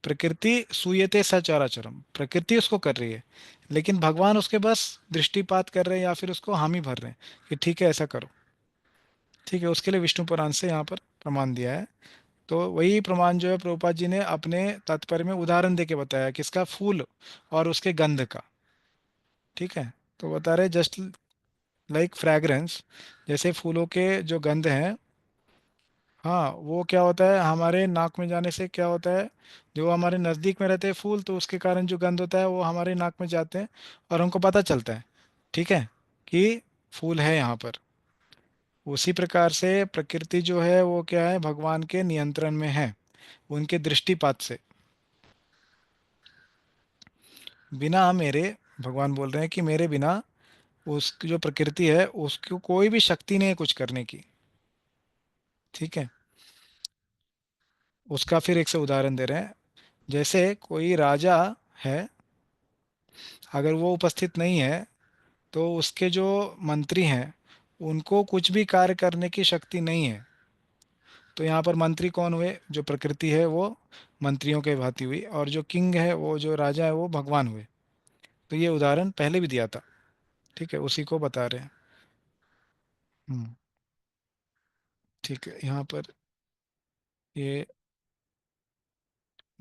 प्रकृति सूयते सचराचरम, प्रकृति उसको कर रही है, लेकिन भगवान उसके बस दृष्टिपात कर रहे हैं या फिर उसको हामी भर रहे हैं कि ठीक है ऐसा करो। ठीक है। उसके लिए विष्णु पुराण से यहाँ पर प्रमाण दिया है। तो वही प्रमाण जो है प्रभुपाद जी ने अपने तात्पर्य में उदाहरण देके बताया, किसका, फूल और उसके गंध का। ठीक है। तो बता रहे जस्ट लाइक फ्रैग्रेंस, जैसे फूलों के जो गंध हैं, हाँ, वो क्या होता है, हमारे नाक में जाने से क्या होता है, जो हमारे नज़दीक में रहते हैं फूल, तो उसके कारण जो गंध होता है वो हमारे नाक में जाते हैं और हमको पता चलता है। ठीक है। कि फूल है यहाँ पर। उसी प्रकार से प्रकृति जो है वो क्या है, भगवान के नियंत्रण में है, उनके दृष्टिपात से। बिना मेरे, भगवान बोल रहे हैं कि मेरे बिना उसकी जो प्रकृति है उसको कोई भी शक्ति नहीं है कुछ करने की। ठीक है। उसका फिर एक से उदाहरण दे रहे हैं। जैसे कोई राजा है, अगर वो उपस्थित नहीं है तो उसके जो मंत्री हैं उनको कुछ भी कार्य करने की शक्ति नहीं है। तो यहाँ पर मंत्री कौन हुए, जो प्रकृति है वो मंत्रियों के भांति हुई, और जो किंग है, वो जो राजा है, वो भगवान हुए। तो ये उदाहरण पहले भी दिया था। ठीक है, उसी को बता रहे हैं। हम्म। ठीक है। यहाँ पर ये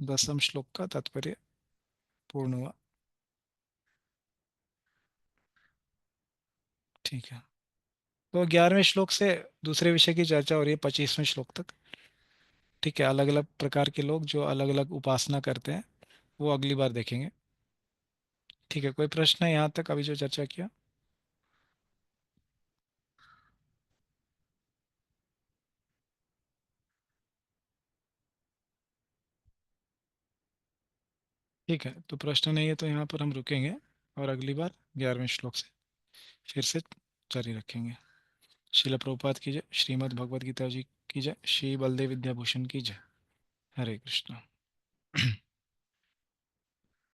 10वें श्लोक का तात्पर्य पूर्ण हुआ। ठीक है। तो 11वें श्लोक से दूसरे विषय की चर्चा हो रही है 25वें श्लोक तक। ठीक है। अलग अलग प्रकार के लोग जो अलग अलग उपासना करते हैं वो अगली बार देखेंगे। ठीक है। कोई प्रश्न है यहाँ तक अभी जो चर्चा किया। ठीक है। तो प्रश्न नहीं है तो यहाँ पर हम रुकेंगे और अगली बार 11वें श्लोक से फिर से जारी रखेंगे। शिला प्रभुपाद की जय, श्रीमद् भगवद गीता जी की जय, श्री बलदेव विद्याभूषण की जय। हरे कृष्णा।